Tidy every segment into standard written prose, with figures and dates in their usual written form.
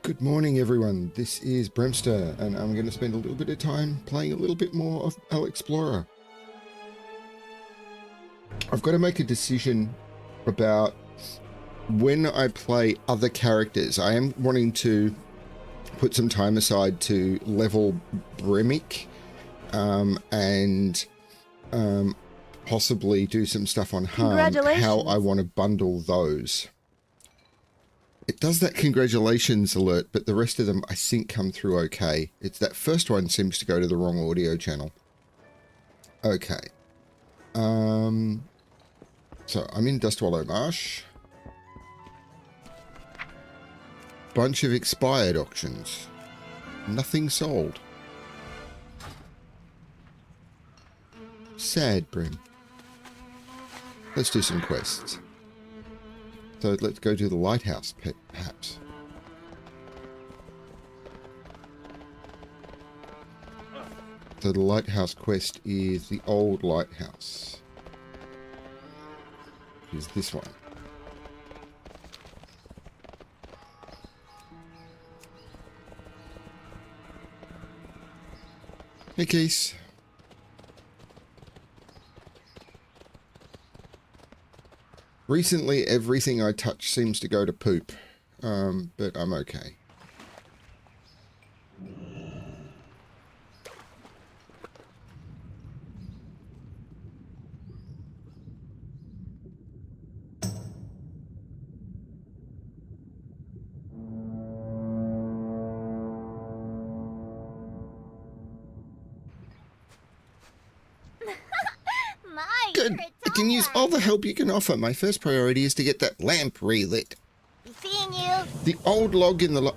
Good morning, everyone. This is Bremster, and I'm going to spend a little bit of time playing a little bit more of Alexplorer. I've got to make a decision about when I play other characters. I am wanting to put some time aside to level Bremic and possibly do some stuff on Harm, how I want to bundle those. It does that congratulations alert, but the rest of them I think come through okay. It's that first one seems to go to the wrong audio channel. Okay. So I'm in Dustwallow Marsh. Bunch of expired auctions. Nothing sold. Sad, Brim. Let's do some quests. So let's go to the lighthouse, perhaps. So the lighthouse quest is the old lighthouse. Which is this one. Hey, Keith. Recently, everything I touch seems to go to poop, but I'm okay. Good. I can use all the help you can offer. My first priority is to get that lamp relit. Seeing you. The old log in the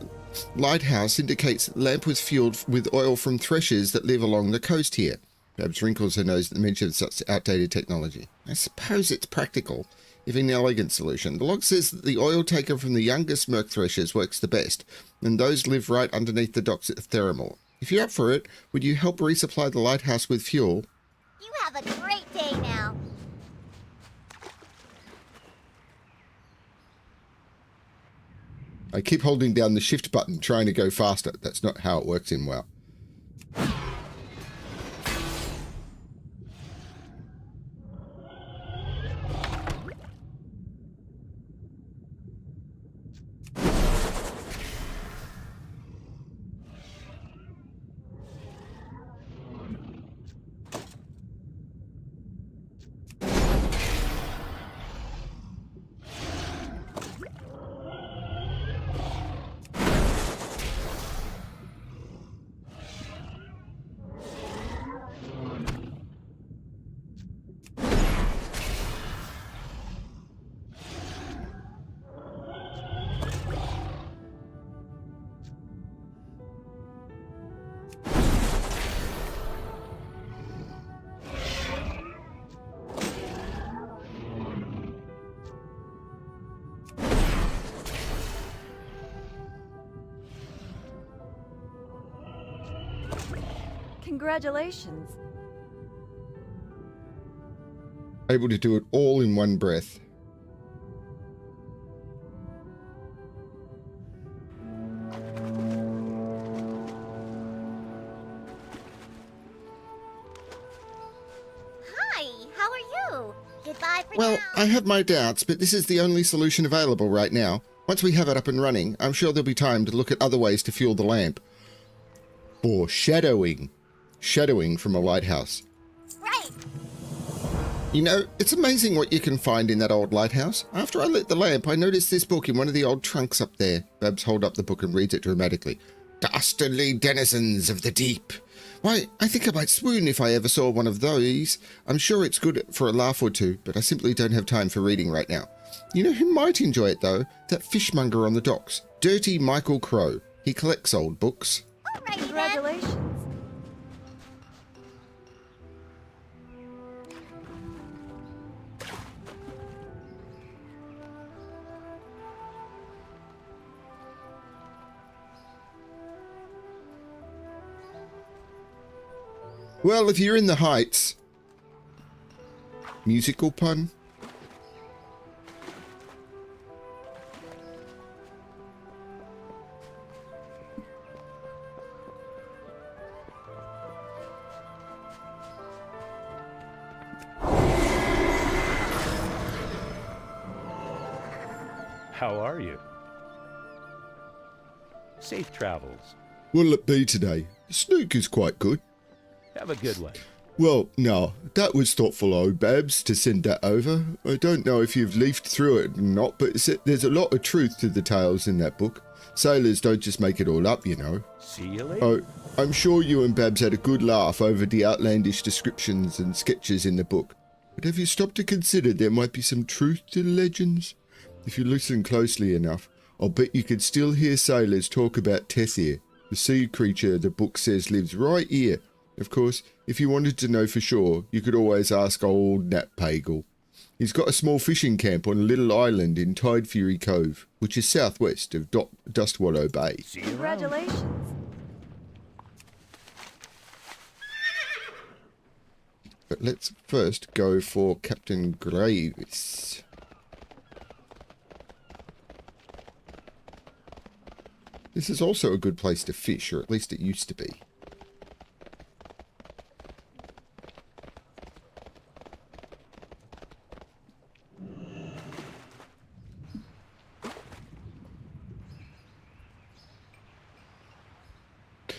lighthouse indicates that the lamp was fueled with oil from threshers that live along the coast here. Babs wrinkles her nose at the mention of such outdated technology. I suppose it's practical, if an elegant solution. The log says that the oil taken from the youngest merc threshers works the best, and those live right underneath the docks at Theramore. If you're up for it, would you help resupply the lighthouse with fuel? You have a great day now. I keep holding down the shift button, trying to go faster. That's not how it works in WoW. Congratulations. Able to do it all in one breath. Hi, how are you? Goodbye for Well, now. I have my doubts, but this is the only solution available right now. Once we have it up and running, I'm sure there'll be time to look at other ways to fuel the lamp. Foreshadowing. Shadowing from a lighthouse. Right. You know, it's amazing what you can find in that old lighthouse. After I lit the lamp, I noticed this book in one of the old trunks up there. Babs holds up the book and reads it dramatically. Dastardly denizens of the deep. Why, I think I might swoon if I ever saw one of those. I'm sure it's good for a laugh or two, but I simply don't have time for reading right now. You know who might enjoy it, though? That fishmonger on the docks. Dirty Michael Crow. He collects old books. All right, Congratulations. Well, if you're in the Heights... Musical pun? How are you? Safe travels. What'll it be today? Snook is quite good. Have a good one. Well, no, that was thoughtful, Babs, to send that over. I don't know if you've leafed through it or not, but there's a lot of truth to the tales in that book. Sailors don't just make it all up, you know. See you later. Oh, I'm sure you and Babs had a good laugh over the outlandish descriptions and sketches in the book. But have you stopped to consider there might be some truth to the legends? If you listen closely enough, I'll bet you could still hear sailors talk about Tethir, the sea creature the book says lives right here. Of course, if you wanted to know for sure, you could always ask old Nat Pagel. He's got a small fishing camp on a little island in Tide Fury Cove, which is southwest of Dustwallow Bay. See you around. Congratulations. But let's first go for Captain Graves. This is also a good place to fish, or at least it used to be.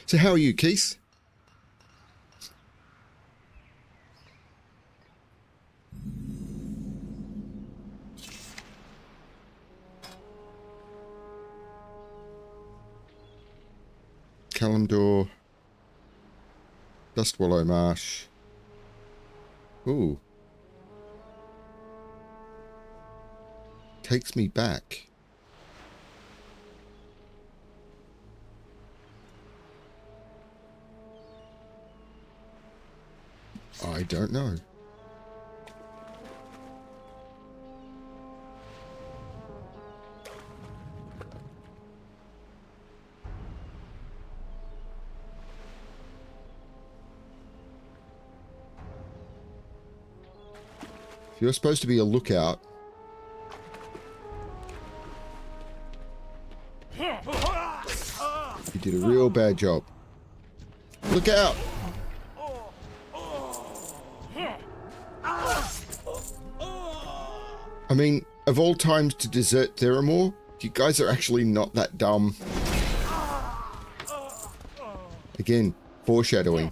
So how are you, Keith? Kalimdor, Dustwallow Marsh. Ooh. Takes me back. I don't know. If you're supposed to be a lookout, you did a real bad job. Look out! I mean, of all times to desert Theramore, you guys are actually not that dumb. Again, foreshadowing.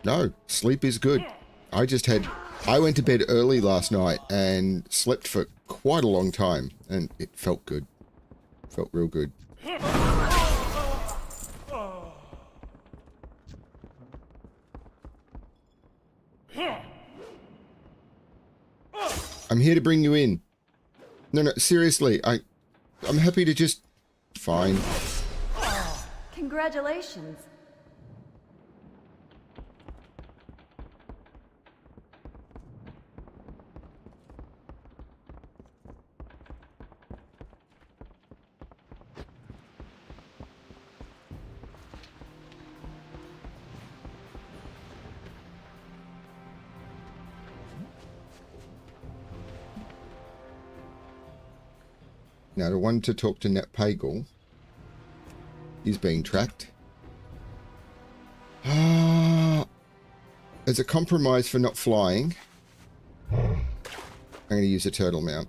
No, sleep is good. I went to bed early last night and slept for quite a long time, and it felt good. Felt real good. I'm here to bring you in. No, seriously, I'm happy to just... Fine. Congratulations. Now, the one to talk to Nat Pagel is being tracked. As a compromise for not flying, I'm going to use a turtle mount.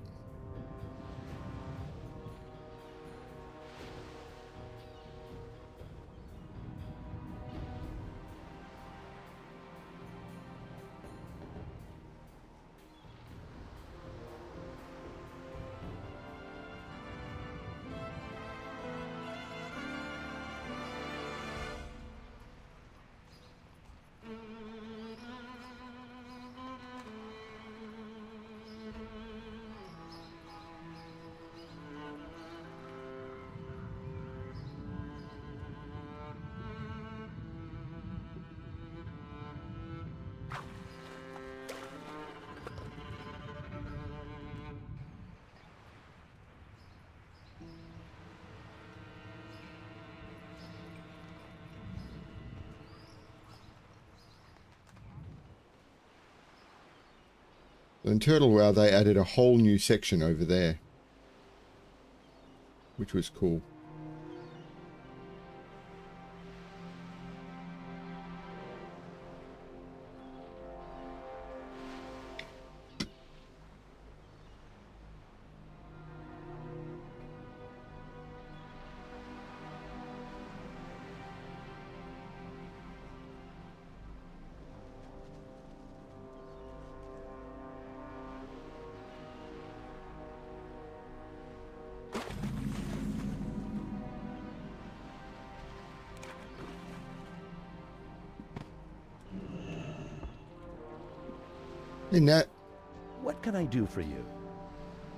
In Turtle Wow, they added a whole new section over there, which was cool. Hey, Nat, What can I do for you?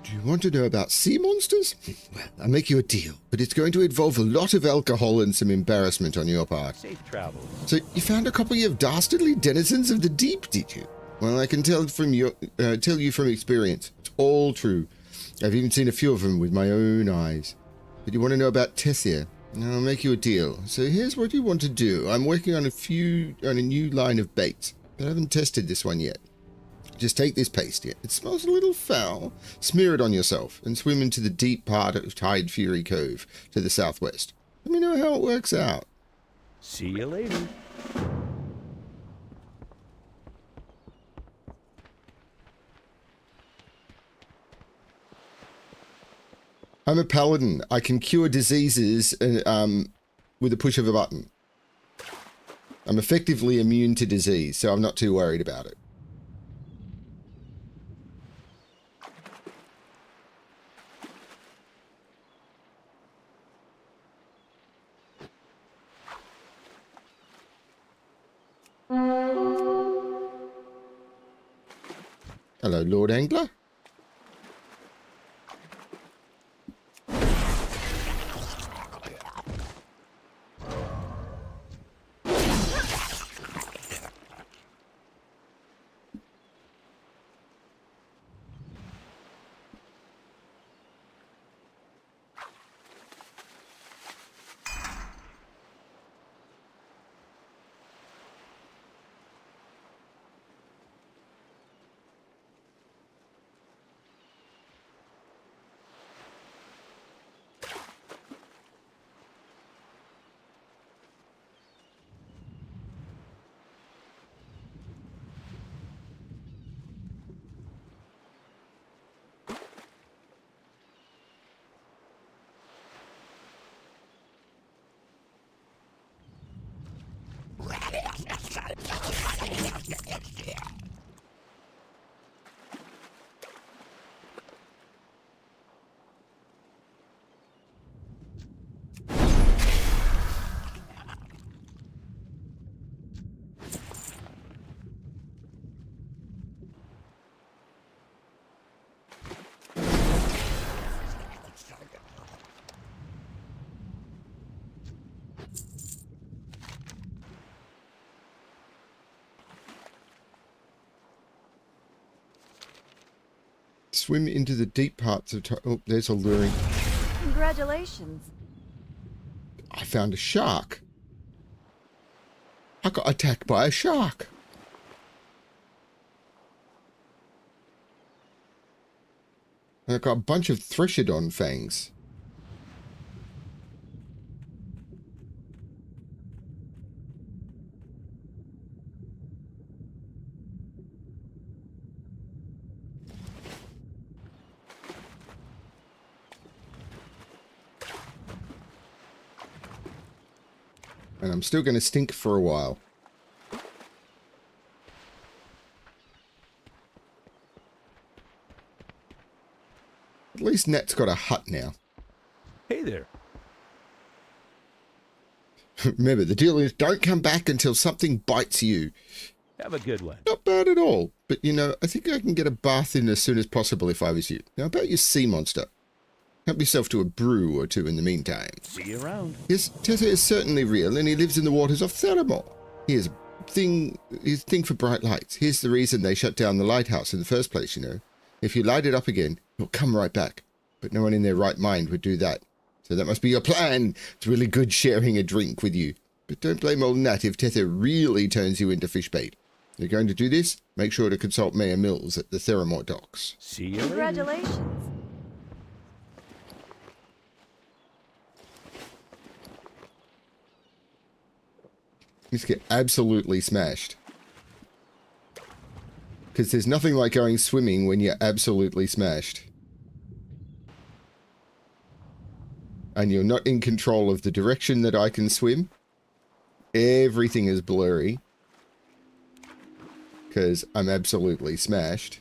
do you want to know about sea monsters? Well, I'll make you a deal, but it's going to involve a lot of alcohol and some embarrassment on your part. Safe travels. So, you found a copy of Dastardly Denizens of the Deep, did you? Well, I can tell you from experience. It's all true. I've even seen a few of them with my own eyes. But you want to know about Tessia? I'll make you a deal. So here's what you want to do. I'm working on a new line of baits, but I haven't tested this one yet. Just take this paste here. It smells a little foul. Smear it on yourself and swim into the deep part of Tide Fury Cove to the southwest. Let me know how it works out. See you later. I'm a paladin. I can cure diseases with a push of a button. I'm effectively immune to disease, so I'm not too worried about it. Hello, Lord Angler. Swim into the deep parts of... Oh, there's a luring. Congratulations. I found a shark. I got attacked by a shark. And I got a bunch of Threshodon fangs. And I'm still going to stink for a while. At least Net's got a hut now. Hey there. Remember, the deal is don't come back until something bites you. Have a good one. Not bad at all. But, you know, I think I can get a bath in as soon as possible if I was you. Now, about your sea monster. Help yourself to a brew or two in the meantime. See you around. Yes, Teta is certainly real, and he lives in the waters of Theramore. Here's his thing for bright lights. Here's the reason they shut down the lighthouse in the first place, you know. If you light it up again, he'll come right back. But no one in their right mind would do that. So that must be your plan. It's really good sharing a drink with you. But don't blame old Nat if Tether really turns you into fish bait. If you're going to do this, make sure to consult Mayor Mills at the Theramore docks. See you later. Congratulations. Just get absolutely smashed. Because there's nothing like going swimming when you're absolutely smashed. And you're not in control of the direction that I can swim. Everything is blurry. Because I'm absolutely smashed.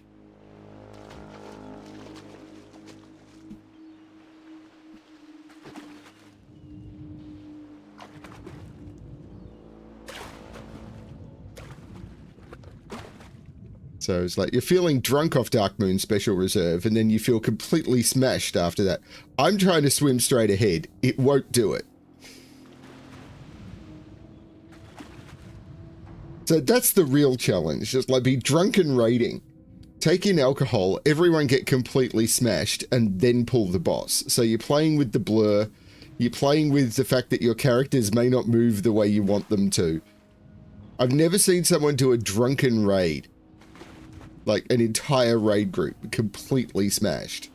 So it's like you're feeling drunk off Dark Moon Special Reserve, and then you feel completely smashed after that. I'm trying to swim straight ahead. It won't do it. So that's the real challenge. Just like be drunk and raiding. Take in alcohol, everyone get completely smashed, and then pull the boss. So you're playing with the blur. You're playing with the fact that your characters may not move the way you want them to. I've never seen someone do a drunken raid. Like an entire raid group completely smashed.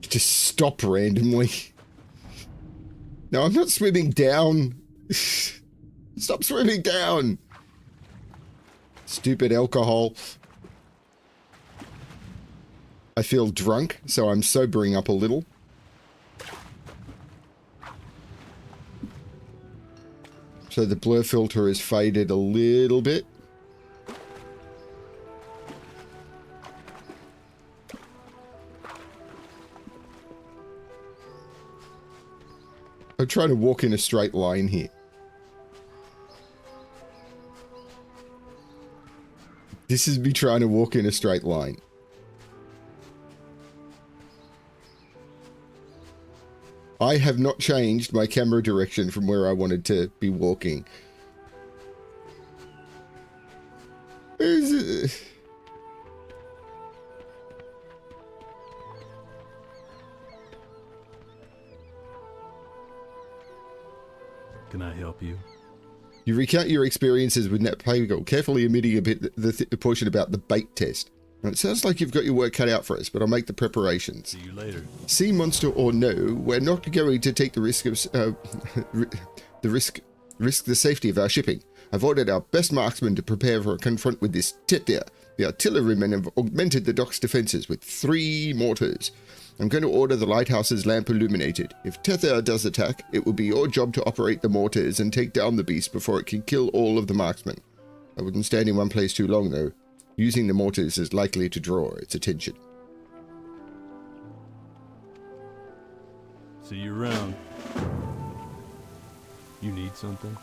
Just stop randomly. No, I'm not swimming down. Stop swimming down. Stupid alcohol. I feel drunk, so I'm sobering up a little. So the blur filter is faded a little bit. I'm trying to walk in a straight line here. This is me trying to walk in a straight line. I have not changed my camera direction from where I wanted to be walking. Is it? Can I help you? You recount your experiences with Net Paygo, carefully omitting a bit the portion about the bait test. Now, it sounds like you've got your work cut out for us, but I'll make the preparations. See you later. Sea monster or no, we're not going to take the risk of risk the safety of our shipping. I've ordered our best marksmen to prepare for a confront with this Tethia. The artillerymen have augmented the dock's defenses with 3 mortars. I'm going to order the lighthouse's lamp illuminated. If Tethia does attack, it will be your job to operate the mortars and take down the beast before it can kill all of the marksmen. I wouldn't stand in one place too long, though. Using the mortars is likely to draw its attention. See you around. You need something?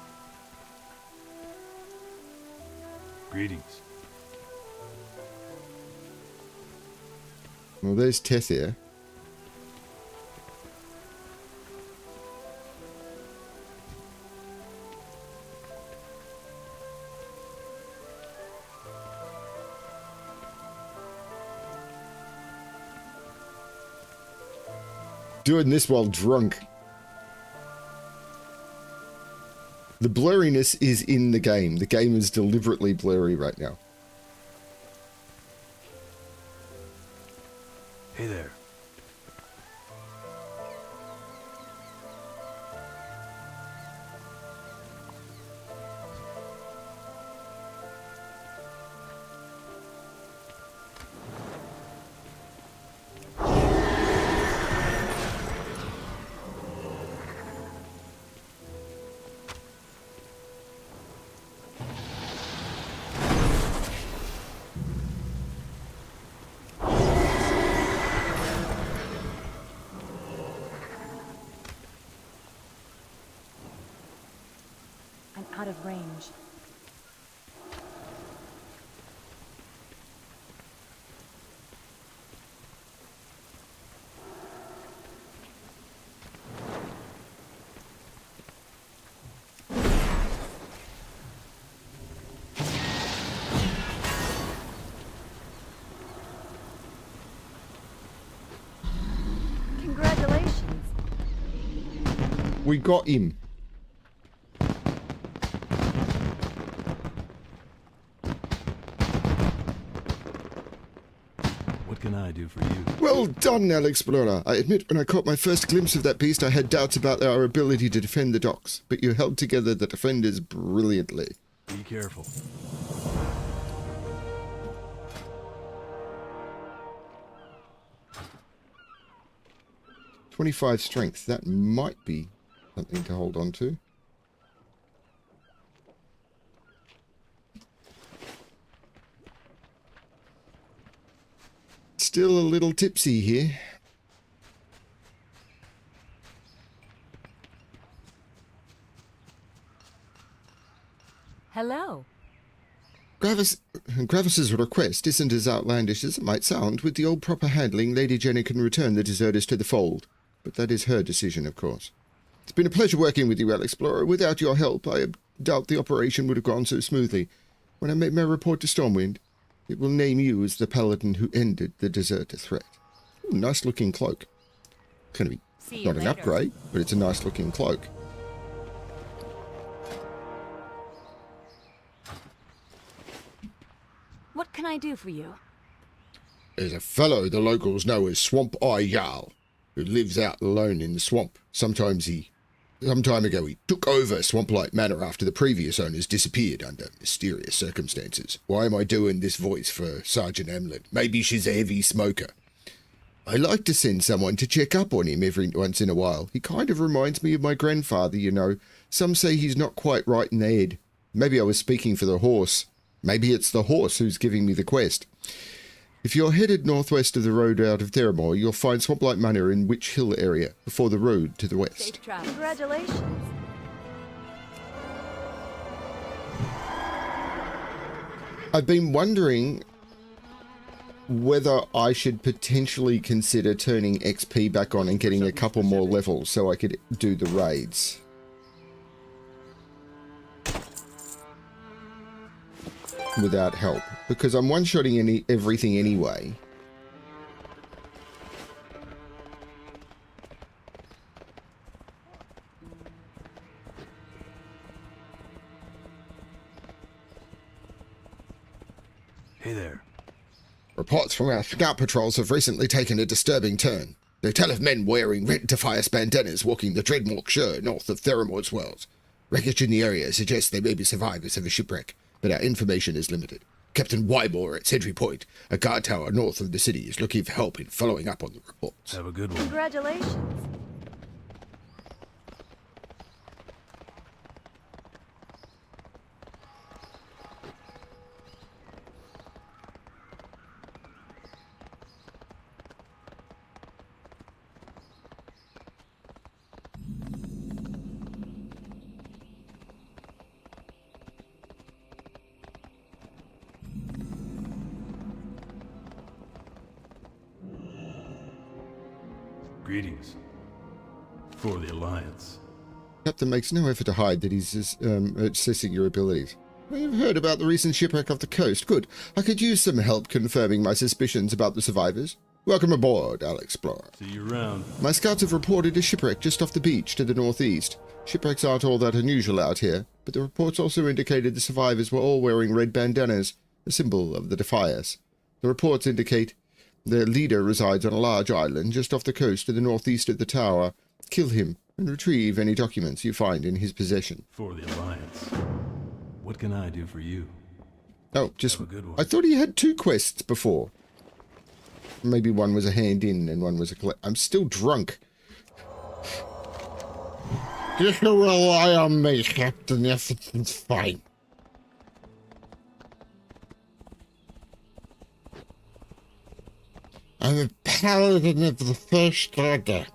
Greetings. Well, there's Tethia. Doing this while drunk. The blurriness is in the game. The game is deliberately blurry right now. Hey there. Out of range. Congratulations. We got him. What can I do for you? Well done, Alexplorer. I admit when I caught my first glimpse of that beast, I had doubts about our ability to defend the docks, but you held together the defenders brilliantly. Be careful. .25 strength. That might be something to hold on to. Still a little tipsy here. Hello. Gravis's request isn't as outlandish as it might sound. With the old proper handling, Lady Jenny can return the deserters to the fold. But that is her decision, of course. It's been a pleasure working with you, Alexplorer. Without your help, I doubt the operation would have gone so smoothly. When I make my report to Stormwind, it will name you as the Paladin who ended the deserter threat. Ooh, nice-looking cloak. It's going to be not an upgrade, but it's a nice-looking cloak. What can I do for you? There's a fellow the locals know as Swamp Eye Jarl, who lives out alone in the swamp. Some time ago he took over Swamplight Manor after the previous owners disappeared under mysterious circumstances. Why am I doing this voice for Sergeant Emlyn? Maybe she's a heavy smoker. I like to send someone to check up on him every once in a while. He kind of reminds me of my grandfather, you know. Some say he's not quite right in the head. Maybe I was speaking for the horse. Maybe it's the horse who's giving me the quest. If you're headed northwest of the road out of Theramore, you'll find Swamplight Manor in Witch Hill area, before the road to the west. Safe travel. Congratulations. I've been wondering whether I should potentially consider turning XP back on and getting a couple more levels so I could do the raids. Without help, because I'm one-shotting everything anyway. Hey there. Reports from our scout patrols have recently taken a disturbing turn. They tell of men wearing red Defias bandanas walking the Dreadmork Shore north of Theramore's Wells. Wreckage in the area suggests they may be survivors of a shipwreck, but our information is limited. Captain Wymore at Sentry Point, a guard tower north of the city, is looking for help in following up on the reports. Have a good one. Congratulations. Greetings. For the Alliance. Captain makes no effort to hide that he's assessing your abilities. I've heard about the recent shipwreck off the coast. Good. I could use some help confirming my suspicions about the survivors. Welcome aboard, Alexplorer. See you around. My scouts have reported a shipwreck just off the beach to the northeast. Shipwrecks aren't all that unusual out here, but the reports also indicated the survivors were all wearing red bandanas, a symbol of the Defias. The reports indicate their leader resides on a large island just off the coast to the northeast of the tower. Kill him and retrieve any documents you find in his possession. For the Alliance. What can I do for you? Oh, just... Have a good one. I thought he had two quests before. Maybe one was a hand in and one was a collect. I'm still drunk. Just rely on me, Captain. Everything's fine. I'm a paladin of the First Order.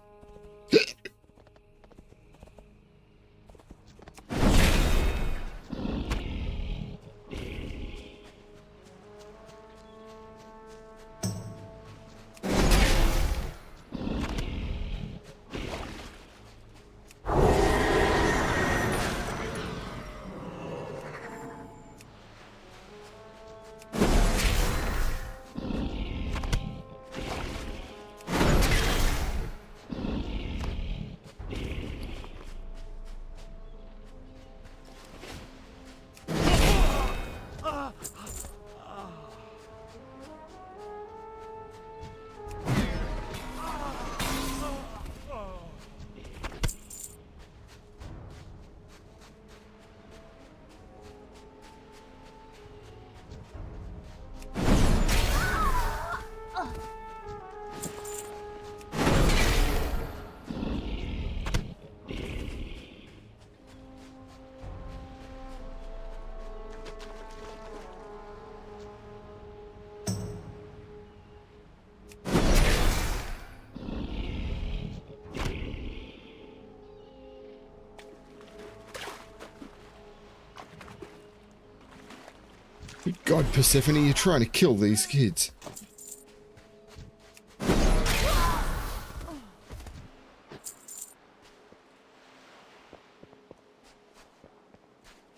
Good God, Persephone, you're trying to kill these kids.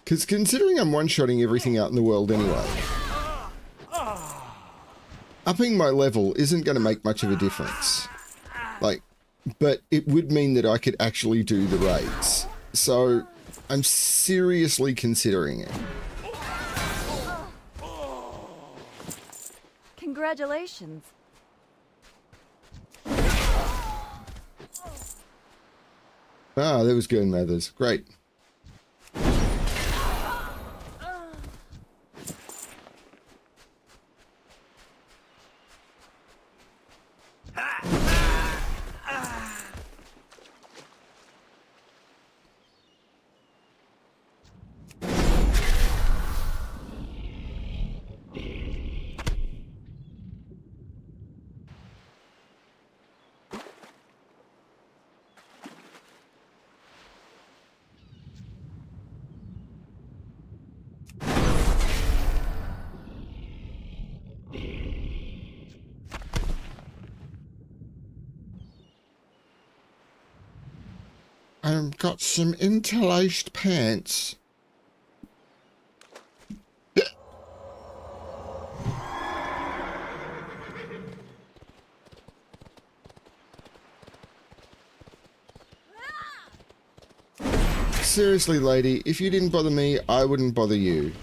Because considering I'm one-shotting everything out in the world anyway, upping my level isn't going to make much of a difference. Like, but it would mean that I could actually do the raids. So, I'm seriously considering it. Congratulations. Ah, there was Gern Mathers. Great. I've got some interlaced pants. Seriously, lady, if you didn't bother me, I wouldn't bother you.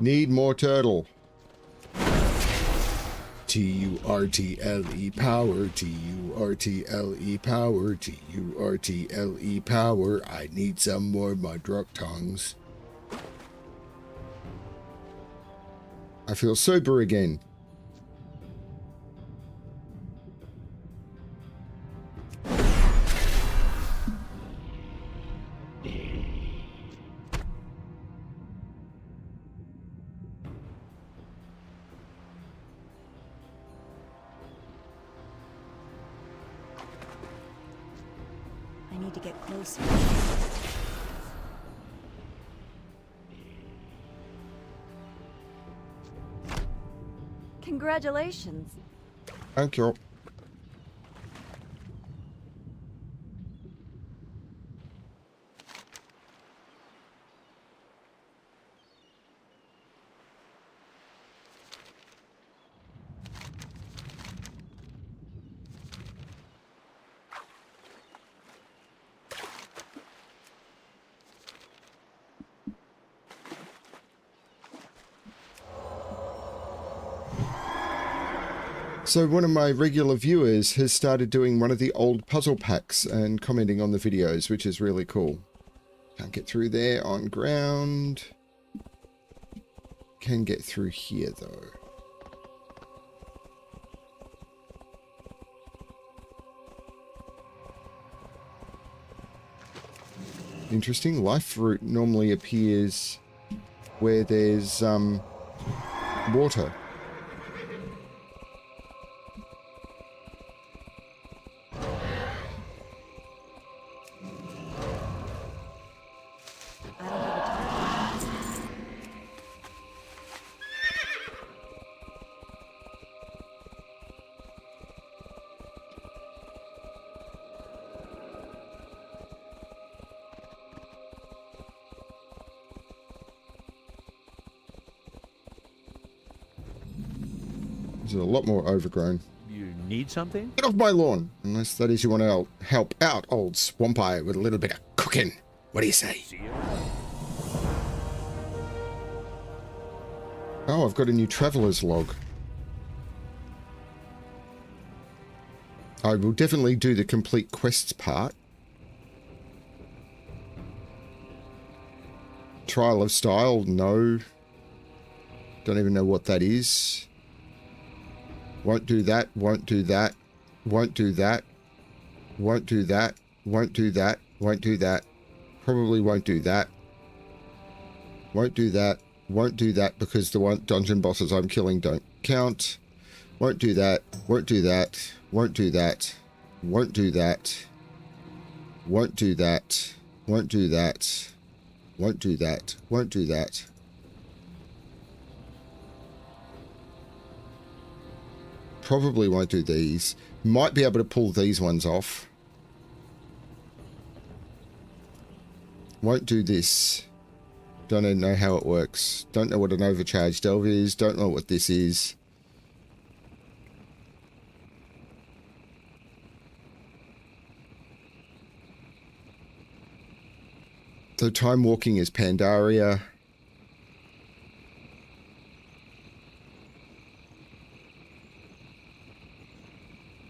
Need more turtle. Turtle power, turtle power, turtle power. I need some more mudrock tongues. I feel sober again. I need to get closer. Congratulations. Thank you. So one of my regular viewers has started doing one of the old puzzle packs and commenting on the videos, which is really cool. Can't get through there on ground. Can get through here though. Interesting. Life fruit normally appears where there's water. I don't have a target. There's a lot more overgrown. You need something? Get off my lawn! Unless that is you want to help out old Swamp Eye with a little bit of cooking. What do you say? See ya. Oh, I've got a new traveler's log. I will definitely do the complete quests part. Trial of Style, no. Don't even know what that is. Won't do that, won't do that, won't do that, won't do that, won't do that, won't do that. Probably won't do that. Won't do that, won't do that because the dungeon bosses I'm killing don't count. Won't do that, won't do that, won't do that, won't do that, won't do that, won't do that, won't do that, won't do that. Probably won't do these. Might be able to pull these ones off. Won't do this. Don't even know how it works. Don't know what an overcharge delve is. Don't know what this is. So time walking is Pandaria.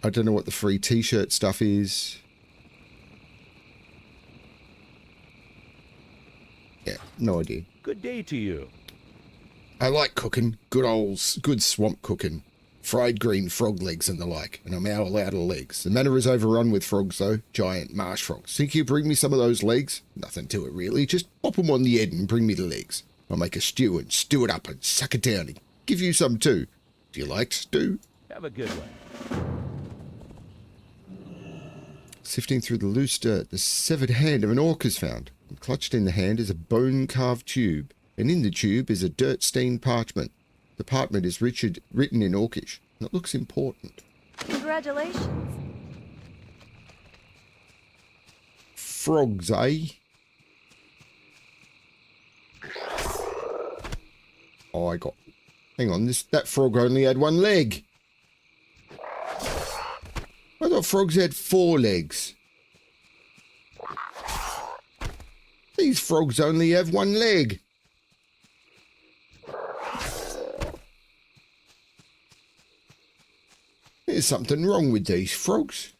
I don't know what the free t-shirt stuff is. Yeah, no idea. Good day to you. I like cooking. Good swamp cooking. Fried green frog legs and the like. And I'm all out of legs. The manor is overrun with frogs though. Giant marsh frogs. Think you bring me some of those legs? Nothing to it really. Just pop them on the head and bring me the legs. I'll make a stew and stew it up and suck it down and give you some too. Do you like stew? Have a good one. Sifting through the loose dirt, the severed hand of an orc is found. And clutched in the hand is a bone-carved tube, and in the tube is a dirt-stained parchment. The parchment is written in Orcish, and it looks important. Congratulations. Frogs, eh? Oh, I got... Hang on, that frog only had one leg. I thought frogs had 4 legs. These frogs only have 1 leg. There's something wrong with these frogs.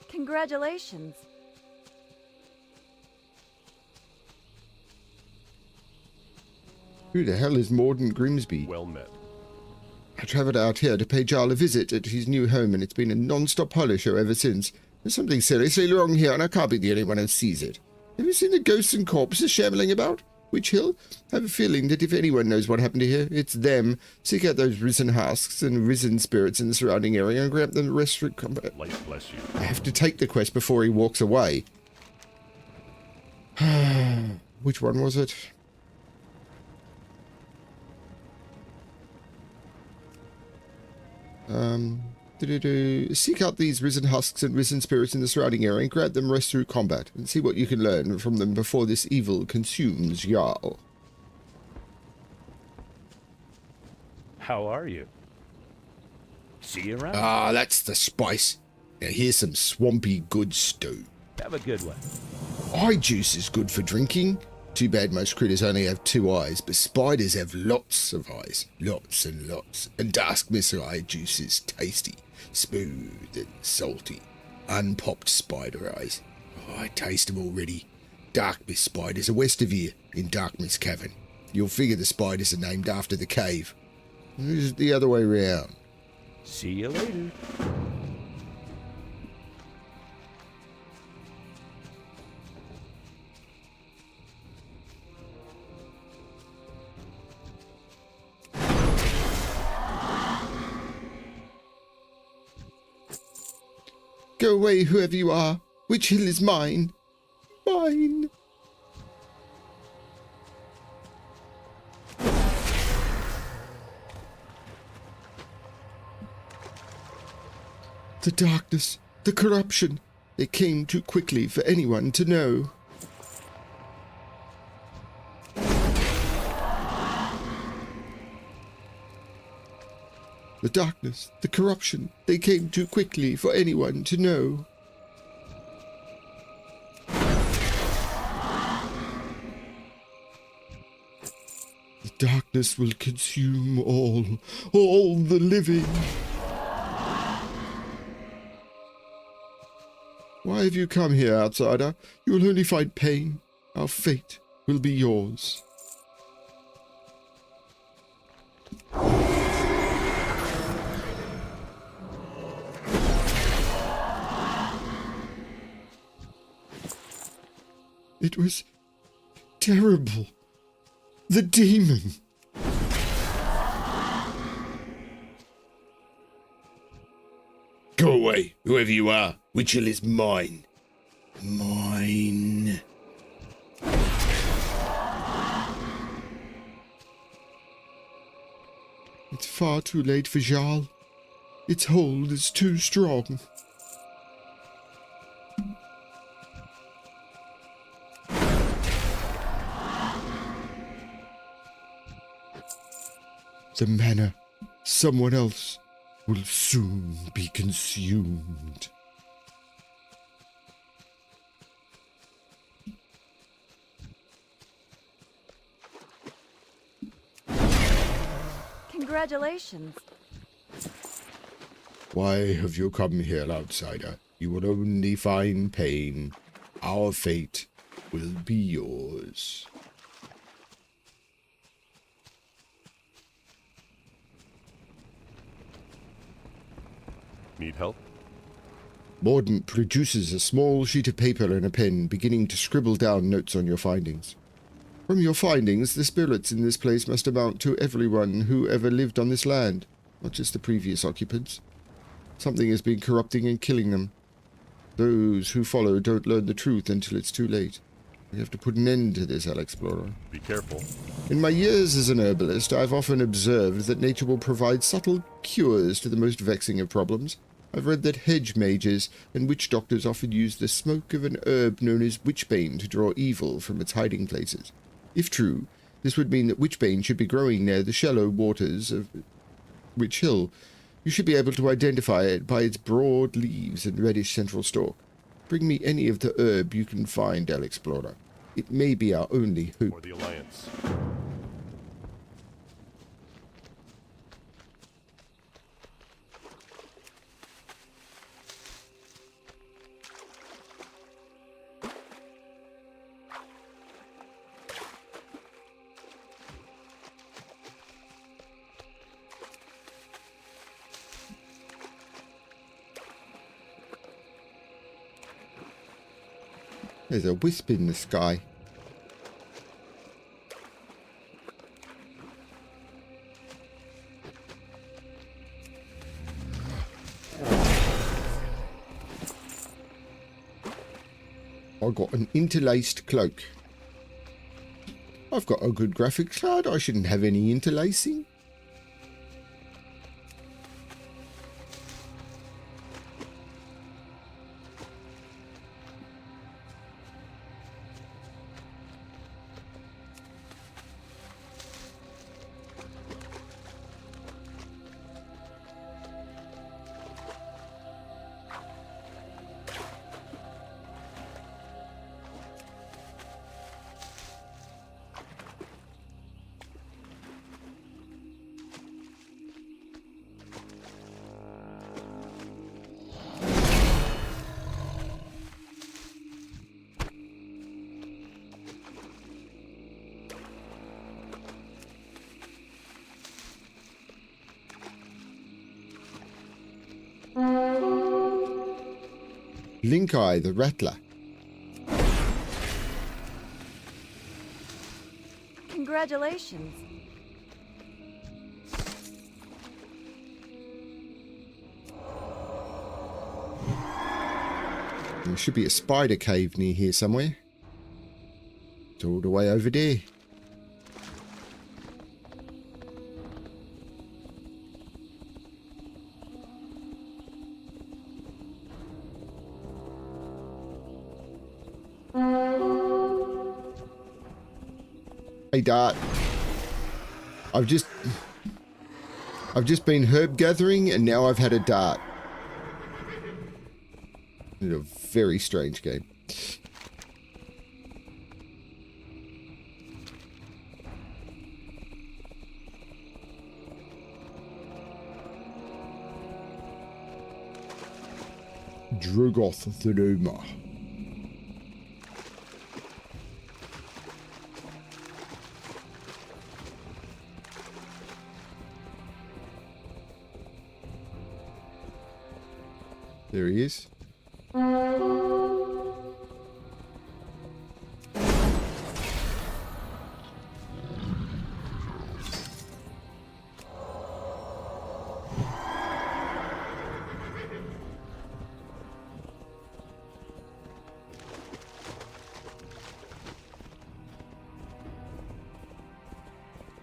Congratulations. Who the hell is Morden Grimsby? Well met. I travelled out here to pay Jarl a visit at his new home, and it's been a non-stop holiday show ever since. There's something seriously wrong here, and I can't be the only one who sees it. Have you seen the ghosts and corpses shambling about? Witch Hill? I have a feeling that if anyone knows what happened here, it's them. Seek out those risen husks and risen spirits in the surrounding area and grab them the rest for combat. Light bless you. I have to take the quest before he walks away. Which one was it? Seek out these risen husks and risen spirits in the surrounding area and grant them rest through combat, and see what you can learn from them before this evil consumes Jarl. How are you? See you around. Ah, that's the spice. Now here's some swampy good stew. Have a good one. Eye juice is good for drinking. Too bad most critters only have 2 eyes, but spiders have lots of eyes. Lots and lots. And Dusk Missile eye juice is tasty, smooth and salty. Unpopped spider eyes. Oh, I taste them already. Dark Mist spiders are west of here, in Dark Mist Cavern. You'll figure the spiders are named after the cave. It's the other way round. See you later. Go away, whoever you are. Witch Hill is mine. Mine. The darkness, the corruption, they came too quickly for anyone to know. The darkness, the corruption, they came too quickly for anyone to know. The darkness will consume all the living. Why have you come here, outsider? You will only find pain. Our fate will be yours. It was terrible. The demon. Go away, whoever you are. Witch Hill is mine. Mine. It's far too late for Jarl. Its hold is too strong. The manor, someone else, will soon be consumed. Congratulations. Why have you come here, outsider? You will only find pain. Our fate will be yours. Need help? Mordant produces a small sheet of paper and a pen, beginning to scribble down notes on your findings. From your findings, the spirits in this place must amount to everyone who ever lived on this land, not just the previous occupants. Something has been corrupting and killing them. Those who follow don't learn the truth until it's too late. We have to put an end to this, Alexplorer. Be careful. In my years as an herbalist, I've often observed that nature will provide subtle cures to the most vexing of problems. I've read that hedge mages and witch doctors often use the smoke of an herb known as witchbane to draw evil from its hiding places. If true, this would mean that witchbane should be growing near the shallow waters of Witch Hill. You should be able to identify it by its broad leaves and reddish central stalk. Bring me any of the herb you can find, Alexplorer. It may be our only hope. For the Alliance. There's a wisp in the sky. I got an interlaced cloak. I've got a good graphics card. I shouldn't have any interlacing. Link-Eye, the Rattler. Congratulations. There should be a spider cave near here somewhere. It's all the way over there. Hey Dart, I've just been herb gathering and now I've had a dart. It's a very strange game. Drogoth the Noma. There he is.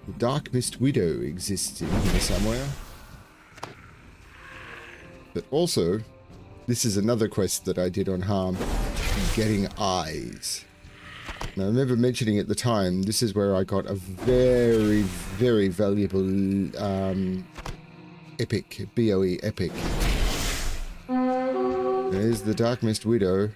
The Dark Mist Widow exists in here somewhere. But also, this is another quest that I did on Harm, getting eyes. Now I remember mentioning at the time, this is where I got a very, very valuable epic, BOE epic. There's the Dark Mist Widow.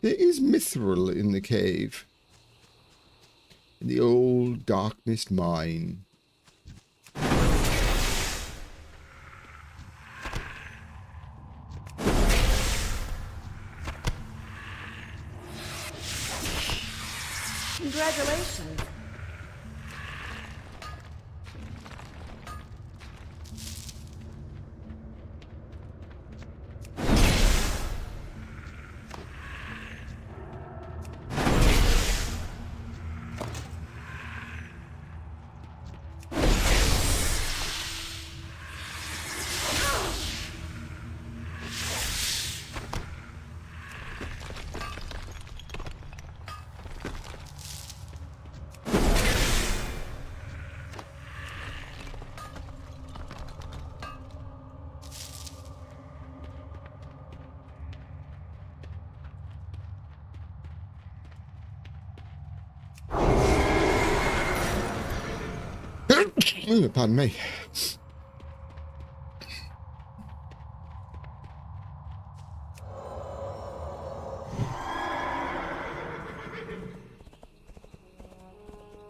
There is mithril in the cave. In the old Dark Mist mine. Congratulations. Pardon me.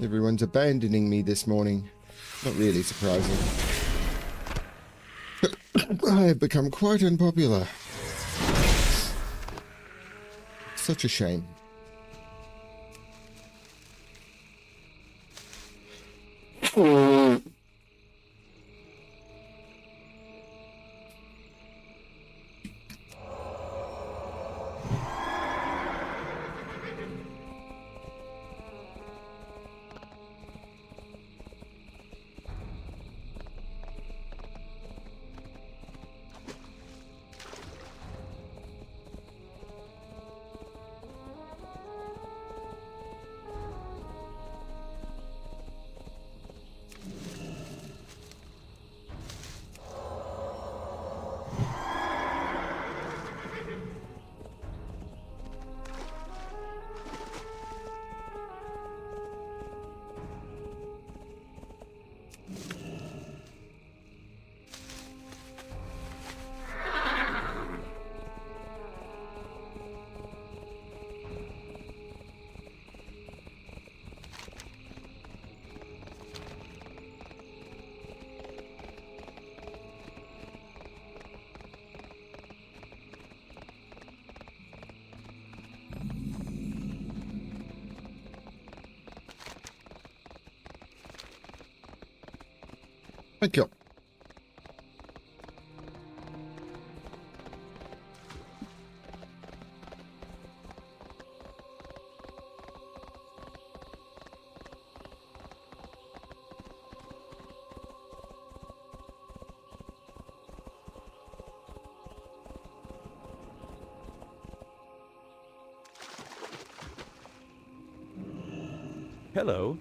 Everyone's abandoning me this morning. Not really surprising. I have become quite unpopular. Such a shame. Thank you. Hello.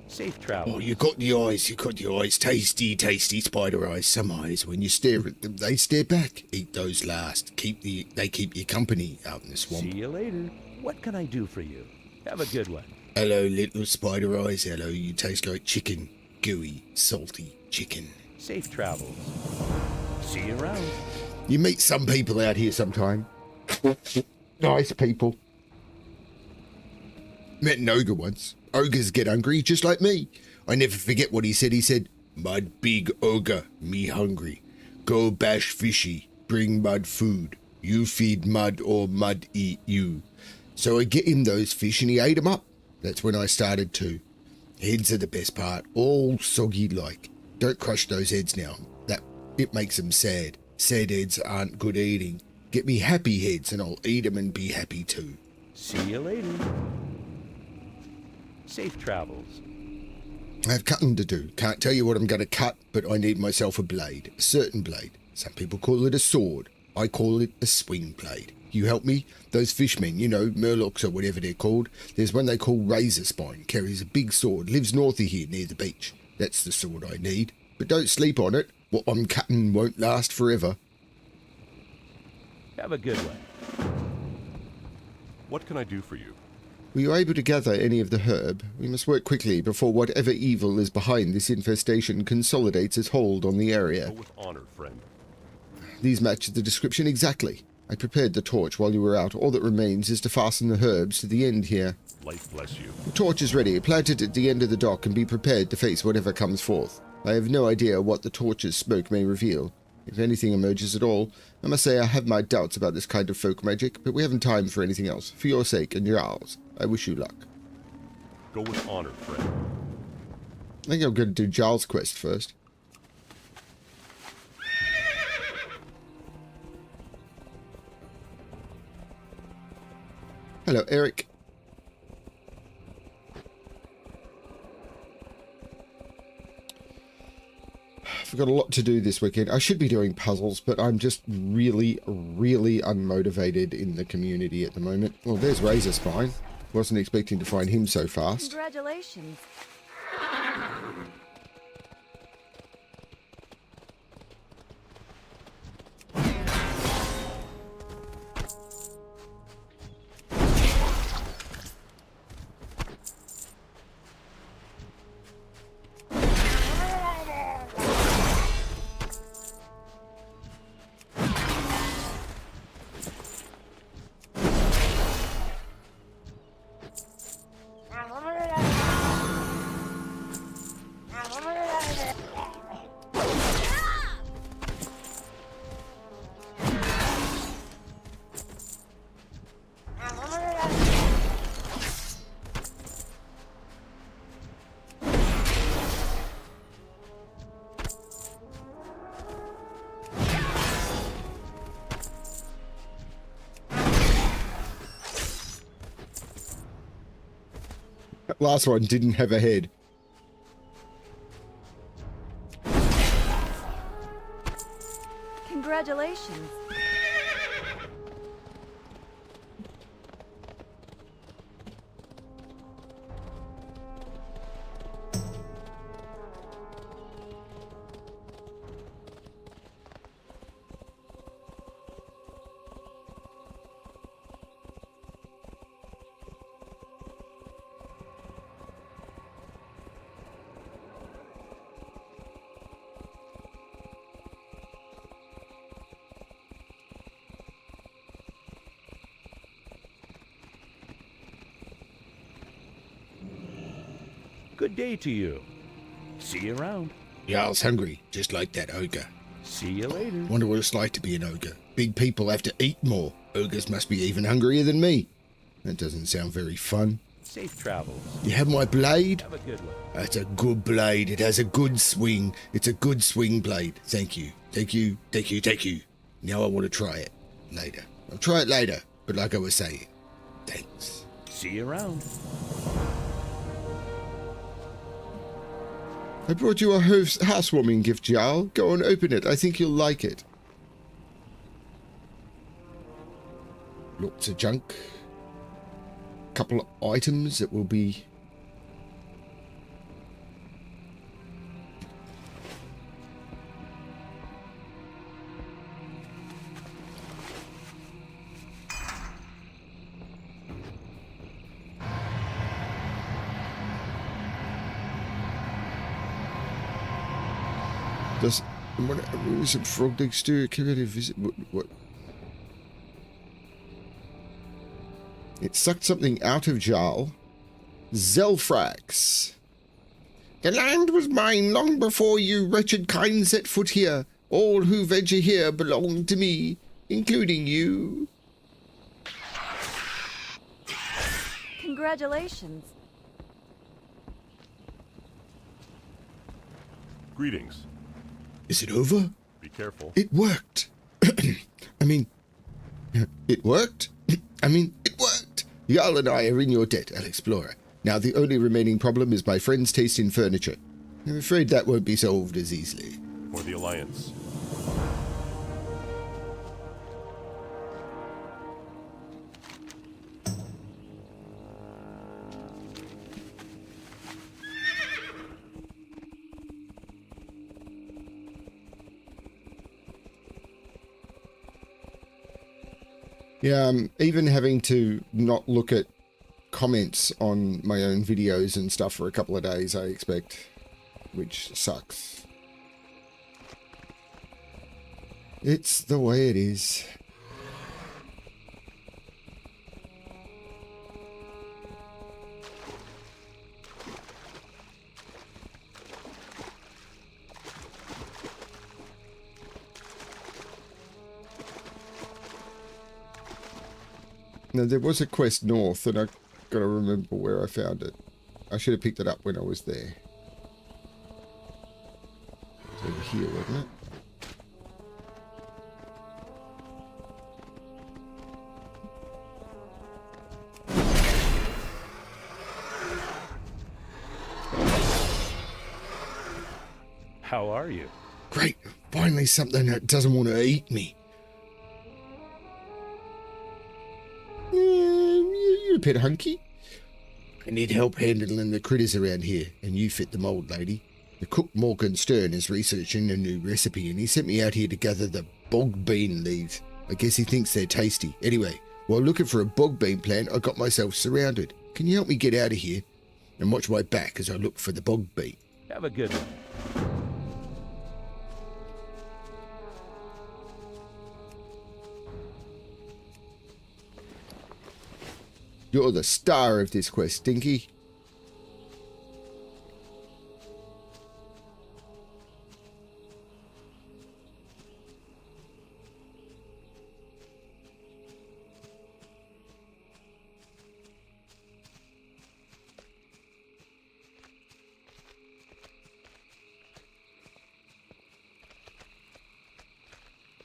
Safe travel. Oh, you got the eyes, you got the eyes. Tasty, tasty spider eyes. Some eyes, when you stare at them, they stare back. Eat those last. They keep you company out in the swamp. See you later. What can I do for you? Have a good one. Hello, little spider eyes. Hello, you taste like chicken. Gooey, salty chicken. Safe travels. See you around. You meet some people out here sometime. Nice people. Met an ogre once. Ogres get hungry, just like me. I never forget what he said. He said, "Mud big ogre, me hungry. Go bash fishy, bring mud food. You feed mud or mud eat you." So I get him those fish and he ate them up. That's when I started to. Heads are the best part, all soggy like. Don't crush those heads now. It makes them sad. Sad heads aren't good eating. Get me happy heads and I'll eat them and be happy too. See you later. Safe travels. I have cutting to do. Can't tell you what I'm going to cut, but I need myself a blade. A certain blade. Some people call it a sword. I call it a swing blade. You help me? Those fishmen, you know, murlocs or whatever they're called. There's one they call Razor Spine. Carries a big sword. Lives north of here near the beach. That's the sword I need. But don't sleep on it. What I'm cutting won't last forever. Have a good one. What can I do for you? Were you able to gather any of the herb? We must work quickly before whatever evil is behind this infestation consolidates its hold on the area. Go with honor, friend. These match the description exactly. I prepared the torch while you were out. All that remains is to fasten the herbs to the end here. Life bless you. The torch is ready. Plant it at the end of the dock and be prepared to face whatever comes forth. I have no idea what the torch's smoke may reveal. If anything emerges at all, I must say I have my doubts about this kind of folk magic, but we haven't time for anything else. For your sake and yours, I wish you luck. Go with honor, friend. I think I'm going to do Giles' quest first. Hello, Eric. I've got a lot to do this weekend. I should be doing puzzles, but I'm just really, really unmotivated in the community at the moment. Well, there's Razor Spine. Wasn't expecting to find him so fast. Congratulations. last one didn't have a head. Congratulations. Good day to you. See you around. Jarl's hungry, just like that ogre. See you later. Wonder what it's like to be an ogre. Big people have to eat more. Ogres must be even hungrier than me. That doesn't sound very fun. Safe travels. You have my blade? Have a good one. That's a good blade. It has a good swing. It's a good swing blade. Thank you. Thank you. Thank you. Thank you. Now I want to try it later. I'll try it later, but like I was saying, thanks. See you around. I brought you a housewarming gift, Jarl. Go and open it. I think you'll like it. Lots of junk. Couple of items that will be... Does some frog leg stew community visit? What? It sucked something out of Jarl. Zelfrax. The land was mine long before you wretched kind set foot here. All who venture here belong to me, including you. Congratulations. Greetings. Is it over? Be careful. It worked. I mean, it worked? I mean, it worked. Jarl and I are in your debt, Alexplorer. Now the only remaining problem is my friend's taste in furniture. I'm afraid that won't be solved as easily. For the Alliance. Yeah, I'm even having to not look at comments on my own videos and stuff for a couple of days, I expect, which sucks. It's the way it is. Now, there was a quest north, and I gotta remember where I found it. I should have picked it up when I was there. It's over here, wasn't it? How are you? Great! Finally something that doesn't want to eat me. You're a bit hunky. I need help handling the critters around here, and you fit the mold, lady. The cook Morgan Stern is researching a new recipe, and he sent me out here to gather the bog bean leaves. I guess he thinks they're tasty. Anyway, while looking for a bog bean plant, I got myself surrounded. Can you help me get out of here? And watch my back as I look for the bog bean. Have a good one. You're the star of this quest, Stinky.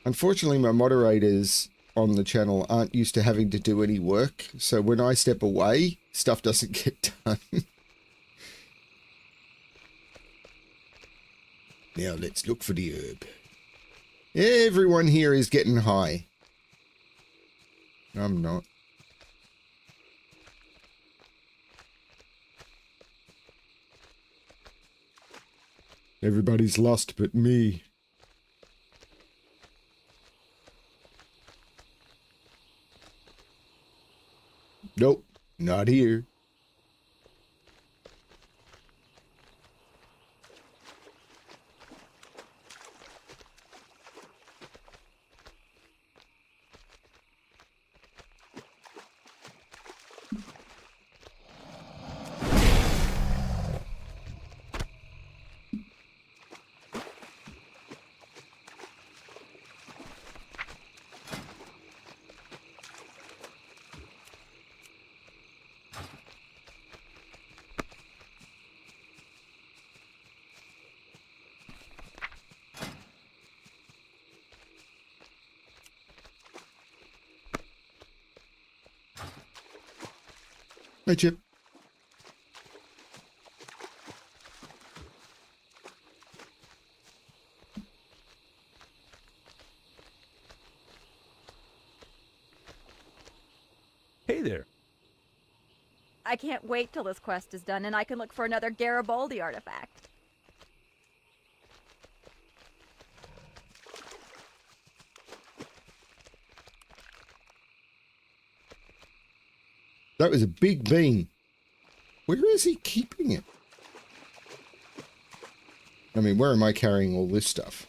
Unfortunately, my moderators on the channel aren't used to having to do any work, so when I step away, stuff doesn't get done. Now let's look for the herb. Everyone here is getting high. I'm not. Everybody's lost but me. Nope, not here. Hey, Chip. Hey there. I can't wait till this quest is done and I can look for another Garibaldi artifact. That was a big bean. Where is he keeping it? I mean, where am I carrying all this stuff?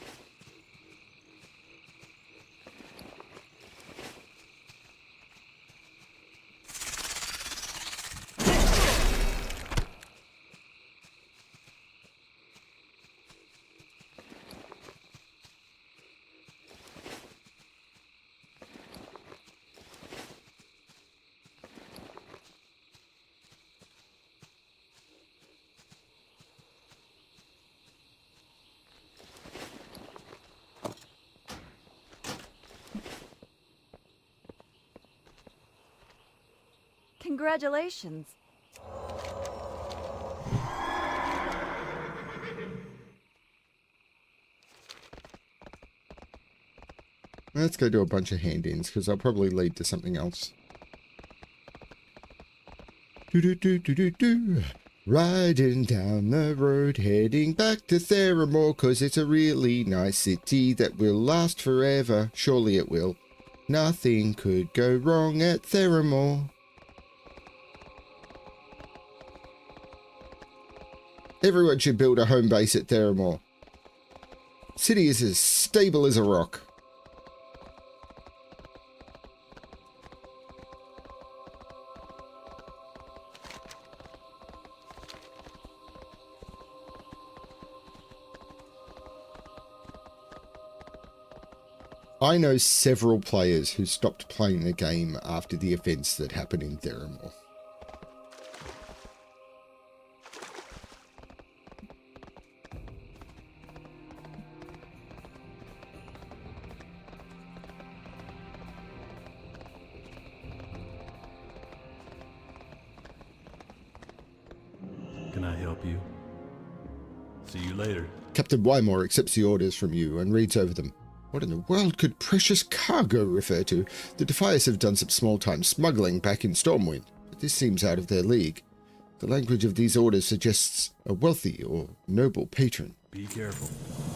Congratulations. Let's go do a bunch of hand-ins, because they'll probably lead to something else. Do-do-do-do-do-do. Riding down the road, heading back to Theramore, because it's a really nice city that will last forever. Surely it will. Nothing could go wrong at Theramore. Everyone should build a home base at Theramore. City is as stable as a rock. I know several players who stopped playing the game after the events that happened in Theramore. Can I help you? See you later. Captain Wymore accepts the orders from you and reads over them. What in the world could precious cargo refer to? The Defiers have done some small-time smuggling back in Stormwind, but this seems out of their league. The language of these orders suggests a wealthy or noble patron. Be careful.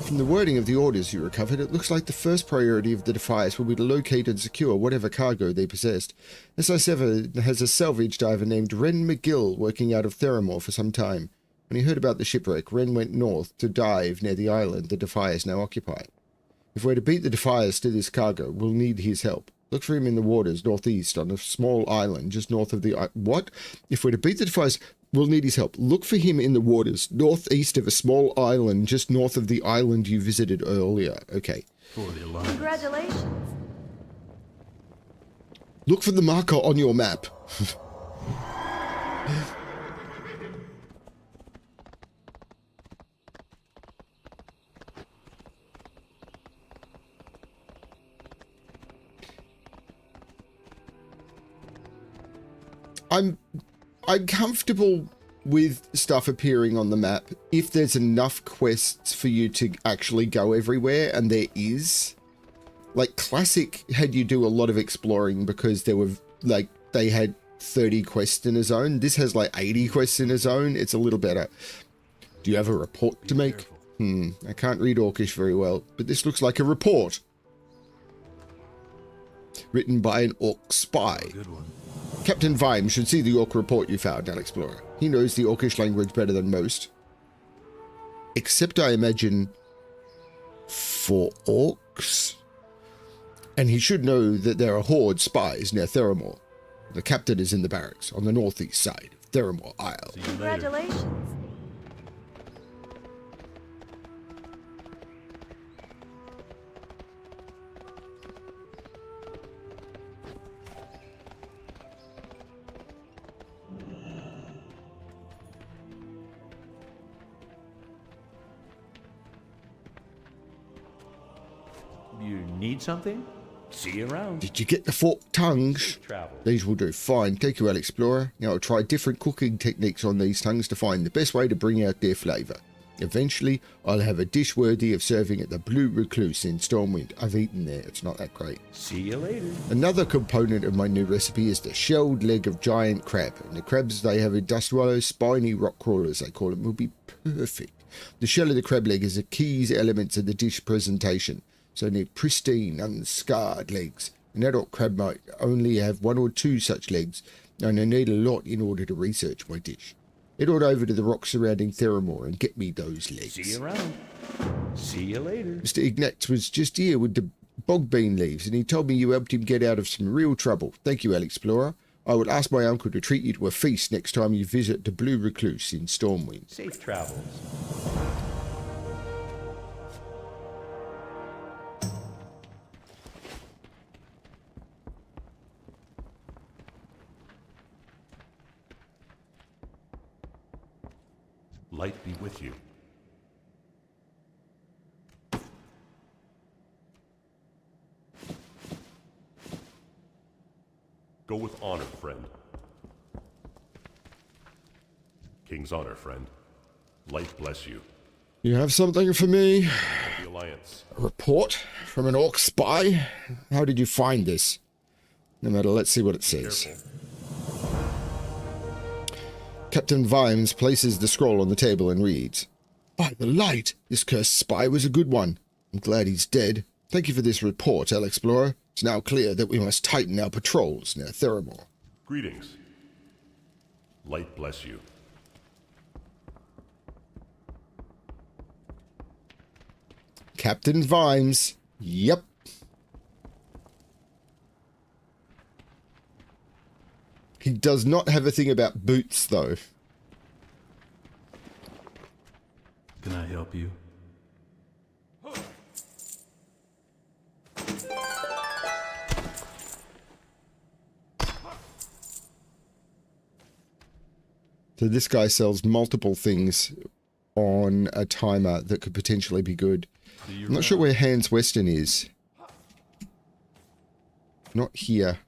From the wording of the orders you recovered, it looks like the first priority of the Defiers will be to locate and secure whatever cargo they possessed. SI7 has a salvage diver named Ren McGill working out of Theramore for some time. When he heard about the shipwreck, Ren went north to dive near the island the Defiers now occupy. If we're to beat the Defiers to this cargo, we'll need his help. Look for him in the waters northeast on a small island just north of the... What? If we're to beat the Defiers, we'll need his help. Look for him in the waters northeast of a small island just north of the island you visited earlier. Okay. For the Alliance. Congratulations. Look for the marker on your map. I'm comfortable with stuff appearing on the map, if there's enough quests for you to actually go everywhere, and there is, like Classic had you do a lot of exploring because there were like, they had 30 quests in a zone. This has like 80 quests in a zone. It's a little better. Do you have a report to make? I can't read Orcish very well, but this looks like a report. Written by an Orc spy. Good one. Captain Vime should see the Orc report you found, Alexplorer. He knows the Orcish language better than most. Except, I imagine, for Orcs. And he should know that there are Horde spies near Theramore. The captain is in the barracks on the northeast side of Theramore Isle. See you later. Congratulations. You need something? See you around. Did you get the forked tongues? Travel. These will do fine. Thank you, Alexplorer. Now I'll try different cooking techniques on these tongues to find the best way to bring out their flavour. Eventually, I'll have a dish worthy of serving at the Blue Recluse in Stormwind. I've eaten there. It's not that great. See you later. Another component of my new recipe is the shelled leg of giant crab. And the crabs they have in Dust Wallow, spiny rock crawlers they call them, will be perfect. The shell of the crab leg is a key element of the dish presentation. So need pristine, unscarred legs. An adult crab might only have 1 or 2 such legs, and I need a lot in order to research my dish. Head on over to the rocks surrounding Theramore and get me those legs. See you around. See you later. Mr. Ignatz was just here with the bog bean leaves, and he told me you helped him get out of some real trouble. Thank you, Alexplorer. I will ask my uncle to treat you to a feast next time you visit the Blue Recluse in Stormwind. Safe travels. Light be with you. Go with honor, friend. King's honor, friend. Light bless you. You have something for me? The Alliance. A report from an Orc spy? How did you find this? No matter, let's see what it says. Careful. Captain Vimes places the scroll on the table and reads, "By the light, this cursed spy was a good one. I'm glad he's dead. Thank you for this report, Alexplorer. It's now clear that we must tighten our patrols near Theramore." Greetings. Light bless you. Captain Vimes. Yep. He does not have a thing about boots, though. Can I help you? So this guy sells multiple things on a timer that could potentially be good. I'm not sure where Hans Weston is. Not here.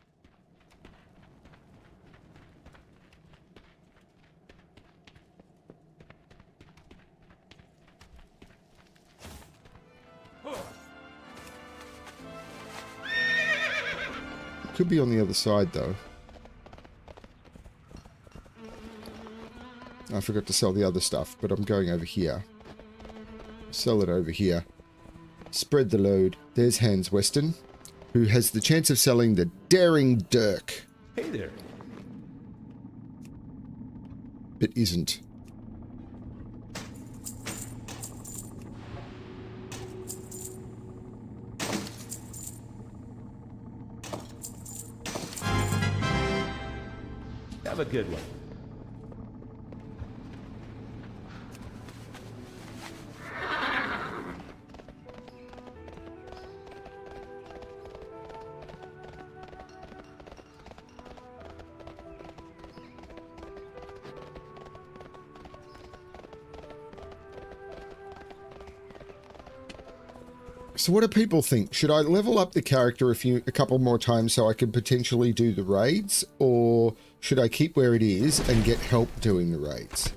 Could be on the other side, though. I forgot to sell the other stuff, but I'm going over here. Sell it over here. Spread the load. There's Hans Weston, who has the chance of selling the Daring Dirk, Hey there. but isn't. Have a good one. So what do people think? Should I level up the character a couple more times so I can potentially do the raids? Or should I keep where it is and get help doing the raids?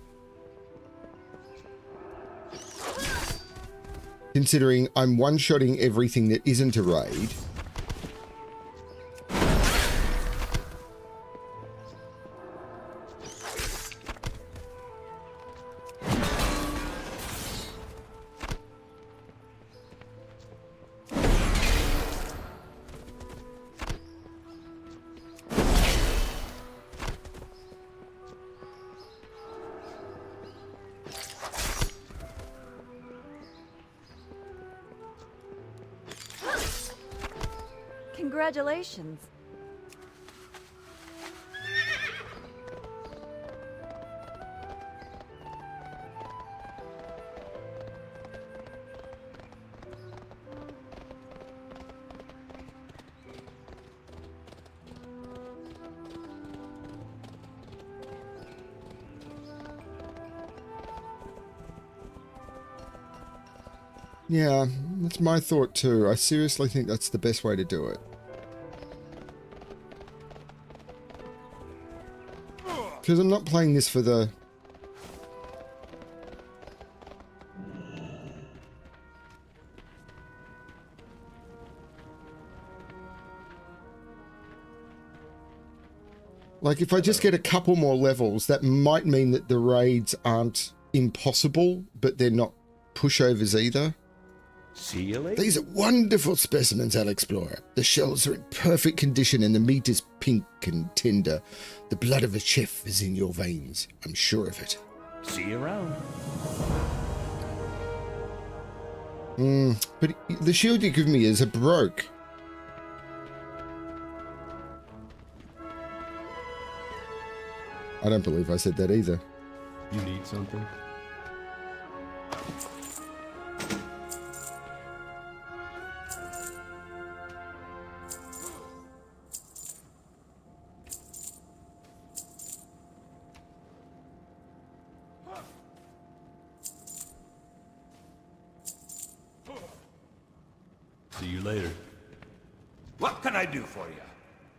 Considering I'm one-shotting everything that isn't a raid. Congratulations. Yeah, that's my thought too. I seriously think that's the best way to do it. Because I'm not playing this for the... Like, if I just get a couple more levels, that might mean that the raids aren't impossible, but they're not pushovers either. See you later. These are wonderful specimens, Alexplorer. The shells are in perfect condition and the meat is pink and tender. The blood of a chef is in your veins. I'm sure of it. See you around. But the shield you give me is a broke. I don't believe I said that either. You need something? See you later. What can I do for you?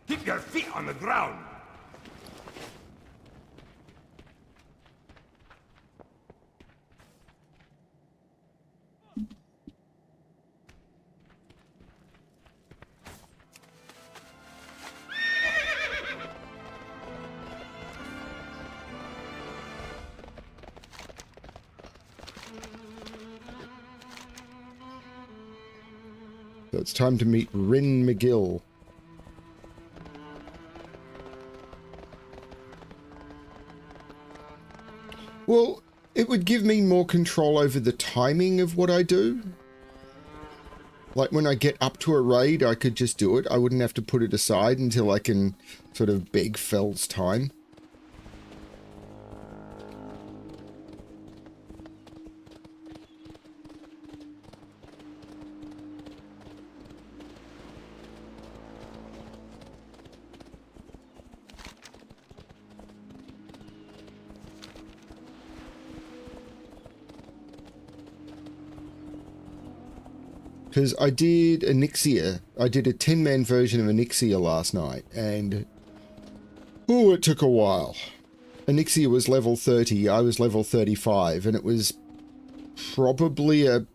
Keep your feet on the ground. So it's time to meet Rin McGill. Well, it would give me more control over the timing of what I do. Like when I get up to a raid, I could just do it. I wouldn't have to put it aside until I can sort of beg Fel's time. Because I did Onyxia. I did a 10-man version of Onyxia last night, and... oh, it took a while. Onyxia was level 30, I was level 35, and it was probably a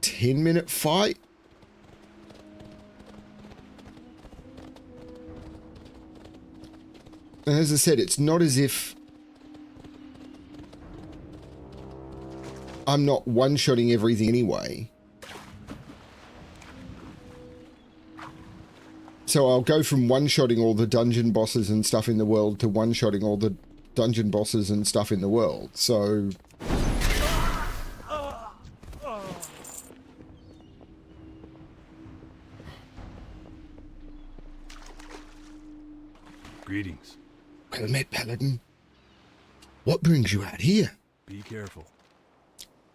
10-minute fight. And as I said, it's not as if I'm not one-shotting everything anyway. So I'll go from one-shotting all the dungeon bosses and stuff in the world to one-shotting all the dungeon bosses and stuff in the world. So... Greetings. well met, Paladin. What brings you out here? Be careful.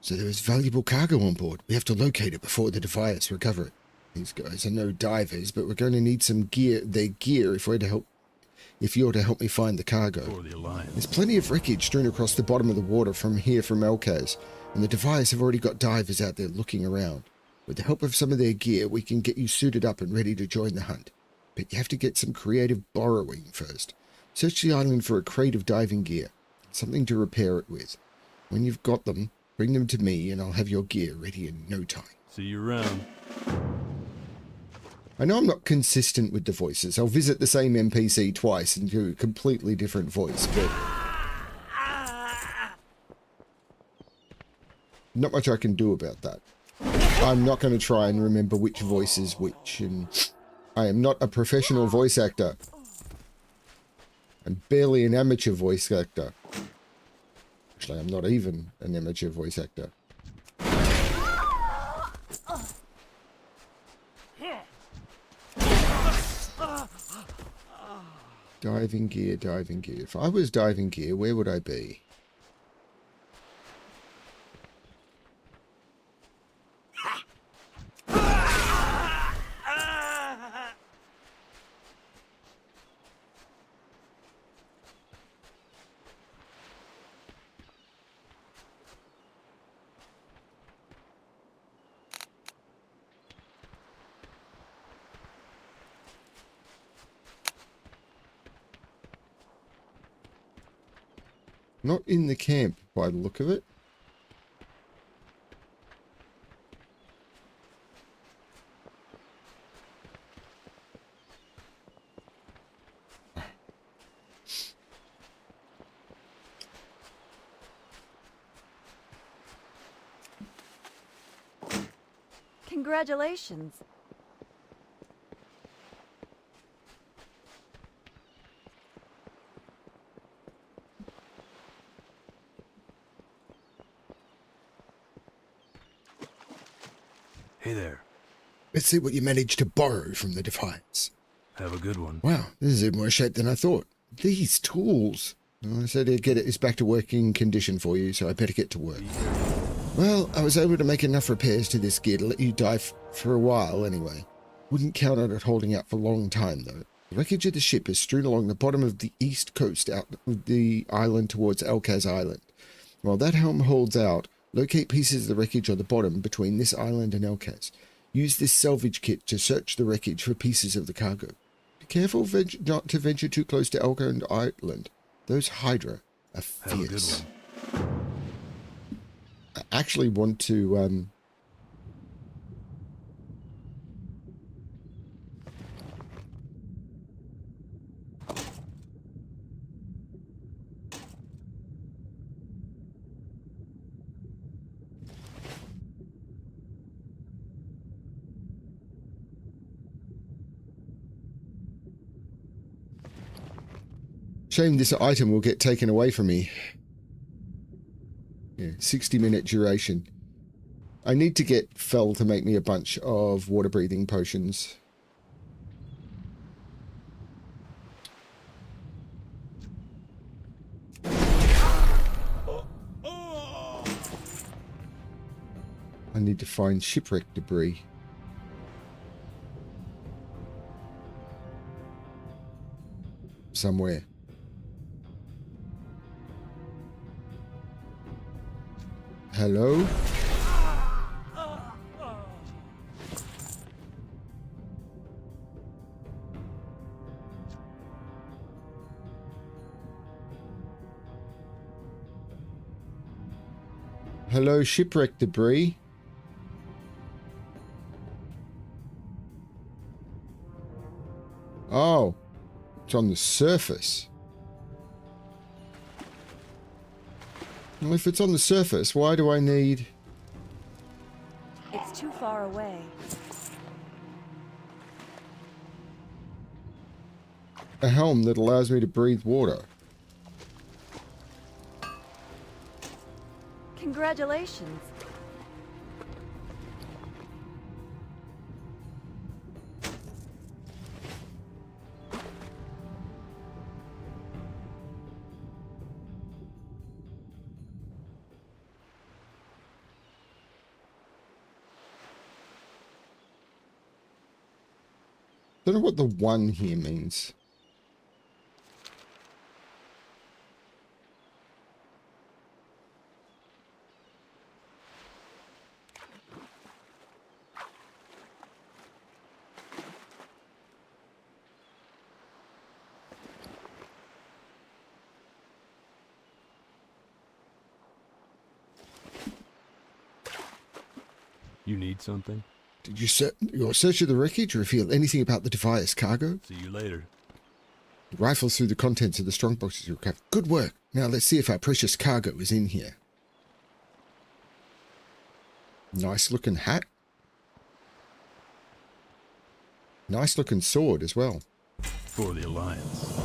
So there is valuable cargo on board. We have to locate it before the Defias recover it. These guys are no divers, but we're going to need some gear, their gear, if you're to help me find the cargo. For the Alliance. There's plenty of wreckage strewn across the bottom of the water from Elkaz, and the Defias have already got divers out there looking around. With the help of some of their gear, we can get you suited up and ready to join the hunt. but you have to get some creative borrowing first. Search the island for a crate of diving gear, something to repair it with. When you've got them, bring them to me and I'll have your gear ready in no time. See you around. I know I'm not consistent with the voices. I'll visit the same NPC twice and do a completely different voice, but not much I can do about that. I'm not going to try and remember which voice is which, and I am not a professional voice actor. I'm barely an amateur voice actor. Actually, I'm not even an amateur voice actor. Diving gear, diving gear. If I was diving gear, where would I be? Not in the camp, by the look of it. Congratulations. Hey there. Let's see what you managed to borrow from the Defiance. Have a good one. Wow, this is in worse shape than I thought. These tools. Well, I said I'd get it back to working condition for you, so I better get to work. Well, I was able to make enough repairs to this gear to let you dive for a while anyway. Wouldn't count on it holding out for a long time, though. The wreckage of the ship is strewn along the bottom of the east coast out of the island towards Alcaz Island. While that helm holds out, locate pieces of the wreckage on the bottom between this island and Alcaz. Use this salvage kit to search the wreckage for pieces of the cargo. Be careful not to venture too close to Alcaz Island. Those Hydra are fierce. Have a good one. I actually want to shame this item will get taken away from me. Yeah, 60-minute duration. I need to get Fel to make me a bunch of water-breathing potions. I need to find shipwreck debris. Somewhere. Hello? Hello, shipwreck debris. Oh, it's on the surface. Well, if it's on the surface, why do I need... It's too far away. a helm that allows me to breathe water? Congratulations. Don't know what the one here means. You need something? Did your search of the wreckage reveal anything about the Defias cargo? See you later. He rifles through the contents of the strongboxes you recovered. Good work. Now let's see if our precious cargo is in here. Nice looking hat. Nice looking sword as well. For the Alliance.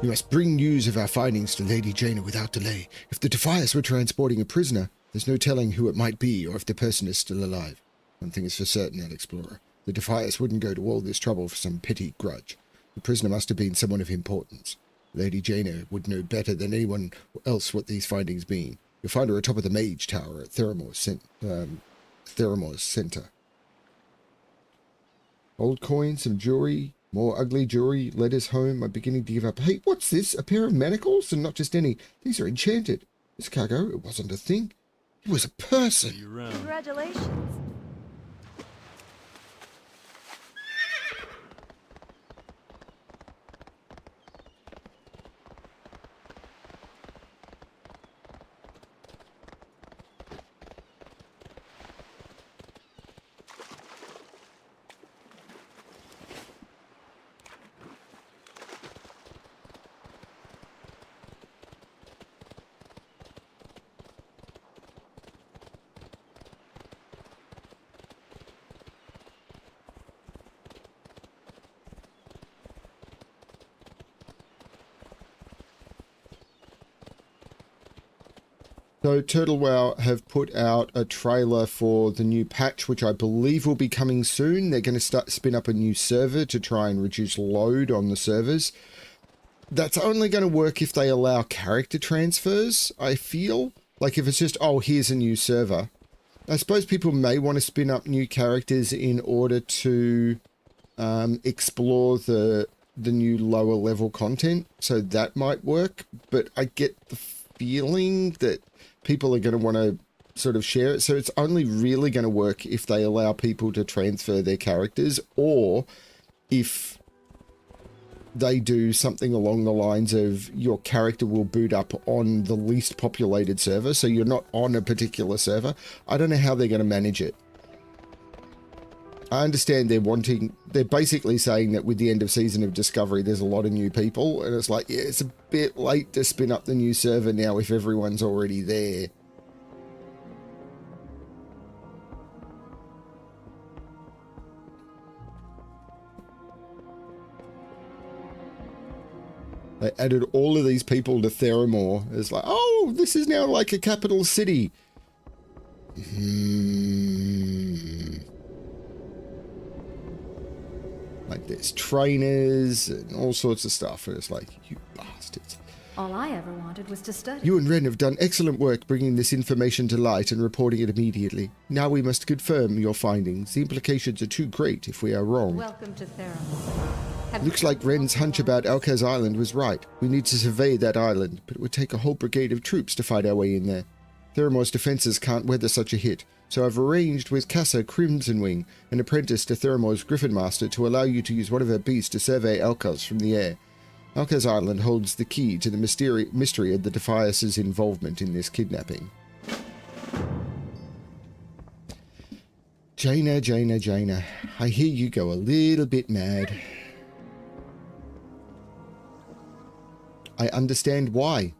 You must bring news of our findings to Lady Jaina without delay. If the Defias were transporting a prisoner, there's no telling who it might be or if the person is still alive. One thing is for certain, Alexplorer. The Defias wouldn't go to all this trouble for some petty grudge. The prisoner must have been someone of importance. Lady Jaina would know better than anyone else what these findings mean. You'll find her atop of the Mage Tower at Theramor's Center. Old coins, some jewelry, more ugly jewelry, letters home. I'm beginning to give up. Hey, what's this? A pair of manacles? And not just any. These are enchanted. This cargo, it wasn't a thing. It was a person. See you around. Congratulations. So Turtle Wow have put out a trailer for the new patch, which I believe will be coming soon. They're going to start spin up a new server to try and reduce load on the servers. That's only going to work if they allow character transfers, I feel. Like if it's just, oh, here's a new server. I suppose people may want to spin up new characters in order to explore the new lower level content. So that might work, but I get the feeling that people are going to want to sort of share it. So it's only really going to work if they allow people to transfer their characters, or if they do something along the lines of your character will boot up on the least populated server. So you're not on a particular server. I don't know how they're going to manage it. I understand they're basically saying that with the end of Season of Discovery, there's a lot of new people, and it's like, yeah, it's a bit late to spin up the new server now if everyone's already there. They added all of these people to Theramore. It's like, oh, this is now like a capital city. Like there's trainers and all sorts of stuff, and it's like, you bastards. All I ever wanted was to study. You and Ren have done excellent work bringing this information to light and reporting it immediately. Now we must confirm your findings. The implications are too great if we are wrong. Welcome to Theramore. Looks like Ren's hunch about Alkaz Island was right. We need to survey that island, but it would take a whole brigade of troops to fight our way in there. Theramore's defenses can't weather such a hit, so I've arranged with Cassa Crimsonwing, an apprentice to Theramore's Griffin Master, to allow you to use one of her beasts to survey Alkaz from the air. Alkaz Island holds the key to the mystery of the Defias' involvement in this kidnapping. Jaina, Jaina, Jaina. I hear you go a little bit mad. I understand why.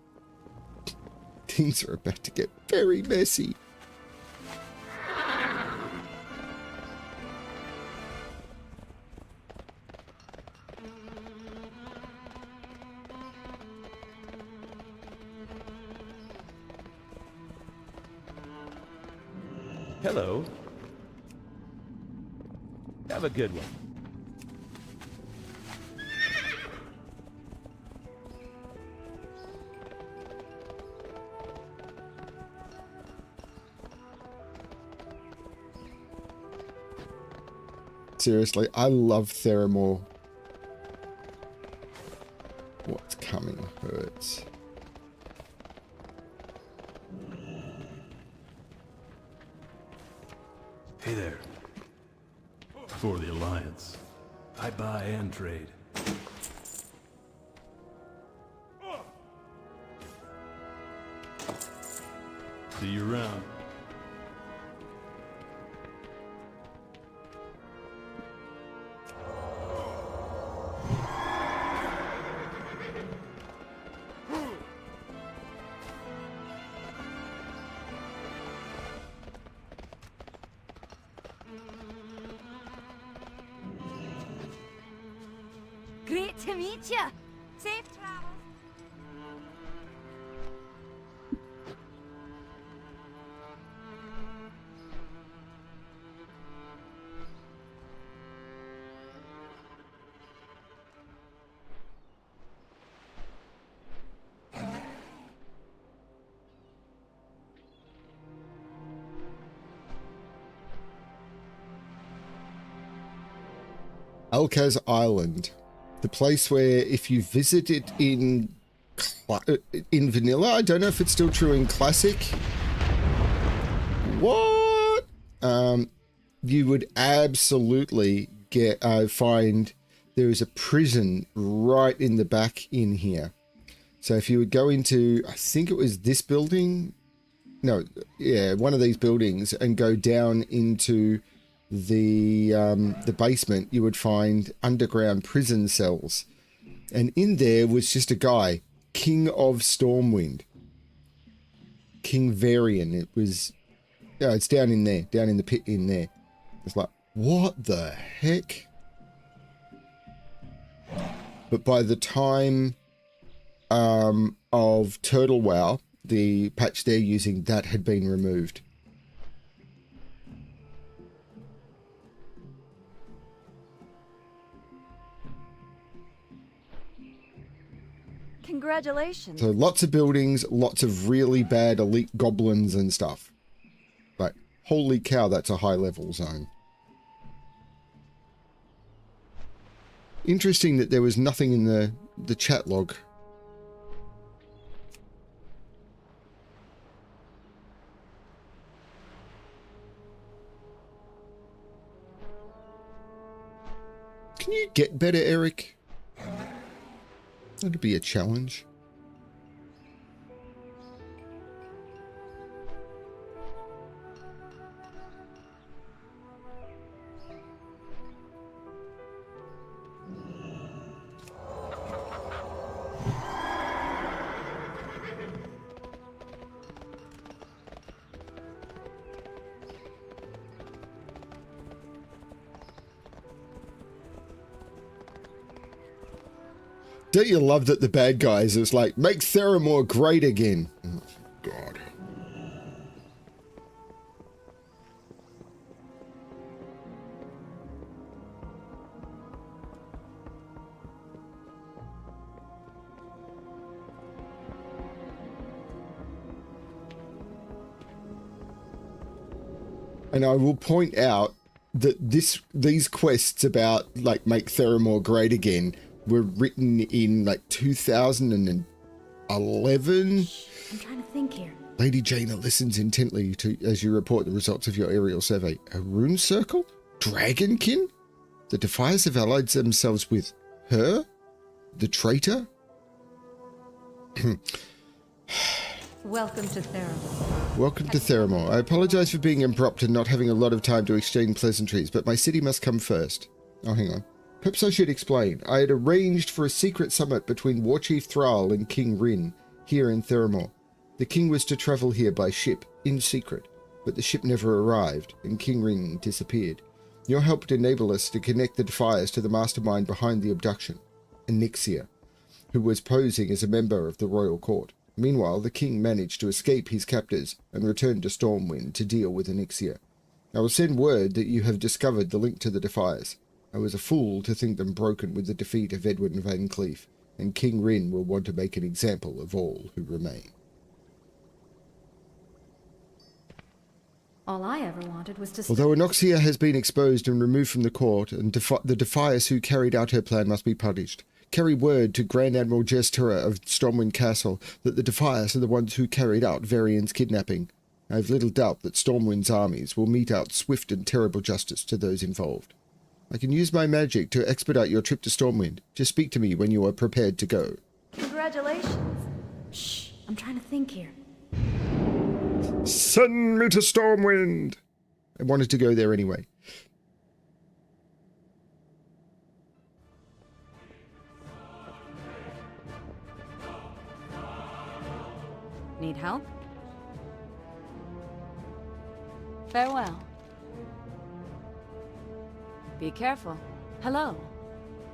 Things are about to get very messy. Hello. Have a good one. Seriously, I love Theramore. What's coming hurts. Hey there. For the Alliance. I buy and trade. See you around. Great to meet you. Safe travels. Alcaz Island, the place where if you visit it in vanilla, I don't know if it's still true in classic. What? You would absolutely find there is a prison right in the back in here. So if you would go into, I think it was this building, no, yeah, one of these buildings, and go down into the basement, you would find underground prison cells, and in there was just a guy, King of Stormwind, King Varian. It was, yeah, it's down in there, down in the pit in there. It's like, what the heck? But by the time of Turtle WoW, the patch they're using, that had been removed. Congratulations. So lots of buildings, lots of really bad elite goblins and stuff. But holy cow, that's a high level zone. Interesting that there was nothing in the chat log. Can you get better, Eric? That'd be a challenge. Don't you love that the bad guys is like, make Theramore great again? Oh, God. And I will point out that these quests about like make Theramore great again were written in like 2011. I'm trying to think here. Lady Jaina listens intently to as you report the results of your aerial survey. A rune circle? Dragonkin? The Defiers have allied themselves with her? The traitor? Welcome to Theramore. Welcome to Theramore. I apologize for being abrupt and not having a lot of time to exchange pleasantries, but my city must come first. Oh, hang on. Perhaps I should explain. I had arranged for a secret summit between Warchief Thrall and King Rin here in Theramore. The king was to travel here by ship, in secret, but the ship never arrived, and King Rin disappeared. Your help would enable us to connect the Defiers to the mastermind behind the abduction, Onyxia, who was posing as a member of the royal court. Meanwhile, the king managed to escape his captors and returned to Stormwind to deal with Onyxia. I will send word that you have discovered the link to the Defiers. I was a fool to think them broken with the defeat of Edwin Van Cleef, and King Rin will want to make an example of all who remain. All I ever wanted was to... Although Onyxia has been exposed and removed from the court, and the Defiers who carried out her plan must be punished, carry word to Grand Admiral Jestura of Stormwind Castle that the Defiers are the ones who carried out Varian's kidnapping. I have little doubt that Stormwind's armies will mete out swift and terrible justice to those involved. I can use my magic to expedite your trip to Stormwind. Just speak to me when you are prepared to go. Congratulations. Shh, I'm trying to think here. Send me to Stormwind! I wanted to go there anyway. Need help? Farewell. Be careful. Hello.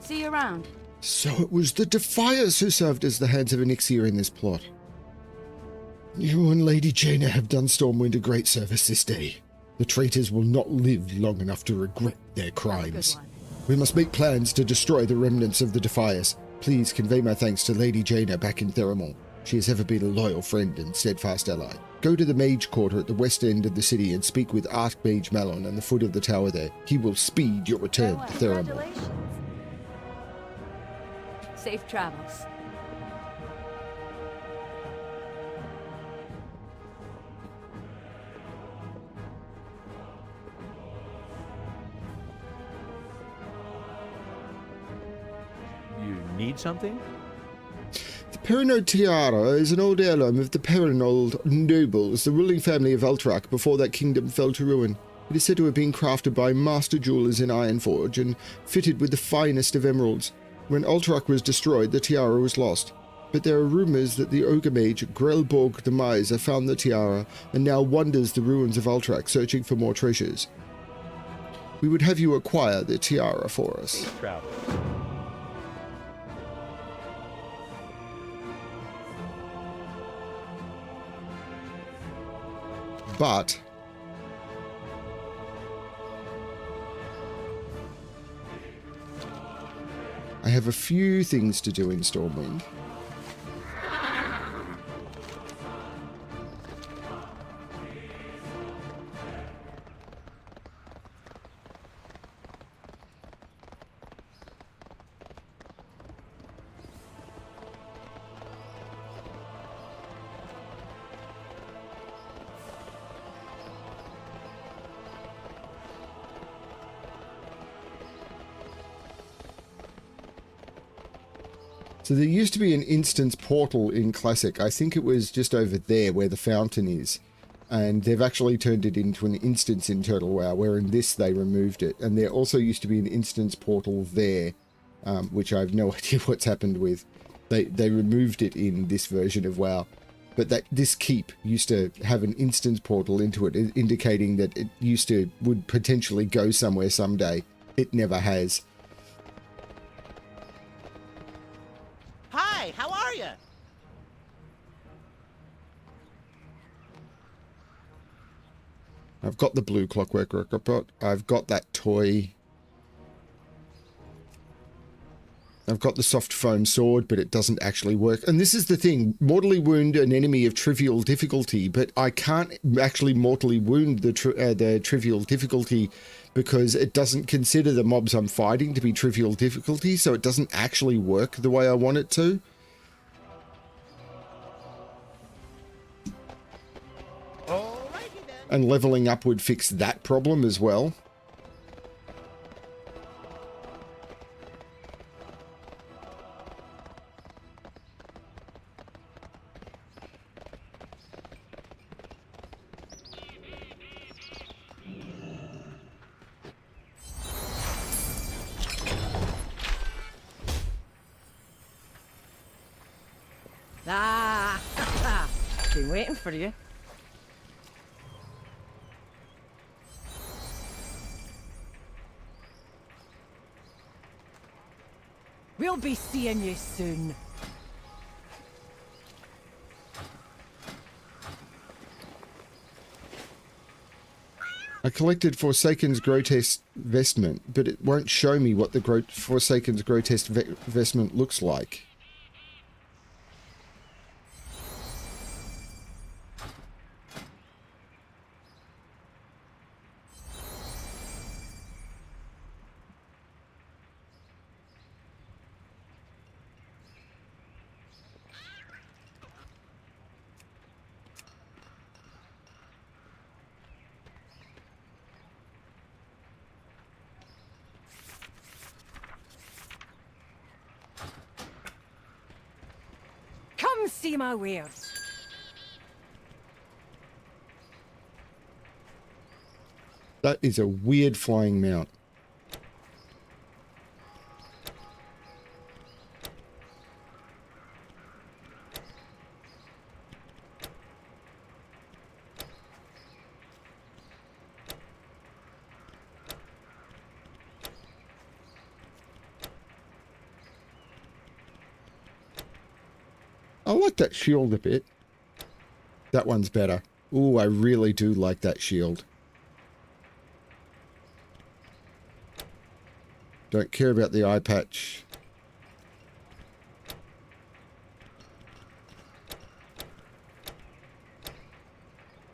See you around. So it was the Defiers who served as the hands of Onyxia in this plot. You and Lady Jaina have done Stormwind a great service this day. The traitors will not live long enough to regret their crimes. We must make plans to destroy the remnants of the Defiers. Please convey my thanks to Lady Jaina back in Theramore. She has ever been a loyal friend and steadfast ally. Go to the Mage Quarter at the west end of the city and speak with Archmage Malon at the foot of the tower there. He will speed your return to Theramore. Congratulations. Safe travels. You need something? The Perrinode Tiara is an old heirloom of the Perrinode nobles, the ruling family of Ultrak before that kingdom fell to ruin. It is said to have been crafted by master jewelers in Ironforge and fitted with the finest of emeralds. When Ultrak was destroyed, the tiara was lost. But there are rumors that the ogre mage Grelborg the Miser found the tiara and now wanders the ruins of Ultrak searching for more treasures. We would have you acquire the tiara for us. Safe travels. But I have a few things to do in Stormwind. So there used to be an instance portal in Classic. I think it was just over there where the fountain is. And they've actually turned it into an instance in Turtle WoW, where in this they removed it. And there also used to be an instance portal there, which I have no idea what's happened with. They removed it in this version of WoW. But this keep used to have an instance portal into it, indicating that it would potentially go somewhere someday. It never has. Hi, how are you? I've got the blue clockwork robot. I've got that toy. I've got the soft foam sword, but it doesn't actually work. And this is the thing. Mortally wound an enemy of trivial difficulty, but I can't actually mortally wound the trivial difficulty because it doesn't consider the mobs I'm fighting to be trivial difficulty, so it doesn't actually work the way I want it to. Alrighty then. And leveling up would fix that problem as well. Been waiting for you. We'll be seeing you soon. I collected Forsaken's grotesque vestment, but it won't show me what the Forsaken's grotesque vestment looks like. Come see my wares. That is a weird flying mount. I like that shield a bit. That one's better. Ooh, I really do like that shield. Don't care about the eye patch.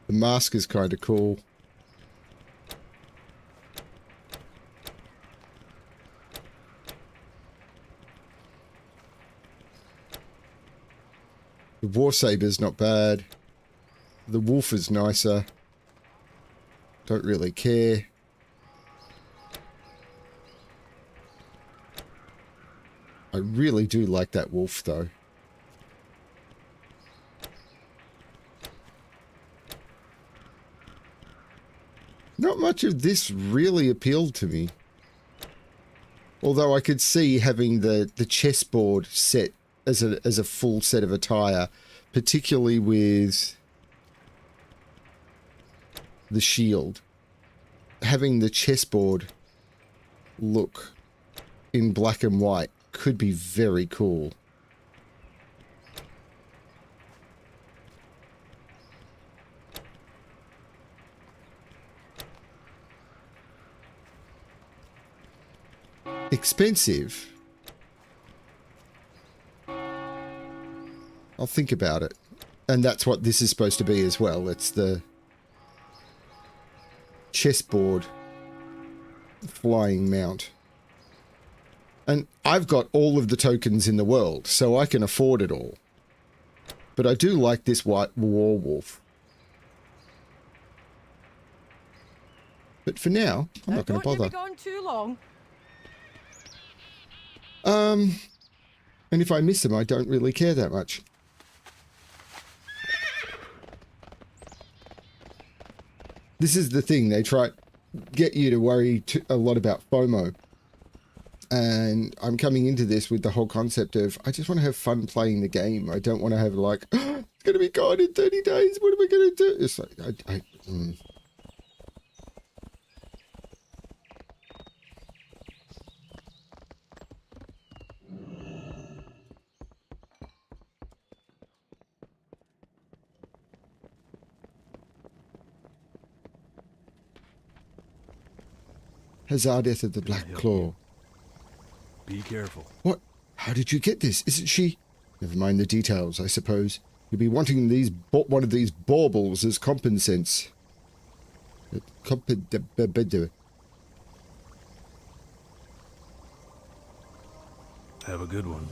The mask is kind of cool. The War Saber's not bad. The wolf is nicer. Don't really care. I really do like that wolf though. Not much of this really appealed to me. Although I could see having the chessboard set as a full set of attire, particularly with the shield. Having the chessboard look in black and white could be very cool. Expensive. I'll think about it. And that's what this is supposed to be as well. It's the chessboard flying mount. And I've got all of the tokens in the world, so I can afford it all. But I do like this white werewolf. But for now, I'm not going to bother. Don't you be gone too long. And if I miss them, I don't really care that much. This is the thing, they try to get you to worry a lot about FOMO. And I'm coming into this with the whole concept of, I just want to have fun playing the game. I don't want to have like, oh, it's going to be gone in 30 days, what am I going to do? It's like, Hazardeth of the Black Claw. Be careful. What? How did you get this? Isn't she? Never mind the details, I suppose. You'll be wanting one of these baubles as compensants. Have a good one.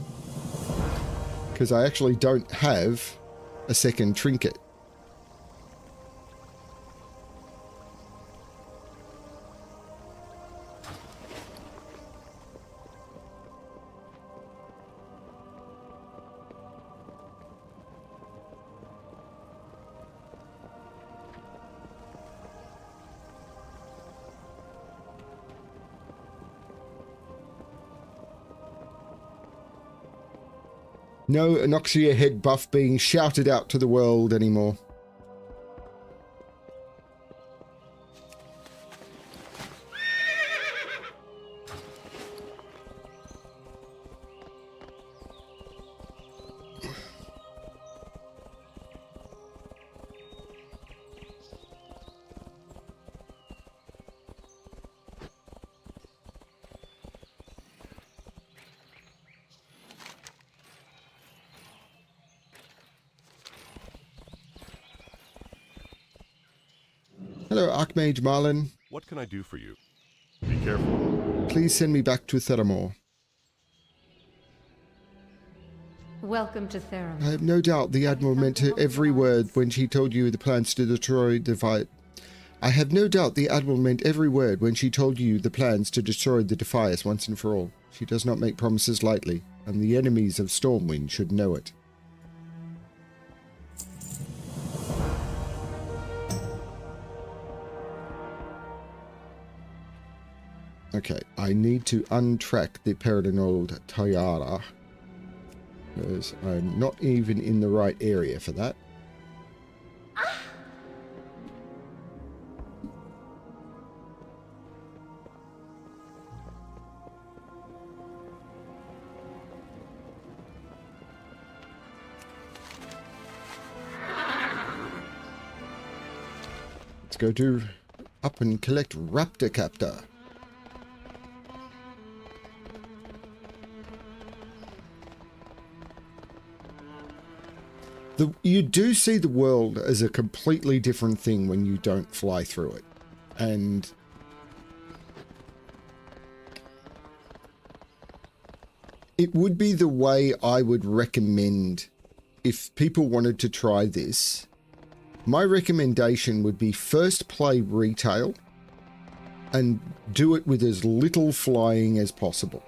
Because I actually don't have a second trinket. No Anoxia head buff being shouted out to the world anymore. Hello, Archmage Marlin. What can I do for you? Be careful. Please send me back to Theramore. Welcome to Theramore. I have no doubt the Admiral meant every word when she told you the plans to destroy the I have no doubt the Admiral meant every word when she told you the plans to destroy the Defias once and for all. She does not make promises lightly, and the enemies of Stormwind should know it. Okay, I need to untrack the Paladin Tiara, because I'm not even in the right area for that. Let's go do up and collect Raptor Captor. You do see the world as a completely different thing when you don't fly through it. And it would be the way I would recommend if people wanted to try this. My recommendation would be first play retail and do it with as little flying as possible.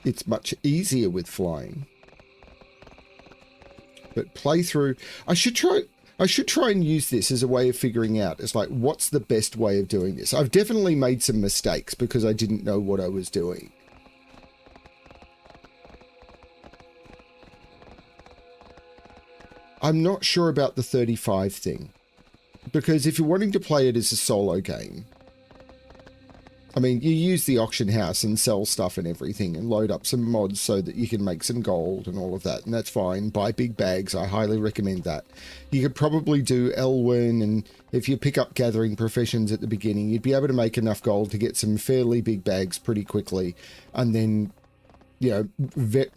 It's much easier with flying. But play through. I should try and use this as a way of figuring out. It's like, what's the best way of doing this? I've definitely made some mistakes because I didn't know what I was doing. I'm not sure about the 35 thing. Because if you're wanting to play it as a solo game, I mean, you use the auction house and sell stuff and everything and load up some mods so that you can make some gold and all of that, and that's fine. Buy big bags, I highly recommend that. You could probably do Elwyn, and if you pick up gathering professions at the beginning, you'd be able to make enough gold to get some fairly big bags pretty quickly, and then, you know,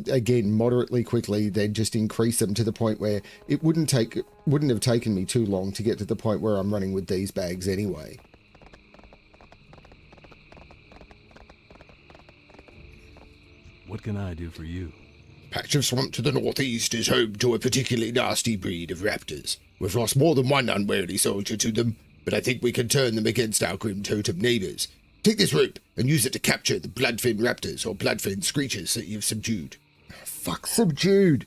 again, moderately quickly, then just increase them to the point where it wouldn't have taken me too long to get to the point where I'm running with these bags anyway. What can I do for you? Patch of swamp to the northeast is home to a particularly nasty breed of raptors. We've lost more than one unwary soldier to them, but I think we can turn them against our grim totem neighbours. Take this rope and use it to capture the bloodfin raptors or bloodfin screechers that you've subdued. Fuck subdued!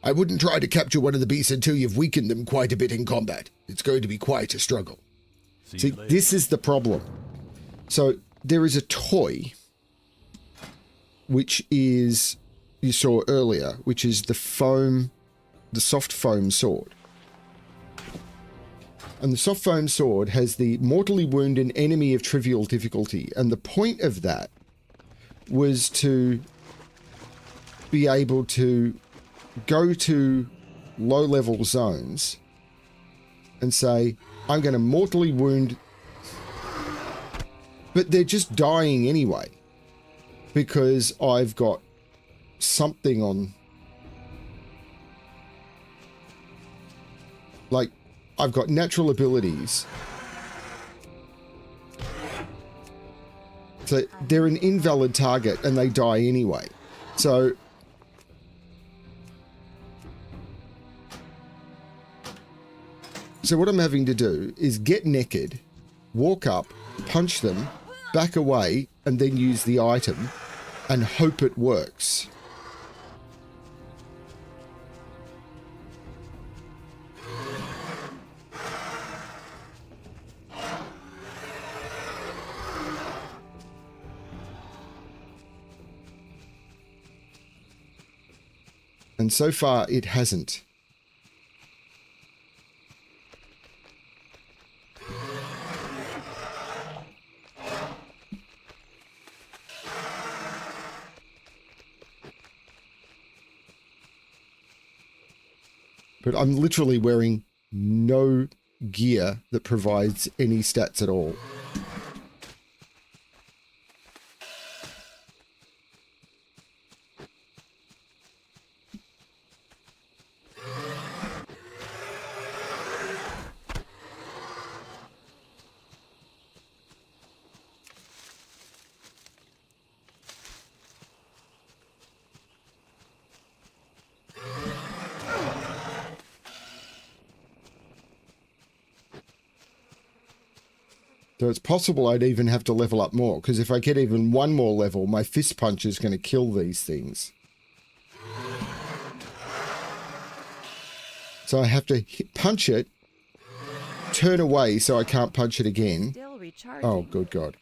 I wouldn't try to capture one of the beasts until you've weakened them quite a bit in combat. It's going to be quite a struggle. See, this is the problem. So, there is a toy, which is, you saw earlier, which is the soft foam sword. And the soft foam sword has the mortally wound an enemy of trivial difficulty. And the point of that was to be able to go to low-level zones and say, I'm going to mortally wound, but they're just dying anyway, because I've got something on, like, I've got natural abilities. So they're an invalid target and they die anyway. So what I'm having to do is get naked, walk up, punch them, back away, and then use the item and hope it works. And so far, it hasn't. But I'm literally wearing no gear that provides any stats at all. So it's possible I'd even have to level up more, because if I get even one more level, my fist punch is going to kill these things. So I have to punch it, turn away so I can't punch it again. Still recharging. Oh, good God.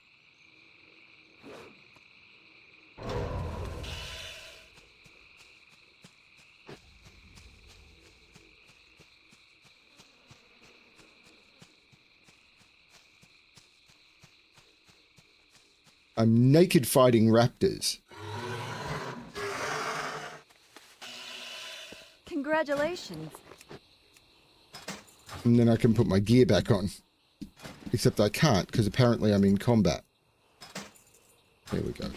I'm naked fighting raptors. Congratulations. And then I can put my gear back on. Except I can't, because apparently I'm in combat. There we go.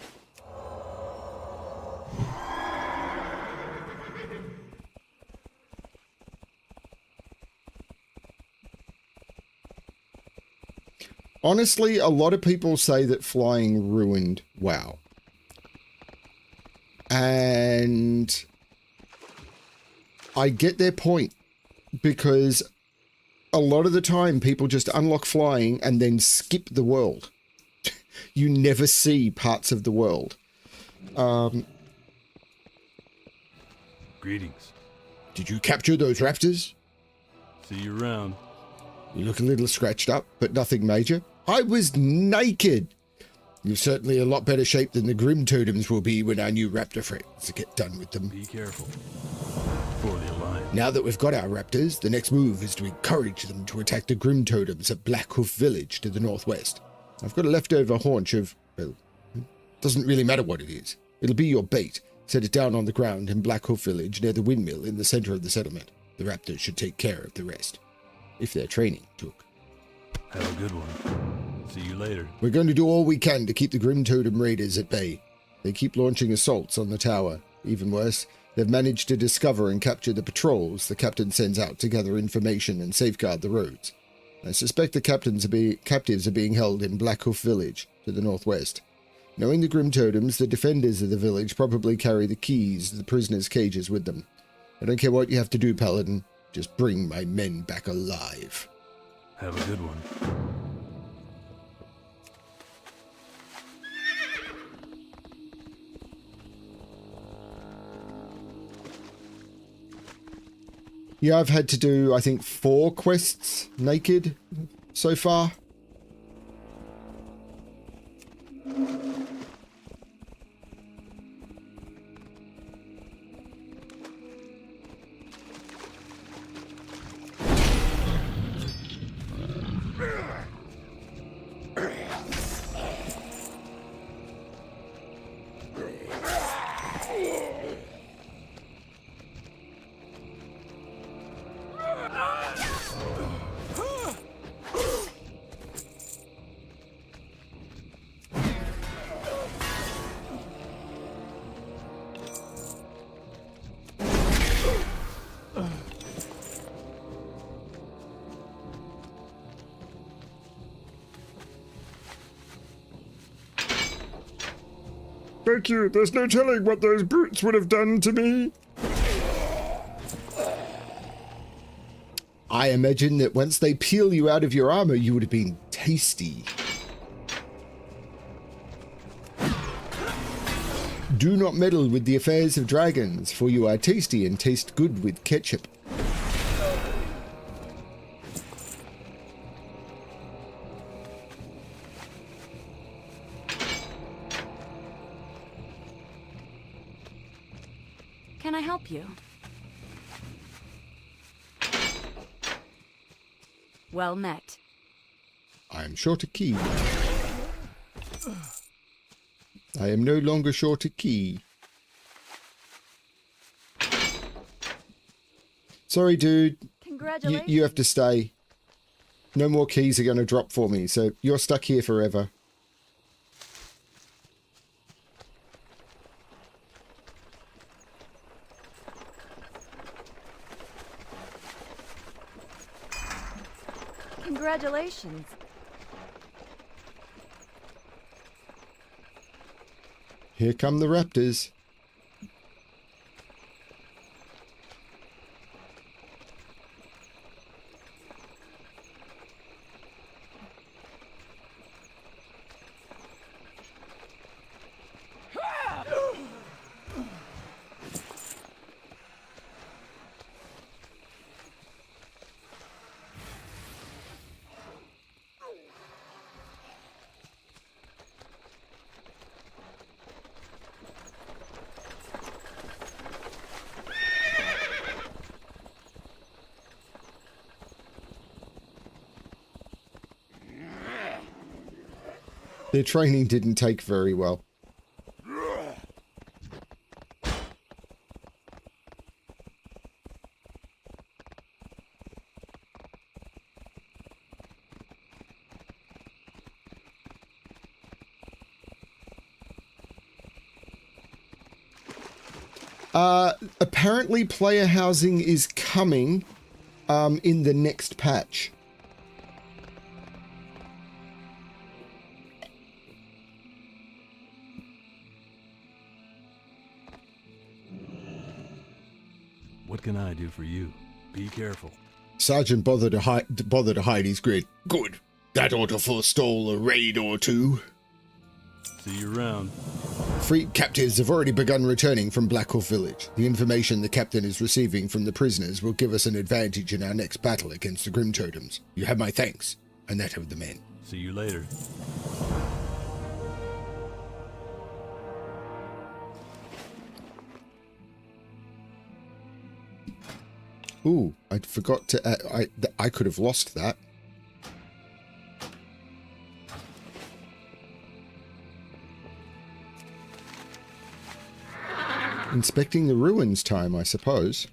Honestly, a lot of people say that flying ruined WoW. And I get their point, because a lot of the time people just unlock flying and then skip the world. You never see parts of the world. Greetings. Did you capture those raptors? See you around. You look a little scratched up, but nothing major. I was naked. You're certainly a lot better shape than the Grim Totems will be when our new raptor friends get done with them. Be careful. For the Alliance. Now that we've got our raptors, the next move is to encourage them to attack the Grim Totems at Blackhoof Village to the northwest. I've got a leftover haunch of, well, doesn't really matter what it is. It'll be your bait. Set it down on the ground in Blackhoof Village near the windmill in the center of the settlement. The raptors should take care of the rest. If their training took. Have a good one. See you later. We're going to do all we can to keep the Grim Totem Raiders at bay. They keep launching assaults on the tower. Even worse, they've managed to discover and capture the patrols the captain sends out to gather information and safeguard the roads. I suspect the captives are being held in Blackhoof Village, to the northwest. Knowing the Grim Totems, the defenders of the village probably carry the keys to the prisoners' cages with them. I don't care what you have to do, Paladin. Just bring my men back alive. Have a good one. Yeah, I've had to do, I think, 4 quests naked so far. Thank you. There's no telling what those brutes would have done to me. I imagine that once they peel you out of your armor, you would have been tasty. Do not meddle with the affairs of dragons, for you are tasty and taste good with ketchup. Can I help you? Well met. I am short a key. I am no longer short a key. Sorry, dude. Congratulations. You have to stay. No more keys are going to drop for me, so you're stuck here forever. Congratulations. Here come the raptors. Their training didn't take very well. Apparently player housing is coming in the next patch. What can I do for you? Be careful. Sergeant bothered to hide his grin. Good. That ought to forestall a raid or two. See you around. Freed captives have already begun returning from Black Hawk Village. The information the captain is receiving from the prisoners will give us an advantage in our next battle against the Grim Totems. You have my thanks, and that of the men. See you later. Ooh, I forgot to... I could have lost that. Inspecting the ruins time, I suppose.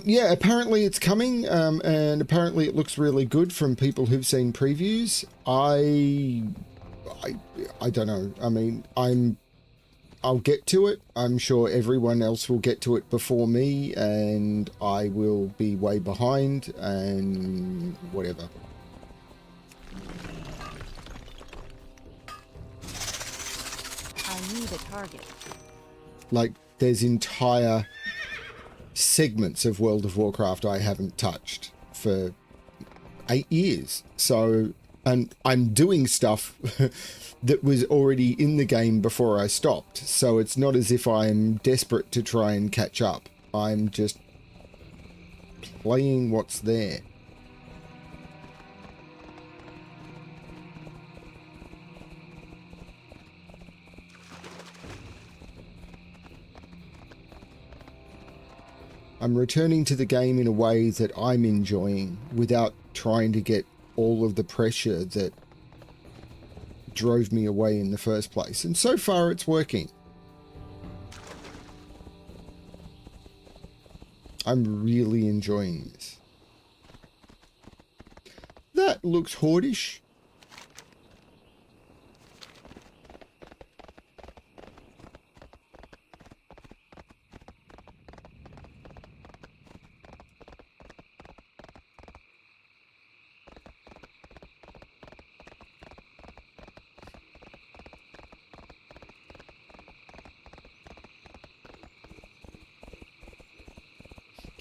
Yeah, apparently it's coming, and apparently it looks really good from people who've seen previews. I don't know. I mean, I'll get to it. I'm sure everyone else will get to it before me, and I will be way behind, and whatever. I need a target. Like, there's entire segments of World of Warcraft I haven't touched for 8 years. So, and I'm doing stuff that was already in the game before I stopped. So it's not as if I'm desperate to try and catch up. I'm just playing what's there. I'm returning to the game in a way that I'm enjoying without trying to get all of the pressure that drove me away in the first place. And so far it's working. I'm really enjoying this. That looks hoardish.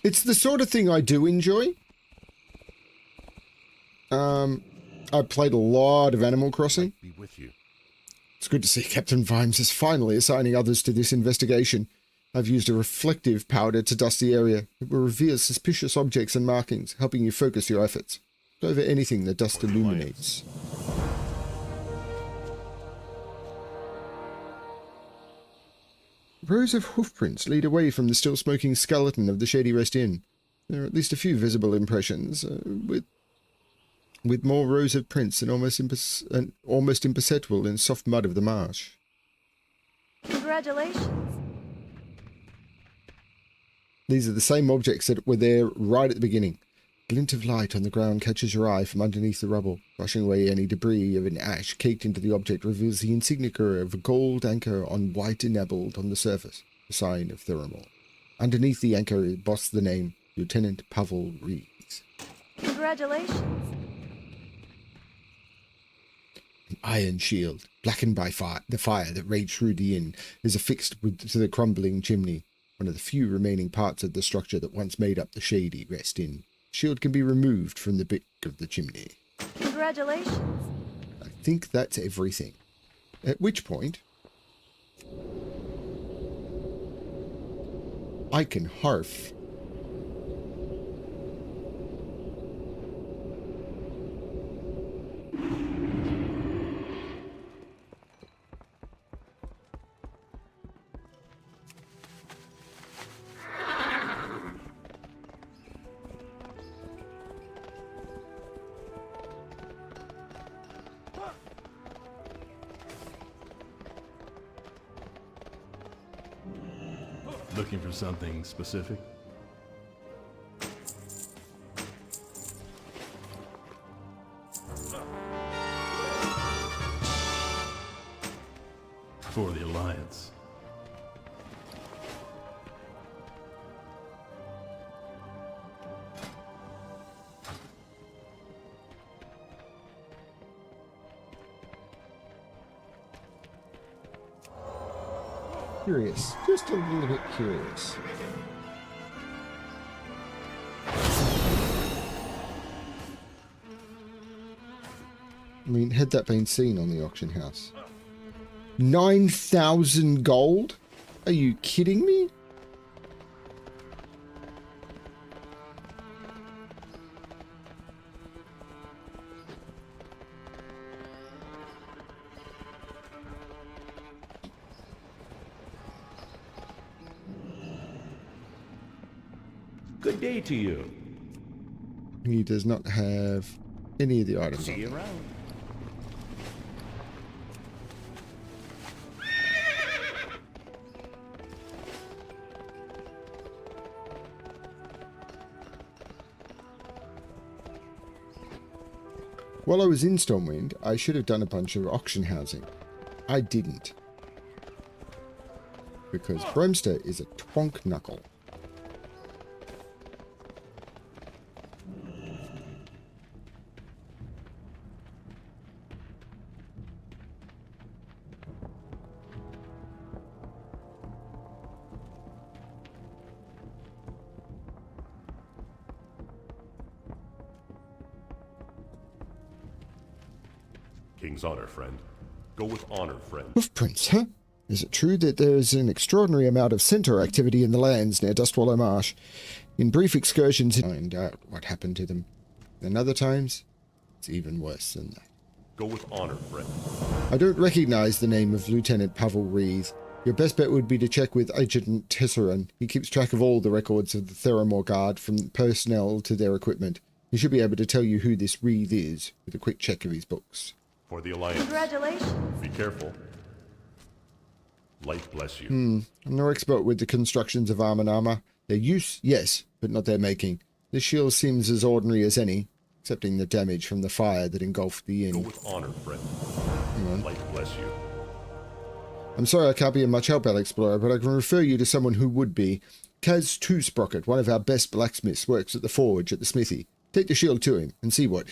It's the sort of thing I do enjoy. I played a lot of Animal Crossing. Be with you. It's good to see Captain Vimes is finally assigning others to this investigation. I've used a reflective powder to dust the area. It will reveal suspicious objects and markings, helping you focus your efforts. Over anything the dust illuminates. Rows of hoofprints lead away from the still smoking skeleton of the Shady Rest Inn. There are at least a few visible impressions, with more rows of prints and almost imperceptible in soft mud of the marsh. Congratulations. These are the same objects that were there right at the beginning. Glint of light on the ground catches your eye from underneath the rubble. Brushing away any debris of an ash caked into the object reveals the insignia of a gold anchor on white enameled on the surface, a sign of Theramore. Underneath the anchor is embossed the name Lieutenant Pavel Reeves. Congratulations. An iron shield, blackened by the fire that raged through the inn, is affixed to the crumbling chimney, one of the few remaining parts of the structure that once made up the Shady Rest Inn. Shield can be removed from the back of the chimney. Congratulations. I think that's everything. At which point, I can harf. Looking for something specific? For the Alliance. Curious. Just a little bit curious. I mean, had that been seen on the auction house? 9,000 gold? Are you kidding me? Good day to you. He does not have any of the items. See you around. While I was in Stormwind, I should have done a bunch of auction housing. I didn't. Because Bromster is a twonk knuckle. King's honor, friend. Go with honor, friend. Hoofprints, huh? Is it true that there is an extraordinary amount of centaur activity in the lands near Dustwallow Marsh? In brief excursions, I find out what happened to them. And other times, it's even worse than that. Go with honor, friend. I don't recognize the name of Lieutenant Pavel Reeve. Your best bet would be to check with Agent Tesseran. He keeps track of all the records of the Theramore Guard, from personnel to their equipment. He should be able to tell you who this Reeve is, with a quick check of his books. For the Alliance. Congratulations. Be careful. Light bless you. I'm no expert with the constructions of armor. Their use, yes, but not their making. This shield seems as ordinary as any, excepting the damage from the fire that engulfed the inn. Go with honor, friend. Light bless you. I'm sorry I can't be of much help, Alexplorer, but I can refer you to someone who would be. Kaz Two-Sprocket, one of our best blacksmiths, works at the forge at the smithy. Take the shield to him and see what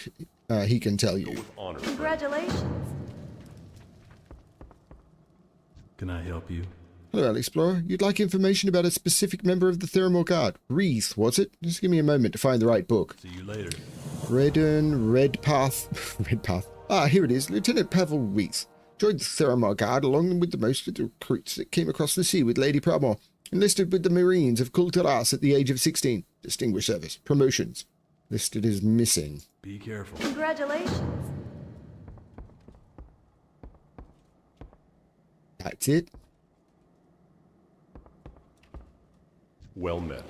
he can tell you. Go with honor, Congratulations. Can I help you? Hello, Alexplorer. You'd like information about a specific member of the Theramore Guard. Reeve, was it? Just give me a moment to find the right book. See you later. Redpath. Ah, here it is. Lieutenant Pavel Reeve. Joined the Theramore Guard along with the most of the recruits that came across the sea with Lady Pramor. Enlisted with the Marines of Kultaras at the age of 16. Distinguished service. Promotions. Listed as missing. Be careful. Congratulations. That's it. Well met.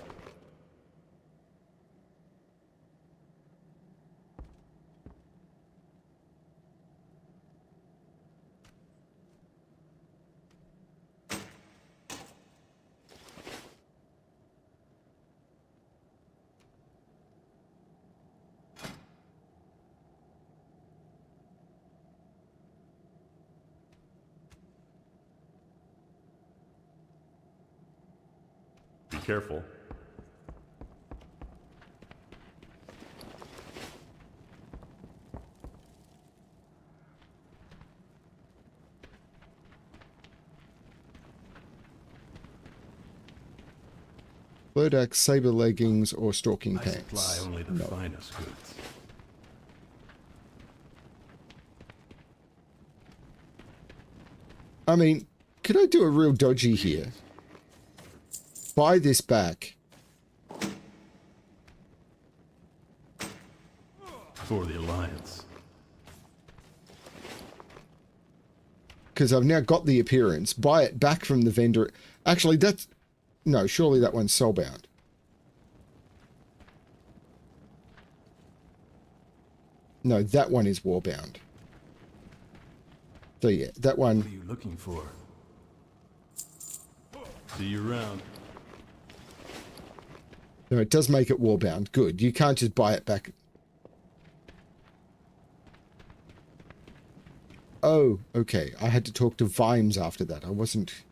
Be careful. Burdak, saber leggings, or stalking I pants. supply only the No. finest goods. I mean, could I do a real dodgy here? Buy this back. For the Alliance. Because I've now got the appearance. Buy it back from the vendor. Actually, that's... No, surely that one's soulbound. No, that one is warbound. So yeah, that one... What are you looking for? See you around. No, it does make it warbound. Good. You can't just buy it back. Oh, okay. I had to talk to Vimes after that. I wasn't...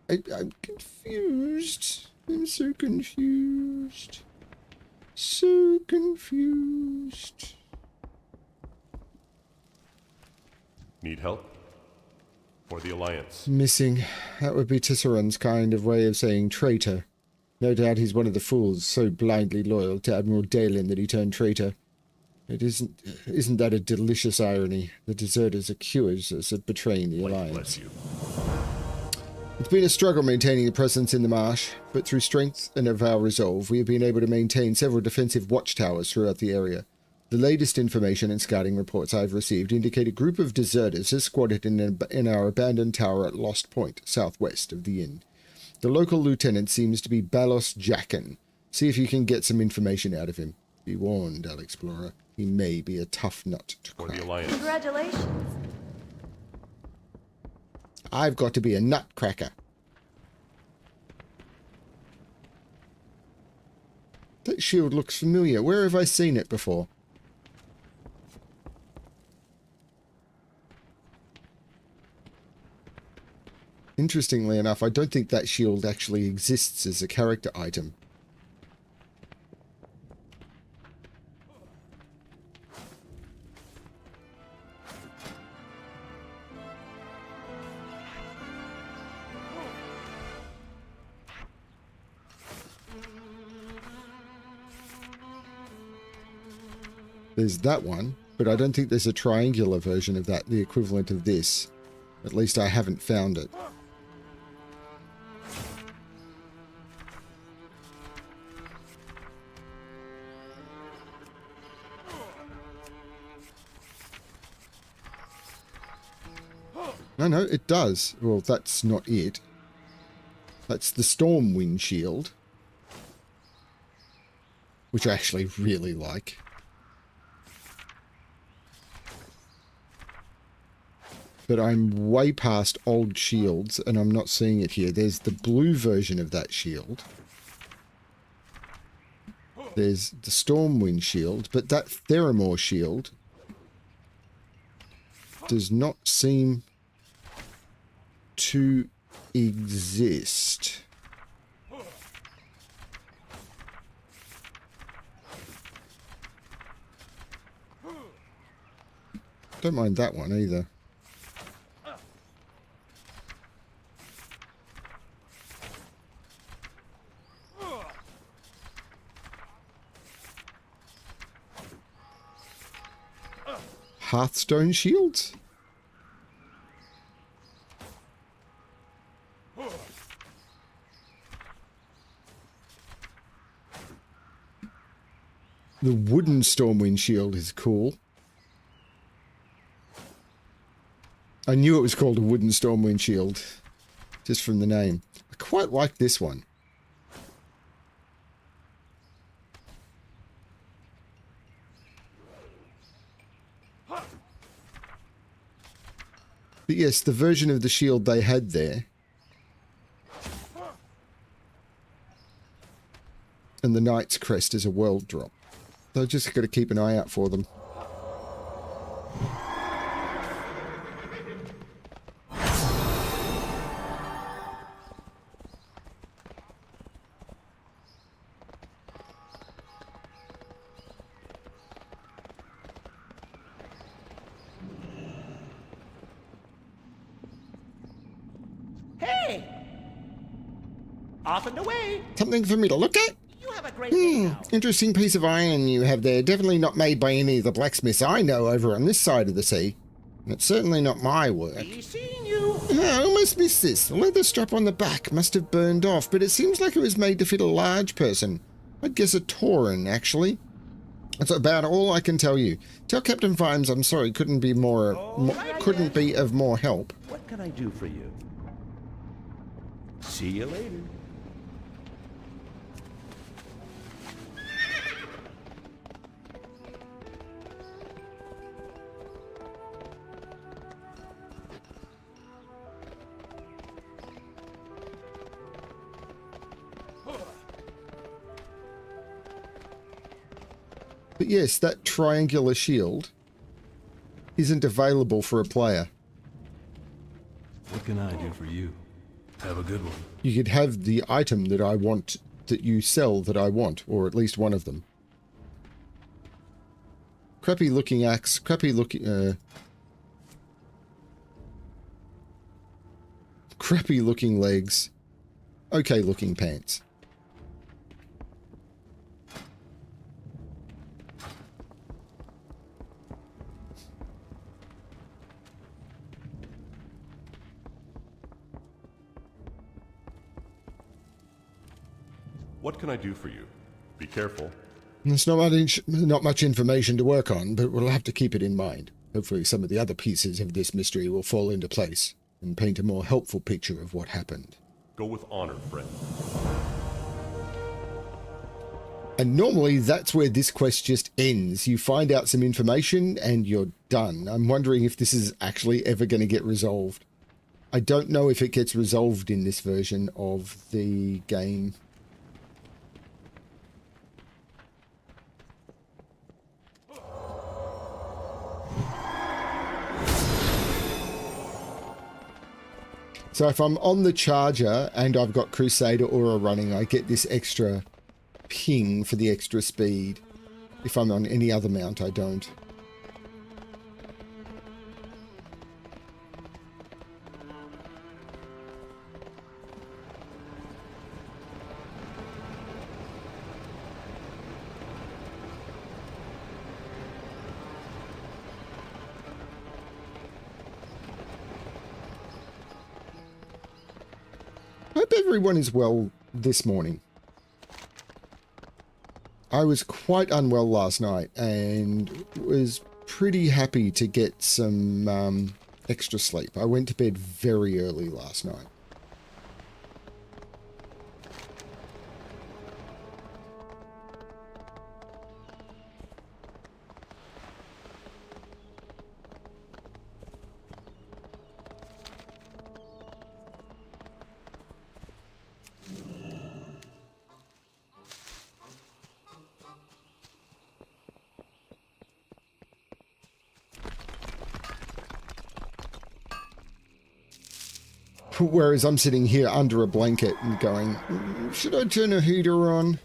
I'm confused. I'm so confused. So confused. Need help? For the Alliance. Missing. That would be Tisserand's kind of way of saying traitor. No doubt he's one of the fools so blindly loyal to Admiral Dalen that he turned traitor. Isn't that a delicious irony? The deserters accuse us of betraying the Alliance. Bless you. It's been a struggle maintaining a presence in the marsh, but through strength and of our resolve, we have been able to maintain several defensive watchtowers throughout the area. The latest information and scouting reports I've received indicate a group of deserters has squatted in our abandoned tower at Lost Point, southwest of the inn. The local lieutenant seems to be Balos Jacken. See if you can get some information out of him. Be warned, Alexplorer. He may be a tough nut to For crack. the Alliance. Congratulations. I've got to be a nutcracker. That shield looks familiar. Where have I seen it before? Interestingly enough, I don't think that shield actually exists as a character item. There's that one, but I don't think there's a triangular version of that, the equivalent of this. At least I haven't found it. No, it does. Well, that's not it. That's the Stormwind shield, which I actually really like. But I'm way past old shields, and I'm not seeing it here. There's the blue version of that shield. There's the Stormwind shield, but that Theramore shield does not seem to exist. Don't mind that one either. Hearthstone shields? The wooden Stormwind shield is cool. I knew it was called a wooden Stormwind shield, just from the name. I quite like this one. But yes, the version of the shield they had there, and the Knight's Crest is a world drop. So I just got to keep an eye out for them. Hey! Off and away! Something for me to look at? You have a great day now. Interesting piece of iron you have there. Definitely not made by any of the blacksmiths I know over on this side of the sea. And it's certainly not my work. Be seeing you. I almost missed this. The leather strap on the back must have burned off, but it seems like it was made to fit a large person. I'd guess a Tauren, actually. That's about all I can tell you. Tell Captain Vimes I'm sorry, couldn't be of more help. What can I do for you? See you later. But yes, that triangular shield isn't available for a player. What can I do for you? Have a good one. You could have the item that I want, that you sell that I want, or at least one of them. Crappy looking axe, crappy looking legs, okay looking pants. What can I do for you? Be careful. There's not much information to work on, but we'll have to keep it in mind. Hopefully some of the other pieces of this mystery will fall into place and paint a more helpful picture of what happened. Go with honor, friend. And normally that's where this quest just ends. You find out some information and you're done. I'm wondering if this is actually ever going to get resolved. I don't know if it gets resolved in this version of the game. So if I'm on the charger and I've got Crusader Aura running, I get this extra ping for the extra speed. If I'm on any other mount, I don't. Hope everyone is well this morning. I was quite unwell last night and was pretty happy to get some extra sleep. I went to bed very early last night. Whereas I'm sitting here under a blanket and going, should I turn a heater on?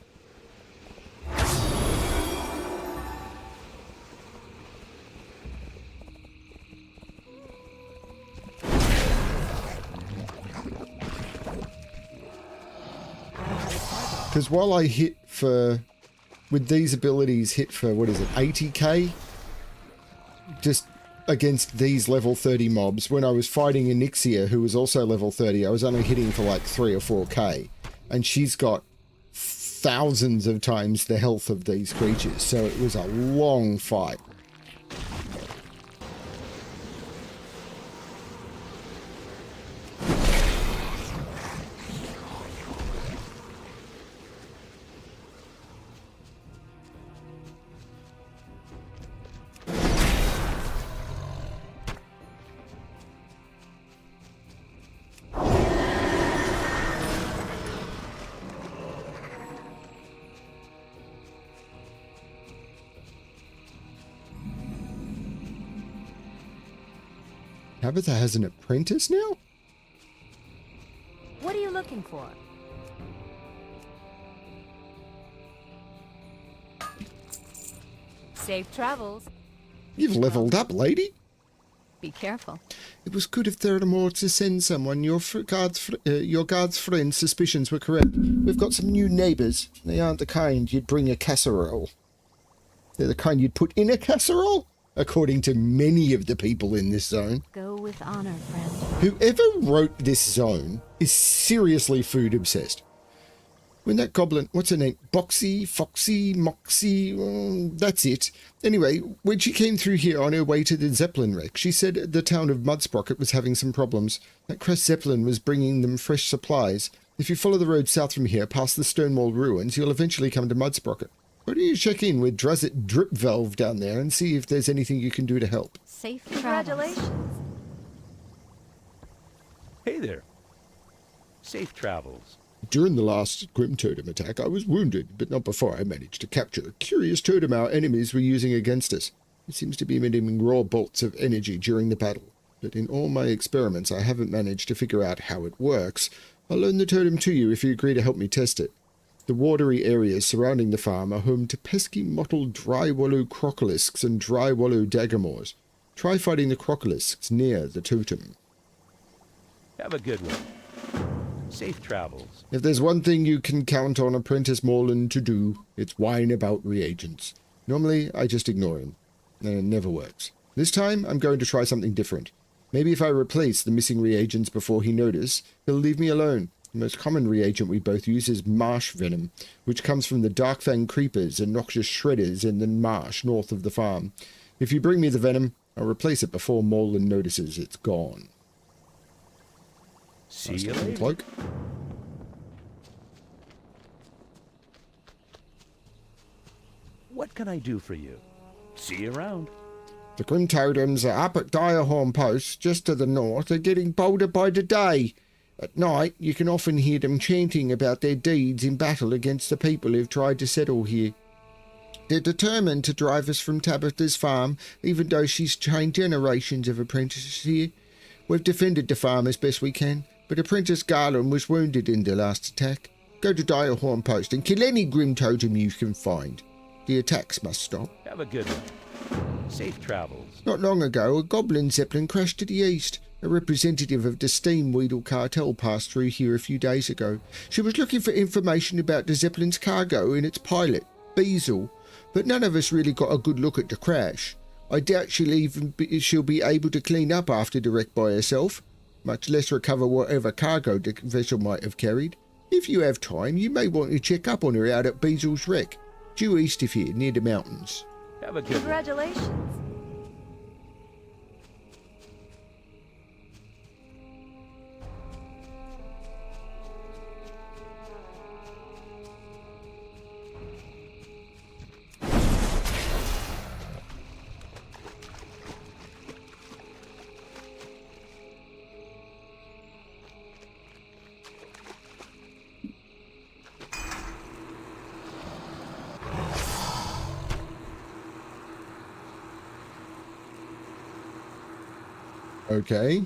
Because while I hit for, with these abilities, hit for, what is it, 80k? Just against these level 30 mobs. When I was fighting Anixia, who was also level 30, I was only hitting for like 3 or 4k. And she's got thousands of times the health of these creatures. So it was a long fight. Tabitha has an apprentice now? What are you looking for? Safe travels. You've leveled up, lady. Be careful. It was good of Theramore to send someone. Your guard's friend's suspicions were correct. We've got some new neighbours. They aren't the kind you'd bring a casserole. They're the kind you'd put in a casserole, according to many of the people in this zone. Go with honor, friend. Whoever wrote this zone is seriously food obsessed. When that goblin, what's her name? Boxy, Foxy, Moxie, that's it. Anyway, when she came through here on her way to the Zeppelin wreck, she said the town of Mudsprocket was having some problems. That crest Zeppelin was bringing them fresh supplies. If you follow the road south from here, past the Stonewall ruins, you'll eventually come to Mudsprocket. Why don't you check in with Drazit Drip Valve down there and see if there's anything you can do to help? Safe travels. Congratulations. Hey there. Safe travels. During the last Grim Totem attack, I was wounded, but not before I managed to capture a curious totem our enemies were using against us. It seems to be emitting raw bolts of energy during the battle, but in all my experiments I haven't managed to figure out how it works. I'll loan the totem to you if you agree to help me test it. The watery areas surrounding the farm are home to pesky mottled dry-wallow crocolisks and dry-wallow dagamores. Try fighting the crocolisks near the totem. Have a good one. Safe travels. If there's one thing you can count on Apprentice Morland to do, it's whine about reagents. Normally, I just ignore him, and it never works. This time, I'm going to try something different. Maybe if I replace the missing reagents before he notices, he'll leave me alone. The most common reagent we both use is marsh venom, which comes from the Darkfang creepers and noxious shredders in the marsh north of the farm. If you bring me the venom, I'll replace it before Morland notices it's gone. See Nice you looking later. cloak. What can I do for you? See you around. The Grim Totems are up at Direhorn Post, just to the north, are getting bolder by the day. At night, you can often hear them chanting about their deeds in battle against the people who've tried to settle here. They're determined to drive us from Tabitha's farm, even though she's trained generations of apprentices here. We've defended the farm as best we can, but Apprentice Garland was wounded in the last attack. Go to Direhorn Post and kill any Grim Totem you can find. The attacks must stop. Have a good one. Safe travels. Not long ago, a goblin zeppelin crashed to the east. A representative of the Steamweedle cartel passed through here a few days ago. She was looking for information about the zeppelin's cargo and its pilot, Beazle, but none of us really got a good look at the crash. I doubt she'll be able to clean up after the wreck by herself, much less recover whatever cargo the vessel might have carried. If you have time, you may want to check up on her out at Beazle's wreck, due east of here, near the mountains. Have a good one. Congratulations. Okay.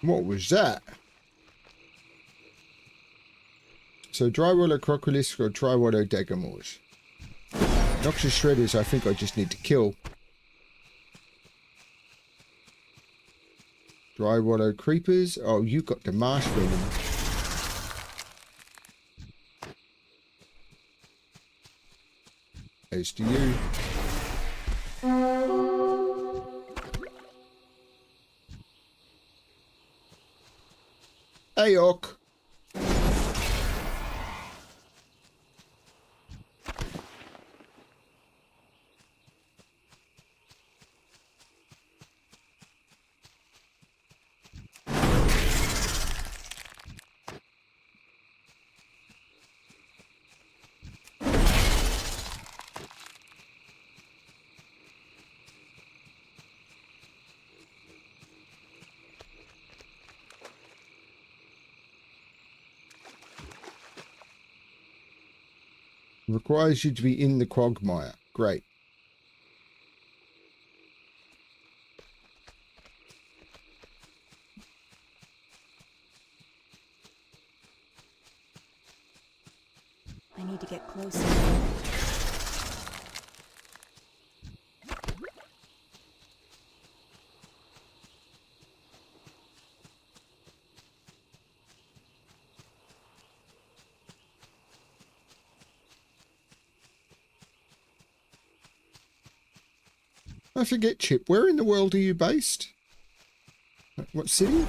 What was that? So Drywallow Crocolisk or Drywallow Dagamores? Noxious Shredders I think I just need to kill. Drywallow Creepers. Oh, you got the marsh venom. As to you. Hey, Orc. Requires you to be in the quagmire. Great. I need to get closer. I forget, Chip. Where in the world are you based? What city?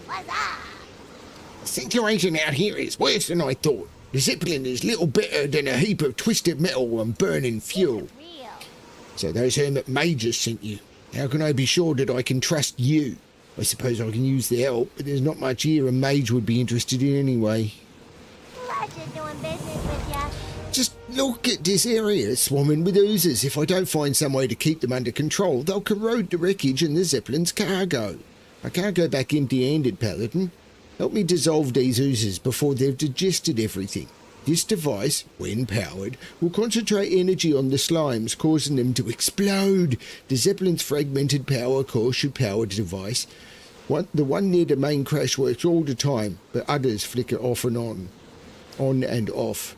What's up? The situation out here is worse than I thought. The Zeppelin is little better than a heap of twisted metal and burning fuel. Real. So those hermit mages sent you. How can I be sure that I can trust you? I suppose I can use the help, but there's not much here a mage would be interested in anyway. Pleasure doing business with ya. Just look at this area swarming with oozes. If I don't find some way to keep them under control, they'll corrode the wreckage and the Zeppelin's cargo. I can't go back empty-handed, Paladin. Help me dissolve these oozes before they've digested everything. This device, when powered, will concentrate energy on the slimes, causing them to explode. The Zeppelin's fragmented power core should power the device. The one near the main crash works all the time, but others flicker off and on and off.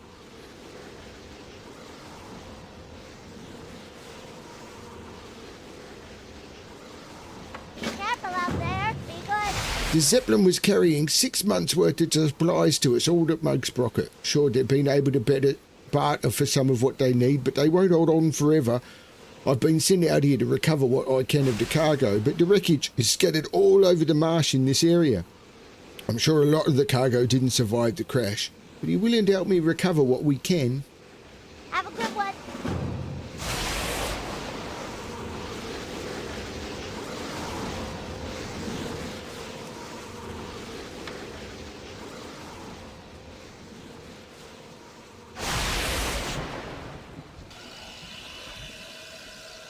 Careful out there. Be good. The Zeppelin was carrying 6 months' worth of supplies to us all at Mugsprocket. Sure, they've been able to barter for some of what they need, but they won't hold on forever. I've been sent out here to recover what I can of the cargo, but the wreckage is scattered all over the marsh in this area. I'm sure a lot of the cargo didn't survive the crash, but are you willing to help me recover what we can? Have a good one.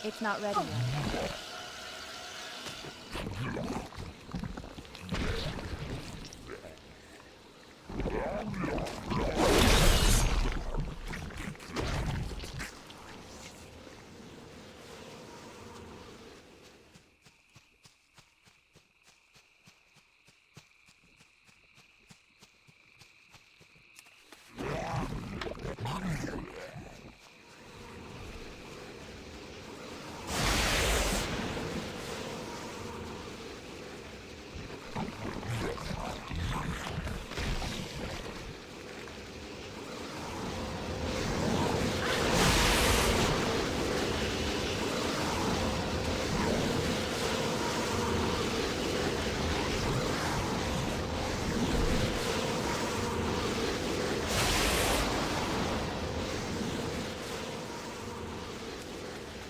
It's not ready yet.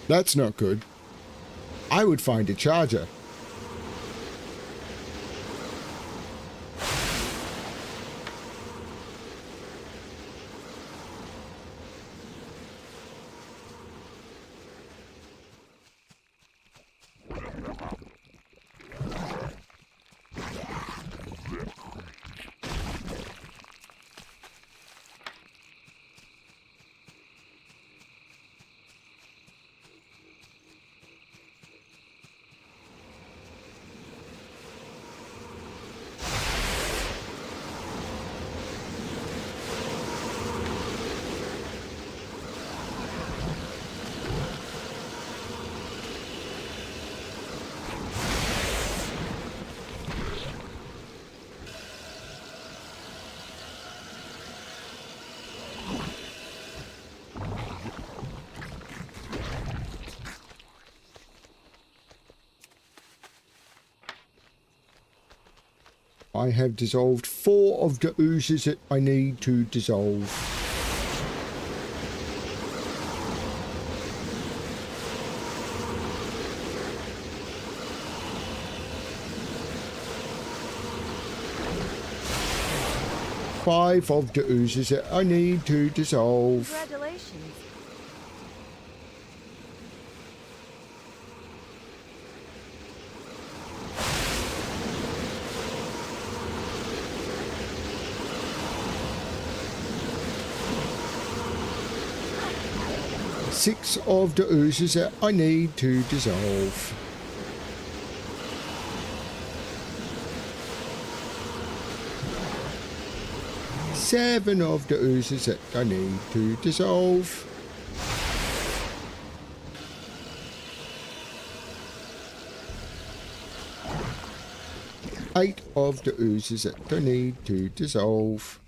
That's not good. I would find a charger. I have dissolved 4 of the oozes that I need to dissolve. Five of the oozes that I need to dissolve. Congratulations. Six of the oozes that I need to dissolve. Seven of the oozes that I need to dissolve. Eight of the oozes that I need to dissolve.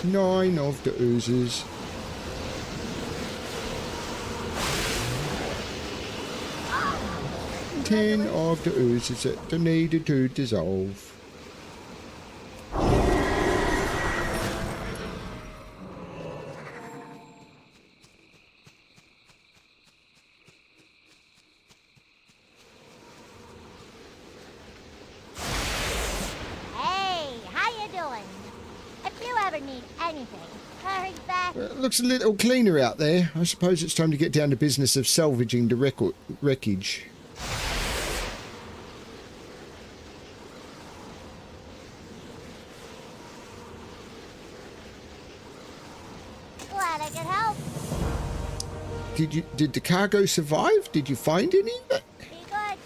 9 of the oozes. Ten of the oozes that are needed to dissolve. Hey, how you doing? If you ever need anything, hurry back. Well, it looks a little cleaner out there. I suppose it's time to get down to business of salvaging the wreckage. Glad I could help. Did the cargo survive? Did you find any? Be good.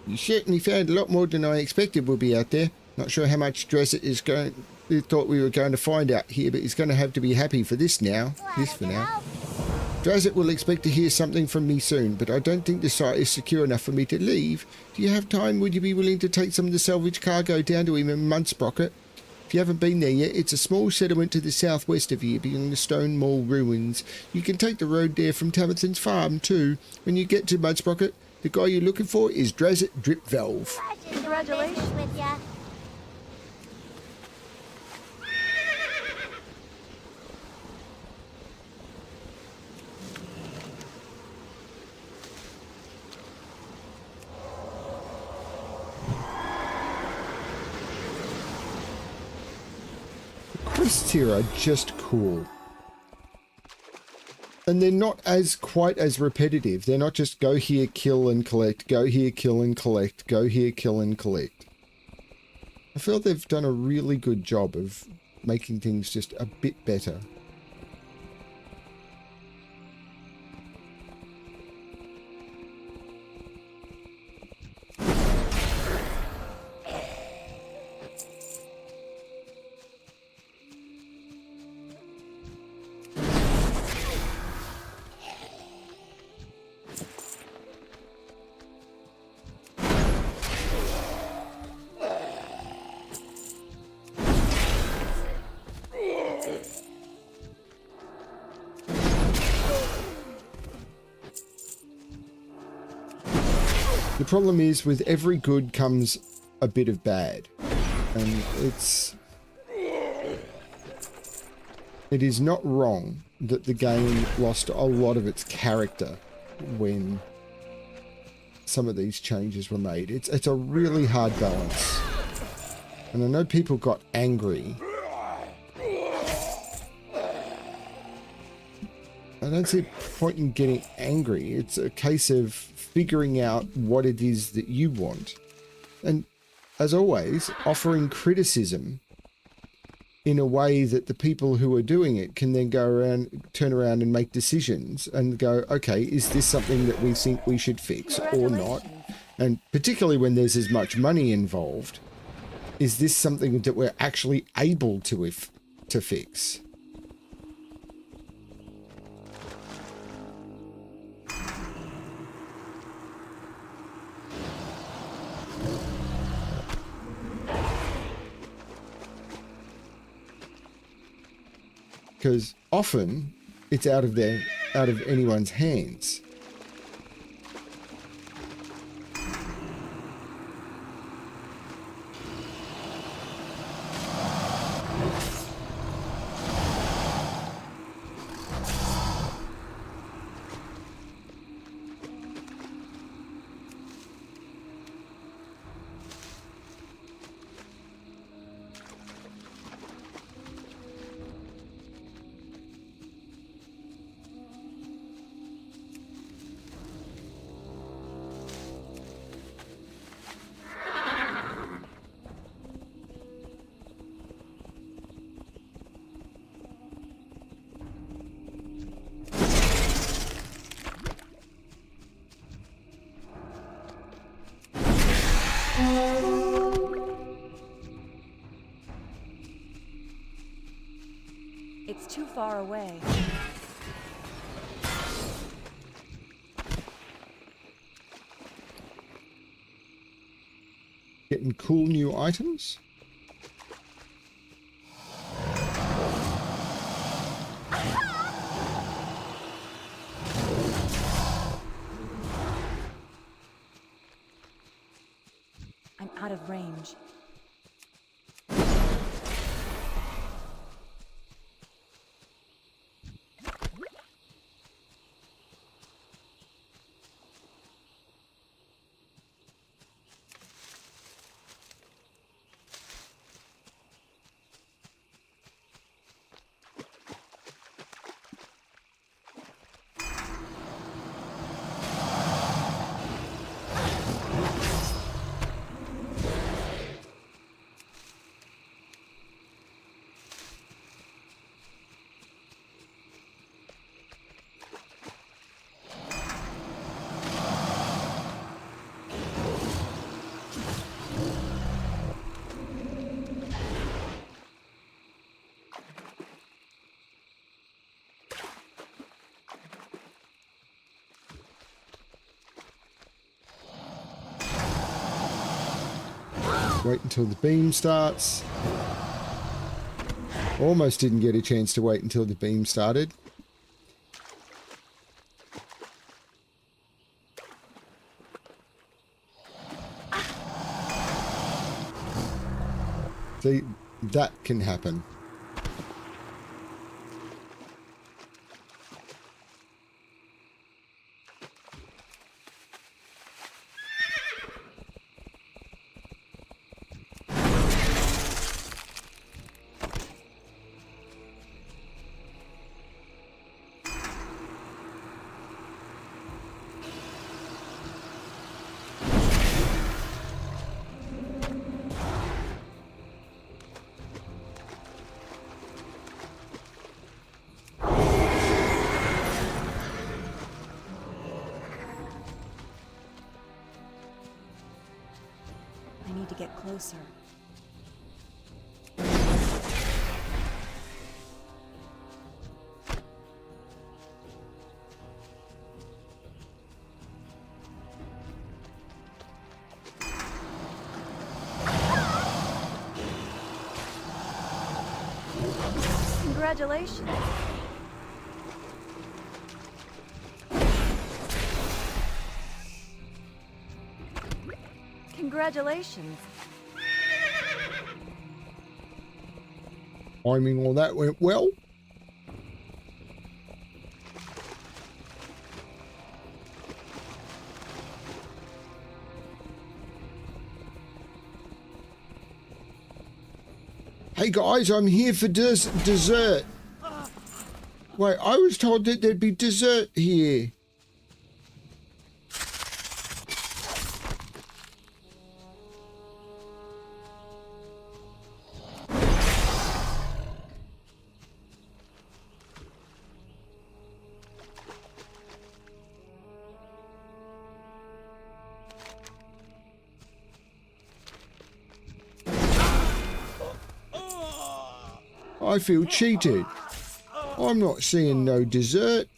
You certainly found a lot more than I expected would be out there. Not sure how much Dresset is going. We thought we were going to find out here, but he's going to have to be happy for this now. Glad This I for could now. help. Dresset will expect to hear something from me soon, but I don't think the site is secure enough for me to leave. Do you have time? Would you be willing to take some of the salvage cargo down to him in Munsprocket? If you haven't been there yet, it's a small settlement to the southwest of here, beyond the Stone Mall ruins. You can take the road there from Tamerton's farm too. When you get to Munsprocket, the guy you're looking for is Dresset Dripvalve. Pleasure doing Congratulations. business with ya. Quests here are just cool. And they're not quite as repetitive. They're not just go here, kill and collect, go here, kill and collect, go here, kill and collect. I feel they've done a really good job of making things just a bit better. The problem is, with every good comes a bit of bad. And it is not wrong that the game lost a lot of its character when some of these changes were made. It's a really hard balance. And I know people got angry. I don't see a point in getting angry. It's a case of figuring out what it is that you want. And as always, offering criticism in a way that the people who are doing it can then go around, turn around and make decisions and go, okay, is this something that we think we should fix or not? And particularly when there's as much money involved, is this something that we're actually able to fix? Because often it's out of anyone's hands. It's too far away. Getting cool new items. out of range. Wait until the beam starts. Almost didn't get a chance to wait until the beam started. See, that can happen. I need to get closer. Congratulations. Congratulations. I mean, all that went well. Hey guys, I'm here for dessert. Wait, I was told that there'd be dessert here. I feel cheated. I'm not seeing no dessert.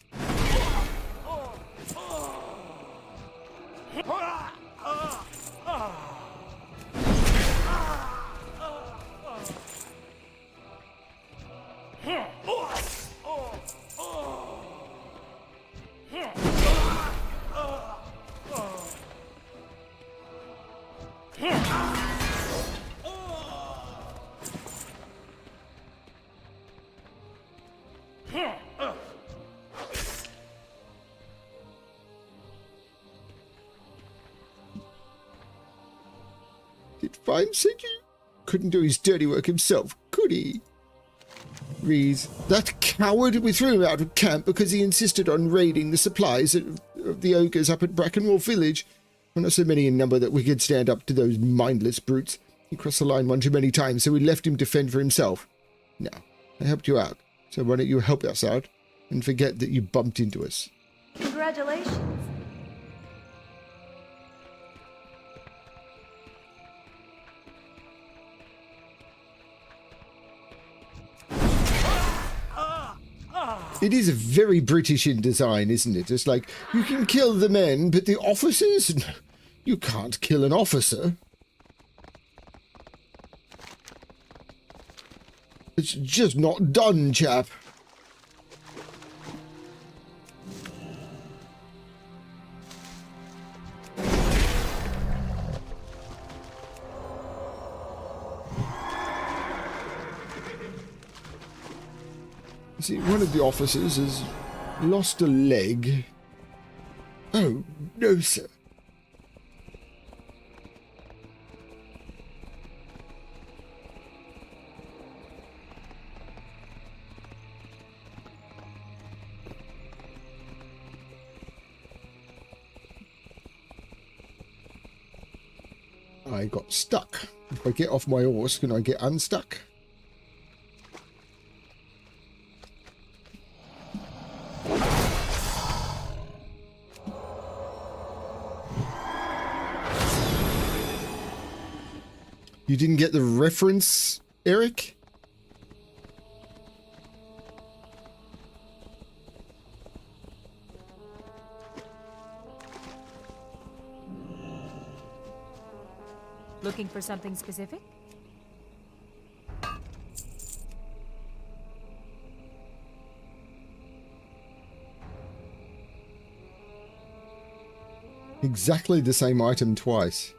Did Fine send you? Couldn't do his dirty work himself, could he? Reese, that coward, we threw him out of camp because he insisted on raiding the supplies of the ogres up at Brackenwall Village. We're not so many in number that we could stand up to those mindless brutes. He crossed the line one too many times, so we left him to fend for himself. Now, I helped you out, so why don't you help us out and forget that you bumped into us? Congratulations. It is very British in design, isn't it? It's like, you can kill the men, but the officers? You can't kill an officer. It's just not done, chap. see, one of the officers has lost a leg. Oh, no, sir. I got stuck. If I get off my horse, can I get unstuck? You didn't get the reference, Eric? Looking for something specific? Exactly the same item twice.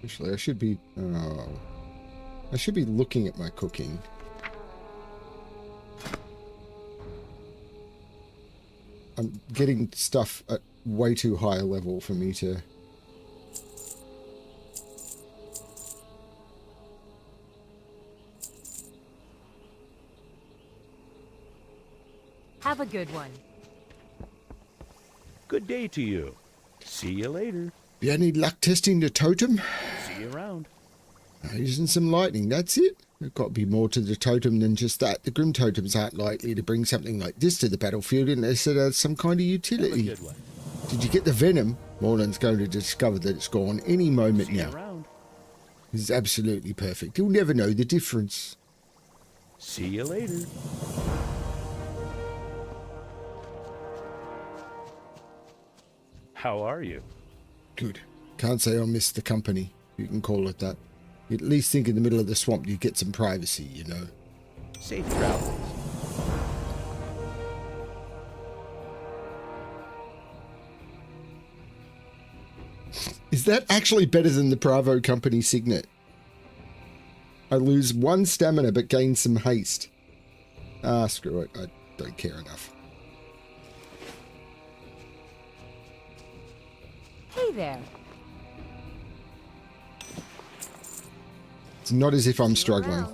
Actually, I should be... Oh. I should be looking at my cooking. I'm getting stuff at way too high a level for me to... Have a good one. Good day to you. See you later. You had any luck testing the totem? See you around. Using some lightning, that's it. There's got to be more to the totem than just that. The Grim Totems aren't likely to bring something like this to the battlefield unless it has some kind of utility. Have a good one. Did you get the venom? Morland's going to discover that it's gone any moment See you now. around. This is absolutely perfect. You'll never know the difference. See you later. How are you? Good. Can't say I missed the company. You can call it that. You at least think in the middle of the swamp you get some privacy, you know. Safe travels. Is that actually better than the Bravo Company signet? I lose 1 stamina but gain some haste. Ah, screw it. I don't care enough. Hey there. It's not as if I'm struggling.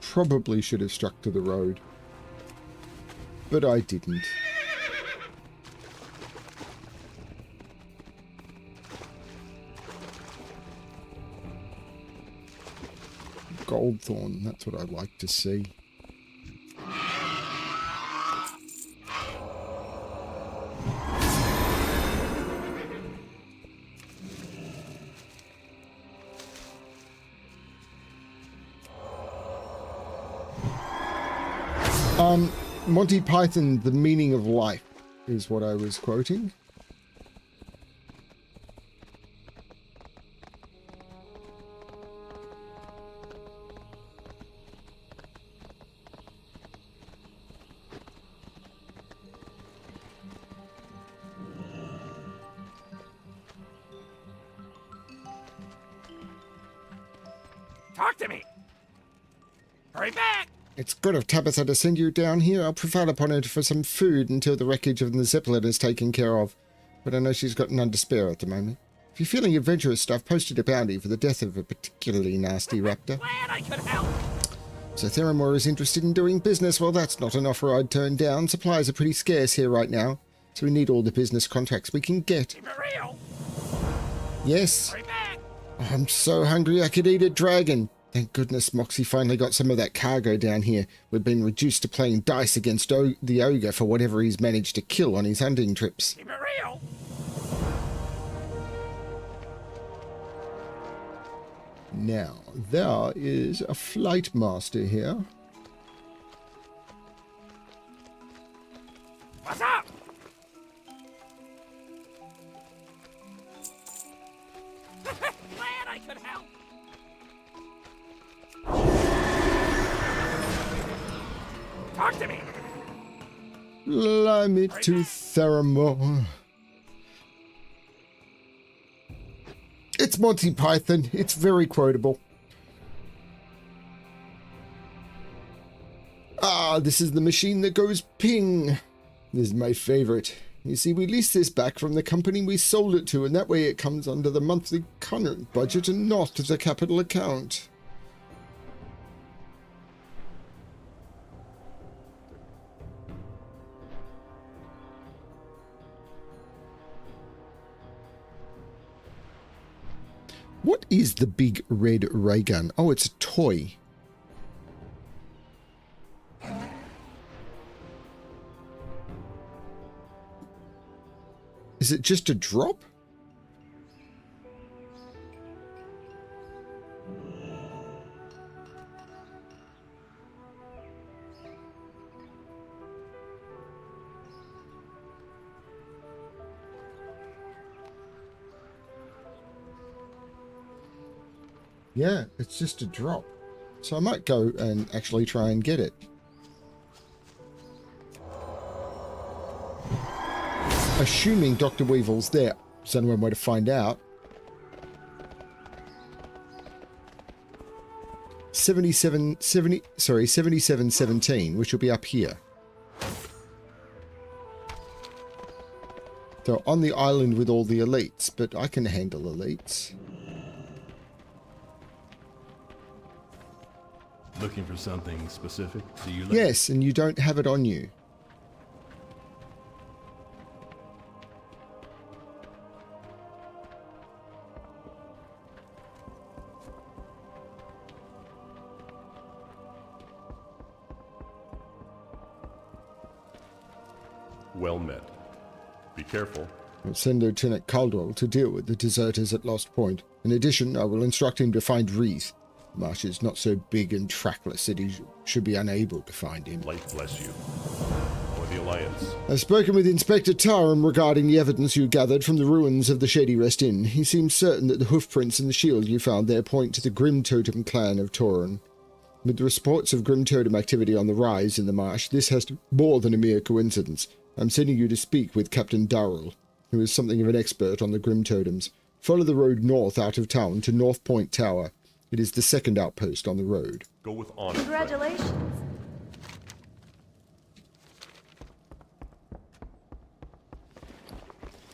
Probably should have struck to the road, but I didn't. Goldthorn, that's what I'd like to see. Monty Python, The Meaning of Life is what I was quoting. Talk to me! Hurry back! It's good of Tabitha to send you down here. I'll prevail upon her for some food until the wreckage of the Zeppelin is taken care of. But I know she's got none to spare at the moment. If you're feeling adventurous stuff, posted a bounty for the death of a particularly nasty raptor. Glad I could help! So Theramore is interested in doing business. Well, that's not an offer I'd turn down. Supplies are pretty scarce here right now, so we need all the business contacts we can get. Keep it real! Yes. Hurry back! I'm so hungry I could eat a dragon. Thank goodness Moxie finally got some of that cargo down here. We've been reduced to playing dice against the ogre for whatever he's managed to kill on his hunting trips. Keep it real. Now, there is a flight master here. What's up? Glad I could help. Talk to me. Fly me to Theramore. It's Monty Python. It's very quotable. Ah, this is the machine that goes ping. This is my favorite. You see, we leased this back from the company we sold it to, and that way it comes under the monthly current budget and not the capital account. What is the big red ray gun? Oh, it's a toy. Is it just a drop? Yeah, it's just a drop. So I might go and actually try and get it. Assuming Dr. Weevil's there. There's only one way to find out. 7717, which will be up here. So on the island with all the elites, but I can handle elites. Looking for something specific? Do you like Yes, and you don't have it on you. Well met. Be careful. I'll send Lieutenant Caldwell to deal with the deserters at Lost Point. In addition, I will instruct him to find Wreath. The marsh is not so big and trackless that he should be unable to find him. Light bless you. For the Alliance. I've spoken with Inspector Tarum regarding the evidence you gathered from the ruins of the Shady Rest Inn. He seems certain that the hoofprints and the shield you found there point to the Grim Totem clan of Tauren. With the reports of Grim Totem activity on the rise in the marsh, this has more than a mere coincidence. I'm sending you to speak with Captain Darrell, who is something of an expert on the Grim Totems. Follow the road north out of town to North Point Tower. It is the second outpost on the road. Go with honor. Congratulations.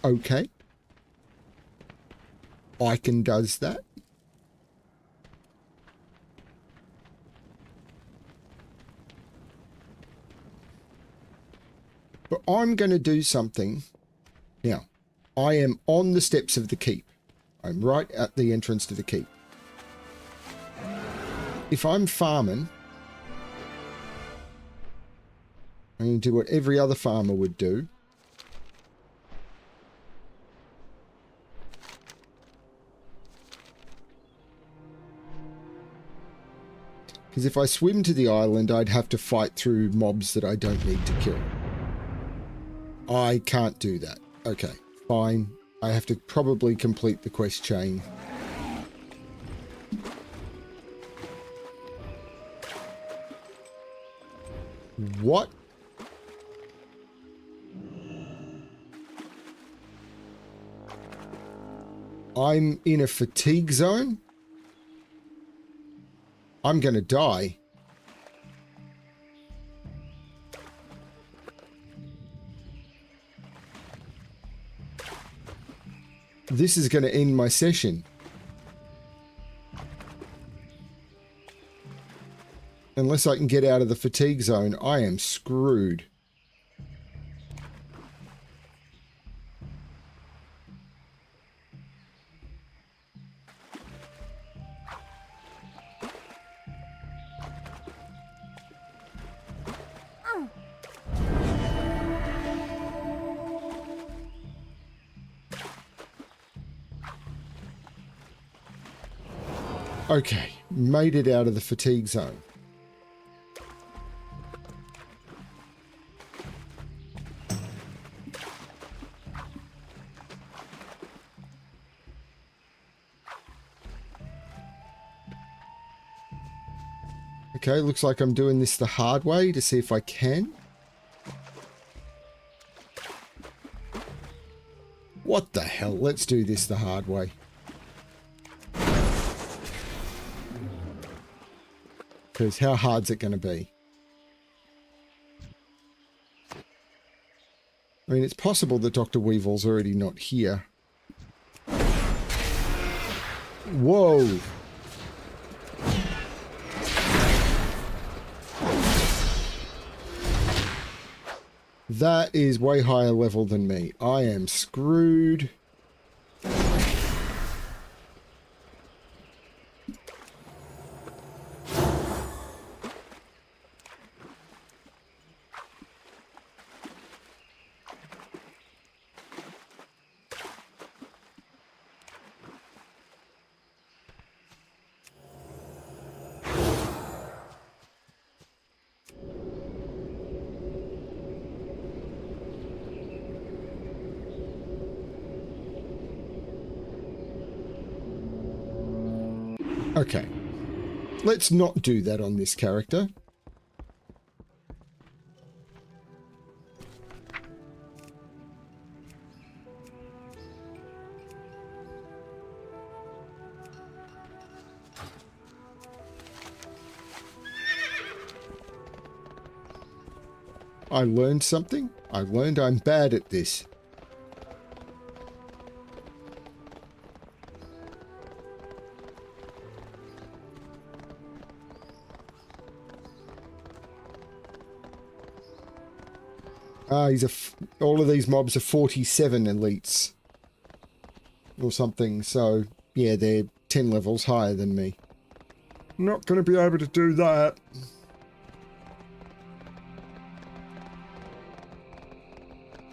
Okay. Icon does that. But I'm going to do something. Now, I am on the steps of the keep. I'm right at the entrance to the keep. If I'm farming, I'm going to do what every other farmer would do. Because if I swim to the island, I'd have to fight through mobs that I don't need to kill. I can't do that. Okay, fine. I have to probably complete the quest chain. What? I'm in a fatigue zone? I'm gonna die. This is gonna end my session. Unless I can get out of the fatigue zone, I am screwed. Okay, made it out of the fatigue zone. Okay, looks like I'm doing this the hard way to see if I can. What the hell? Let's do this the hard way. Because how hard's it going to be? I mean, it's possible that Dr. Weevil's already not here. Whoa! That is way higher level than me. I am screwed. Okay, let's not do that on this character. I learned something. I learned I'm bad at this. All of these mobs are 47 elites. Or something, so yeah, they're 10 levels higher than me. I'm not going to be able to do that.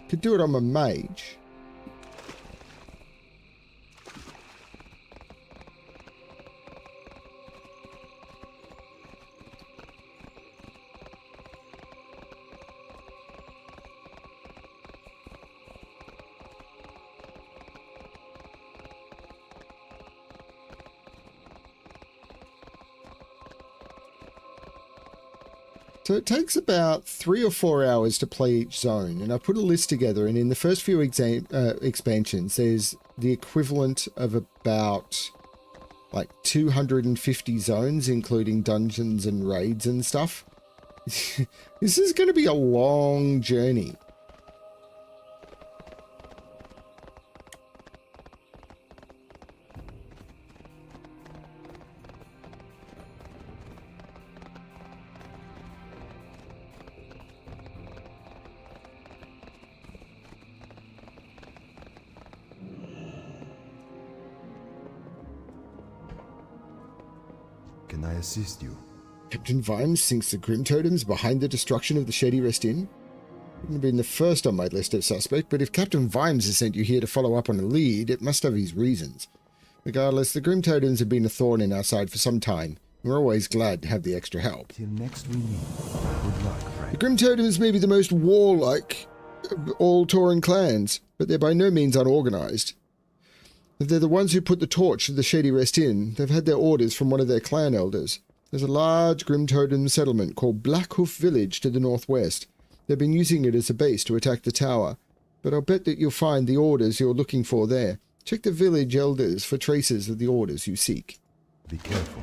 Could do it on my mage. So it takes about 3 or 4 hours to play each zone, and I put a list together, and in the first few expansions there's the equivalent of about like 250 zones, including dungeons and raids and stuff. This is going to be a long journey. Can I assist you? Captain Vimes thinks the Grim Totem's behind the destruction of the Shady Rest Inn. Wouldn't have been the first on my list of suspects, but if Captain Vimes has sent you here to follow up on a lead, it must have his reasons. Regardless, the Grim Totems have been a thorn in our side for some time. We're always glad to have the extra help. Till next we meet. Good luck, friend. The Grim Totems may be the most warlike of all Tauren clans, but they're by no means unorganized. If they're the ones who put the torch to the Shady Rest Inn, they've had their orders from one of their clan elders. There's a large Grim Totem settlement called Blackhoof Village to the northwest. They've been using it as a base to attack the tower, but I'll bet that you'll find the orders you're looking for there. Check the village elders for traces of the orders you seek. Be careful.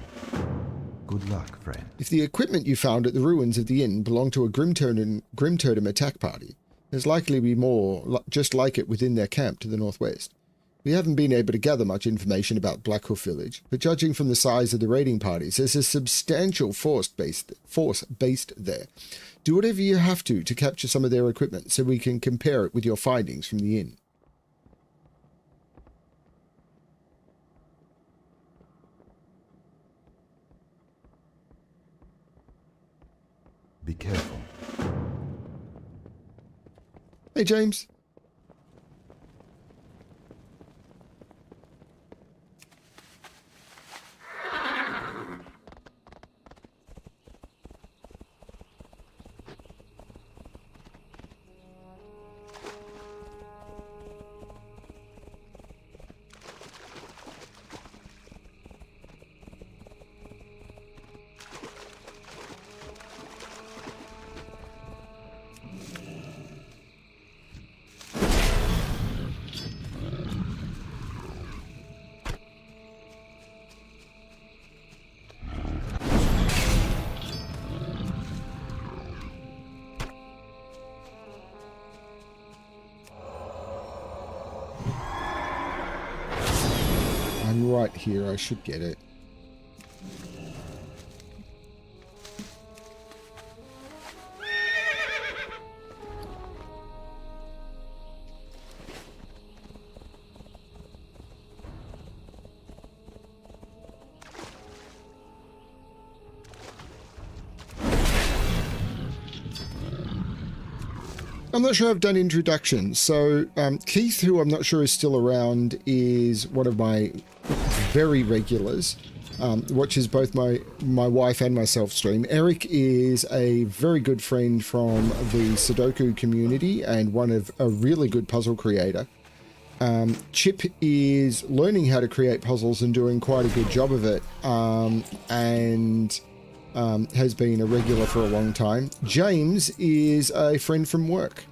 Good luck, friend. If the equipment you found at the ruins of the inn belonged to a Grim Totem attack party, there's likely to be more just like it within their camp to the northwest. We haven't been able to gather much information about Blackhoof Village, but judging from the size of the raiding parties, there's a substantial force based there. Do whatever you have to capture some of their equipment so we can compare it with your findings from the inn. Be careful. Hey, James. I'm right here. I should get it. I'm not sure I've done introductions. So Keith, who I'm not sure is still around, is one of my very regulars. Watches both my wife and myself stream. Eric is a very good friend from the Sudoku community and one of a really good puzzle creator. Chip is learning how to create puzzles and doing quite a good job of it. And has been a regular for a long time. James is a friend from work.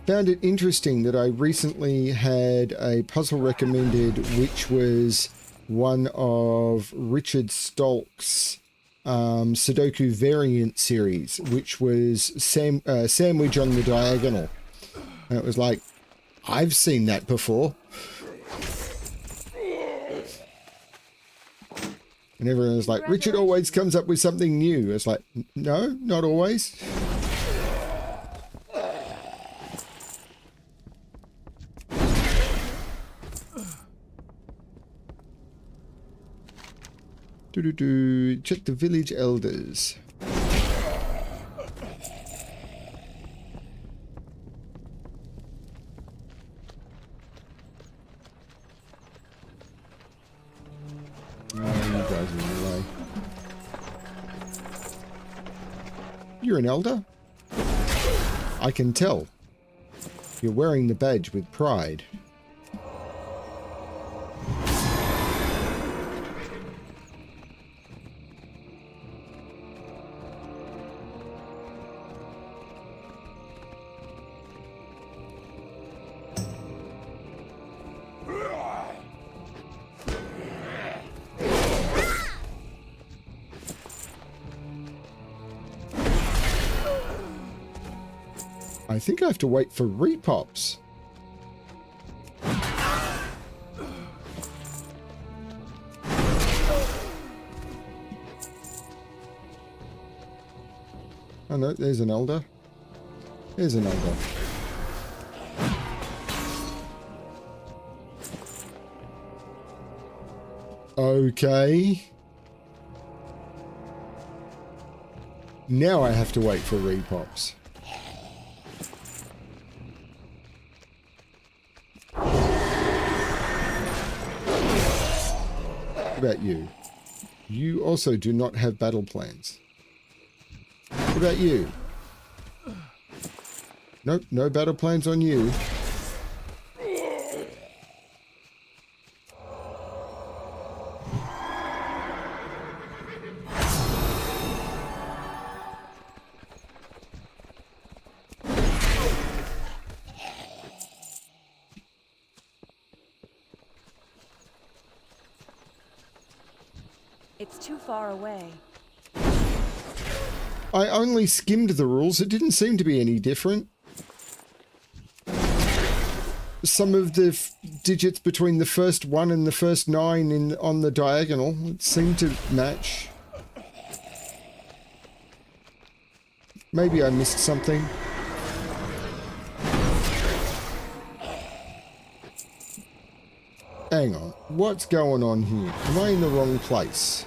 Found it interesting that I recently had a puzzle recommended, which was one of Richard Stolk's Sudoku variant series, which was Sandwich on the Diagonal. And it was like, I've seen that before. And everyone was like, Richard always comes up with something new. It's like, no, not always. Check the village elders. Oh, you guys are in the way. You're an elder? I can tell. You're wearing the badge with pride. I think I have to wait for repops. Oh no, there's an elder. There's an elder. Okay. Now I have to wait for repops. What about you? You also do not have battle plans. What about you? Nope, no battle plans on you. It's too far away. I only skimmed the rules. It didn't seem to be any different. Some of the digits between the first 1 and the first 9 on the diagonal seemed to match. Maybe I missed something. Hang on. What's going on here? Am I in the wrong place?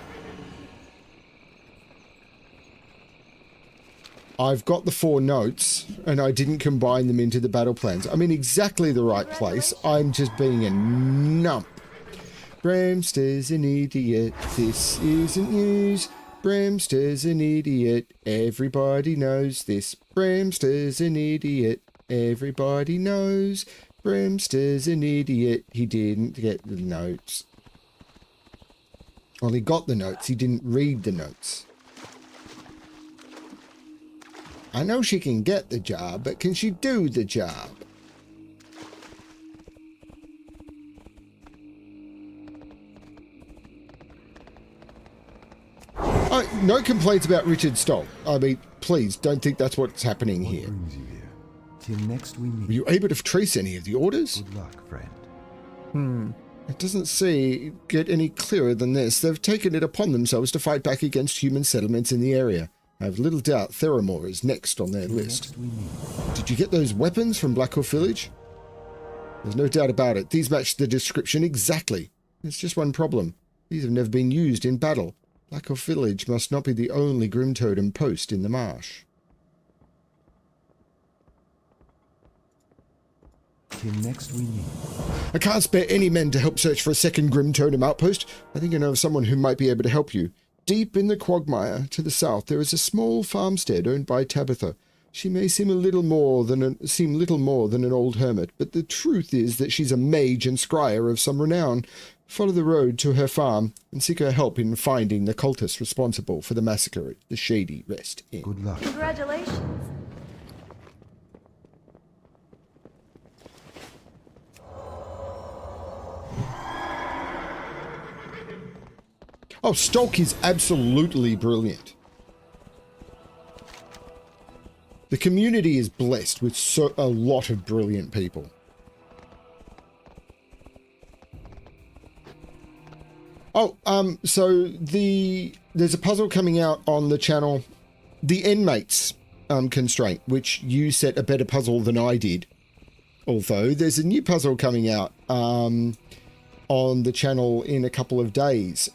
I've got the 4 notes, and I didn't combine them into the battle plans. I'm in exactly the right place. I'm just being a nump. Bramster's an idiot. This isn't news. Bramster's an idiot. Everybody knows this. Bramster's an idiot. Everybody knows. Brimster's an idiot. He didn't get the notes. Well, he got the notes. He didn't read the notes. I know she can get the job, but can she do the job? No complaints about Richard Stoll. I mean, please, don't think that's what's happening here. What brings you here? Till next we meet. Were you able to trace any of the orders? Good luck, friend. It doesn't get any clearer than this. They've taken it upon themselves to fight back against human settlements in the area. I have little doubt Theramore is next on their list. Did you get those weapons from Black Hoof Village? There's no doubt about it. These match the description exactly. There's just one problem. These have never been used in battle. Black Hoof Village must not be the only Grim Totem post in the marsh. Till next we meet. I can't spare any men to help search for a second Grim Totem outpost. I think I know of someone who might be able to help you. Deep in the quagmire to the south, there is a small farmstead owned by Tabitha. She may seem little more than an old hermit, but the truth is that she's a mage and scryer of some renown. Follow the road to her farm and seek her help in finding the cultists responsible for the massacre at the Shady Rest Inn. Good luck. Congratulations. Oh, Stolk is absolutely brilliant. The community is blessed with a lot of brilliant people. Oh, so there's a puzzle coming out on the channel, the Inmates constraint, which you set a better puzzle than I did. Although there's a new puzzle coming out on the channel in a couple of days,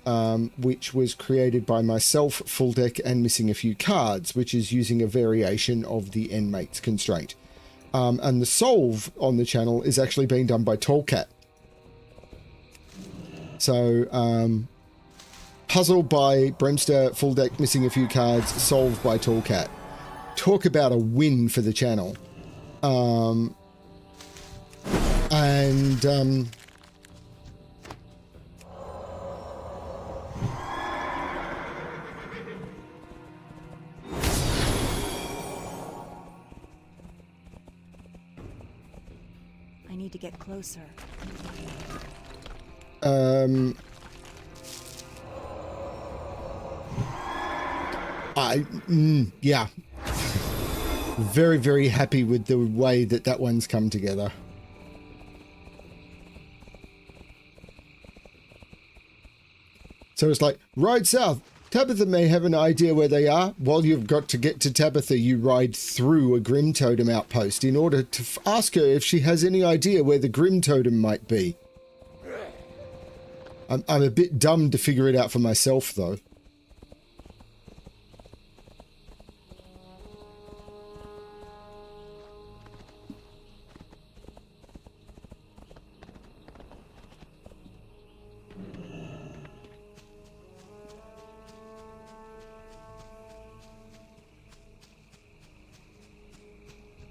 which was created by myself, Full Deck, and Missing a Few Cards, which is using a variation of the Inmates constraint. And the solve on the channel is actually being done by Tallcat. So, puzzle by Bremster, Full Deck, Missing a Few Cards, solved by Tallcat. Talk about a win for the channel. I need to get closer. Yeah. Very, very happy with the way that one's come together. So it's like, ride south. Tabitha may have an idea where they are. While you've got to get to Tabitha, you ride through a Grim Totem outpost in order to ask her if she has any idea where the Grim Totem might be. I'm a bit dumb to figure it out for myself, though.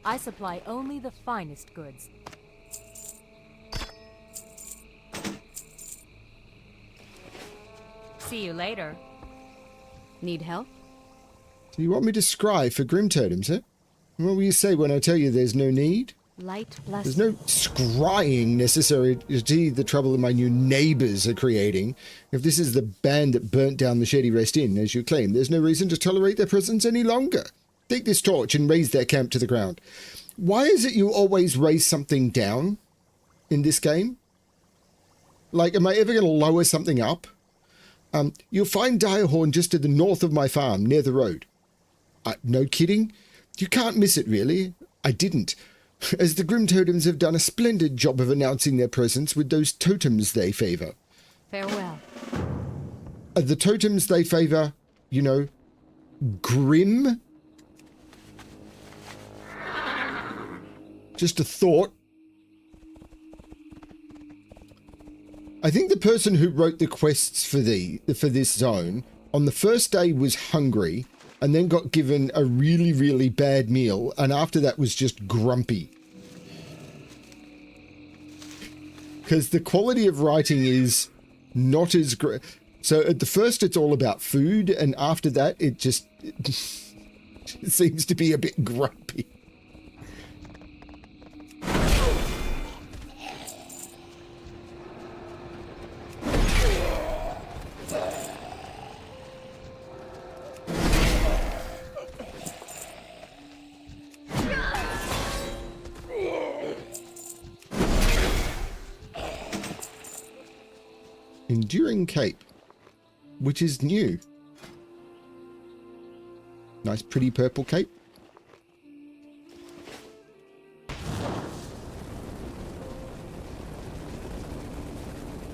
I supply only the finest goods. See you later. Need help? So you want me to scry for Grim Totems, eh? What will you say when I tell you there's no need? Light There's blessing. no scrying necessary to see the trouble that my new neighbours are creating. If this is the band that burnt down the Shady Rest Inn, as you claim, there's no reason to tolerate their presence any longer. Take this torch and raise their camp to the ground. Why is it you always raise something down in this game? Like, am I ever going to lower something up? You'll find Direhorn just to the north of my farm, near the road. No kidding? You can't miss it, really. I didn't. As the Grim Totems have done a splendid job of announcing their presence with those totems they favour. Farewell. The totems they favour, you know, grim? Just a thought. I think the person who wrote the quests for this zone on the first day was hungry and then got given a really, really bad meal, and after that was just grumpy. because the quality of writing is not as great. So at the first, it's all about food, and after that, it just it seems to be a bit grumpy. Enduring Cape, which is new. Nice pretty purple cape.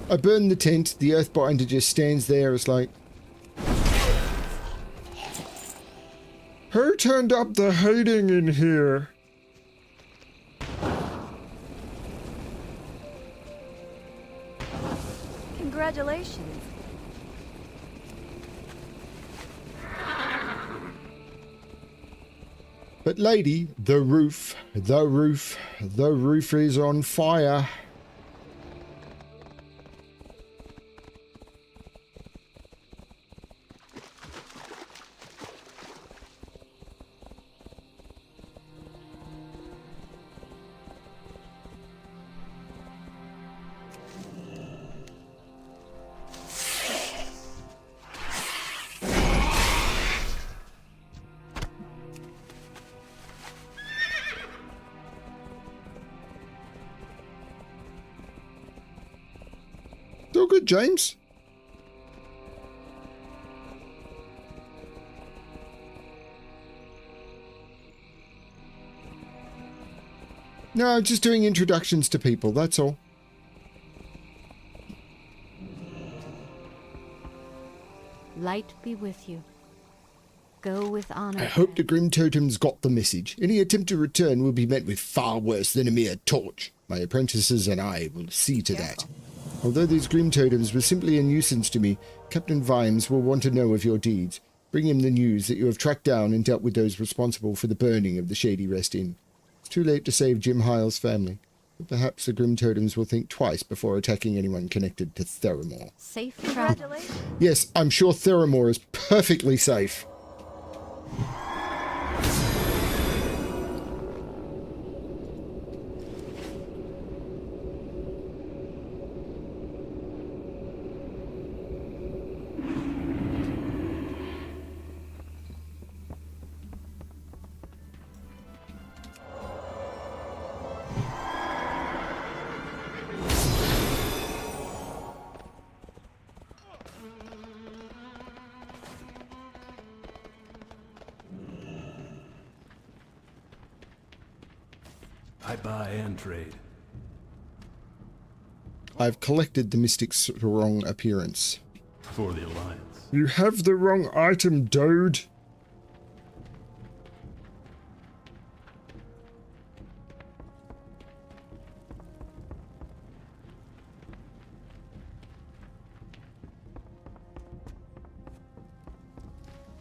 I burned the tent. The Earthbinder just stands there as like, who turned up the heating in here? Congratulations. But lady, the roof is on fire. Still good, James. No, just doing introductions to people, that's all. Light be with you. Go with honor. I hope the Grim Totems got the message. Any attempt to return will be met with far worse than a mere torch. My apprentices and I will see to that. Although these Grim Totems were simply a nuisance to me, Captain Vimes will want to know of your deeds. Bring him the news that you have tracked down and dealt with those responsible for the burning of the Shady Rest Inn. It's too late to save Jim Hyle's family, but perhaps the Grim Totems will think twice before attacking anyone connected to Theramore. Safe travels. Congratulations. Yes, I'm sure Theramore is perfectly safe. I buy and trade. I've collected the Mystic's wrong appearance. For the Alliance. You have the wrong item, dude.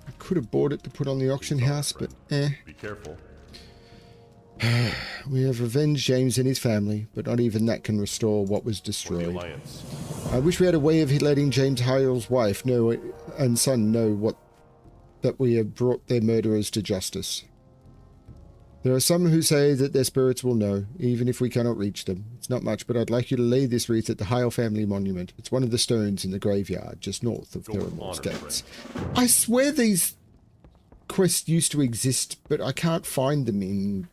I could have bought it to put on the auction house, but Be careful. We have revenged James and his family, but not even that can restore what was For the destroyed. Alliance. I wish we had a way of letting James Hyle's wife know and son know that we have brought their murderers to justice. There are some who say that their spirits will know, even if we cannot reach them. It's not much, but I'd like you to lay this wreath at the Hyle family monument. It's one of the stones in the graveyard, just north of Go with Theramore's honor, gates. I swear these quests used to exist, but I can't find them in...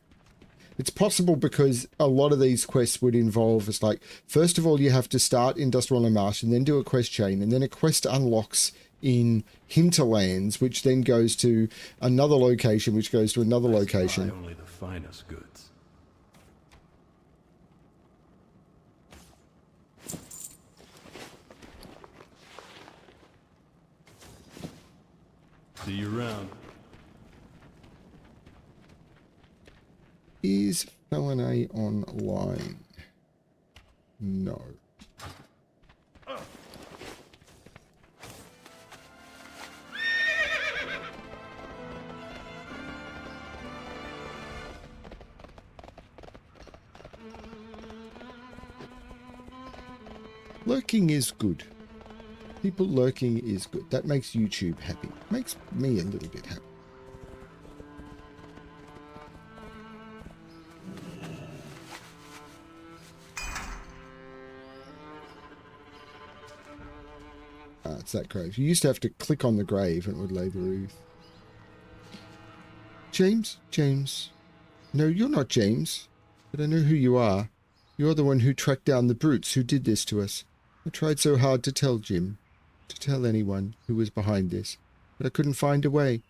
It's possible because a lot of these quests would involve, it's like, first of all, you have to start in Dustwallow Marsh and then do a quest chain, and then a quest unlocks in Hinterlands, which then goes to another location, which goes to another location. Buy only the finest goods. See you around. Is Felony online? No. Lurking is good. People lurking is good. That makes YouTube happy. Makes me a little bit happy. Ah, it's that grave. You used to have to click on the grave and it would lay the wreath. James? James. No, you're not James. But I know who you are. You're the one who tracked down the brutes who did this to us. I tried so hard to tell Jim. To tell anyone who was behind this. But I couldn't find a way.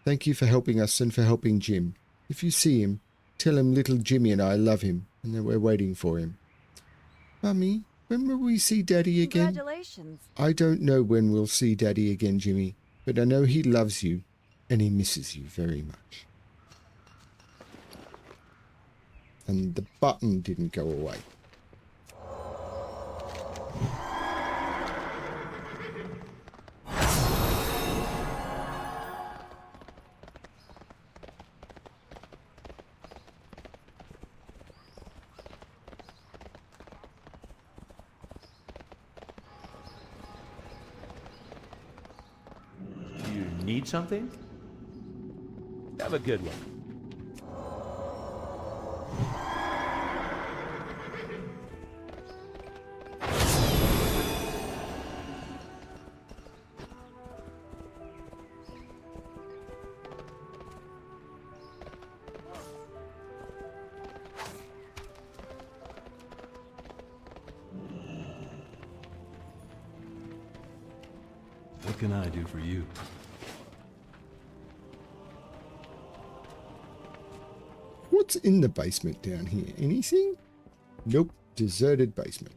Thank you for helping us and for helping Jim. If you see him, tell him little Jimmy and I love him and that we're waiting for him. Mummy, when will we see Daddy again? Congratulations. I don't know when we'll see Daddy again, Jimmy, but I know he loves you and he misses you very much. And the button didn't go away. Need something? Have a good one. What can I do for you? What's in the basement down here? Anything? Nope. Deserted basement.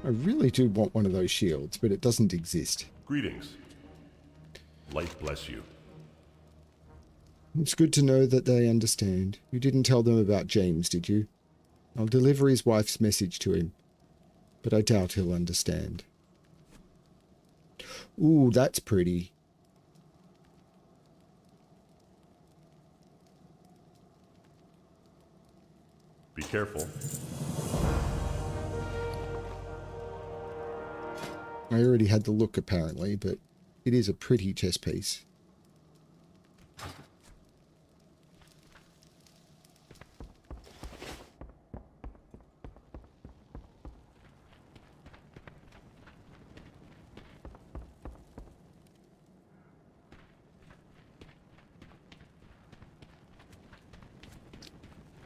I really do want one of those shields, but it doesn't exist. Greetings. Light bless you. It's good to know that they understand. You didn't tell them about James, did you? I'll deliver his wife's message to him, but I doubt he'll understand. Ooh, that's pretty. Be careful. I already had the look, apparently, but it is a pretty chess piece.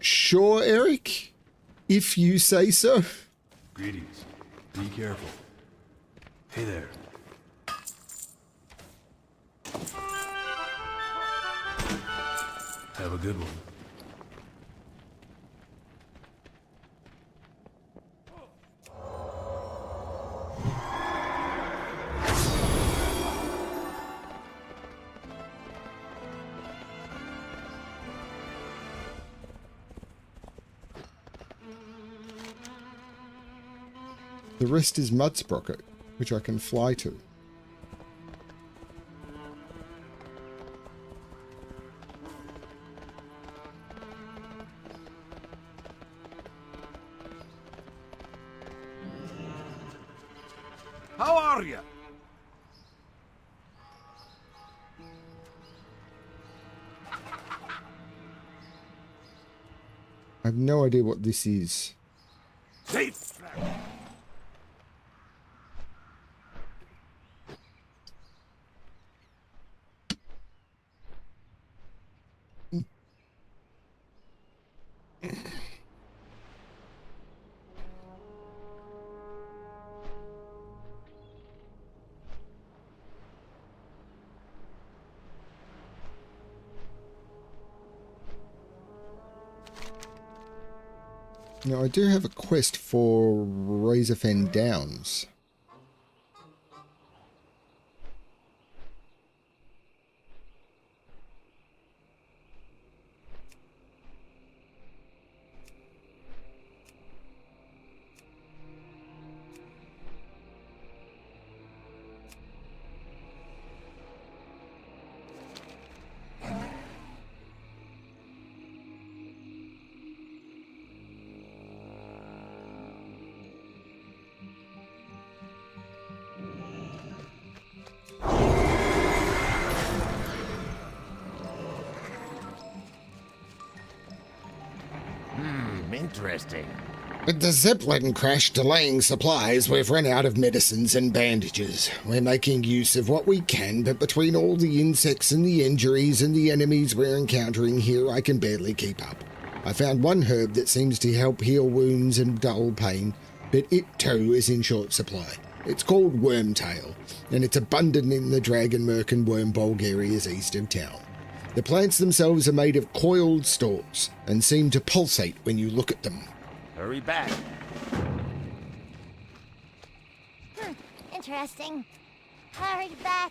Sure, Eric, if you say so. Greetings. Be careful. Hey there. Have a good one. The rest is Mud Sprocket, which I can fly to. How are you? I have no idea what this is. Safe. Now, I do have a quest for Razorfen Downs. interesting. With the Zeppelin crash delaying supplies, we've run out of medicines and bandages. We're making use of what we can, but between all the insects and the injuries and the enemies we're encountering here, I can barely keep up. I found one herb that seems to help heal wounds and dull pain, but it too is in short supply. It's called Wormtail, and it's abundant in the Dragonmerk and Wormbulg areas east of town. The plants themselves are made of coiled stalks and seem to pulsate when you look at them. Hurry back. Interesting. Hurry back.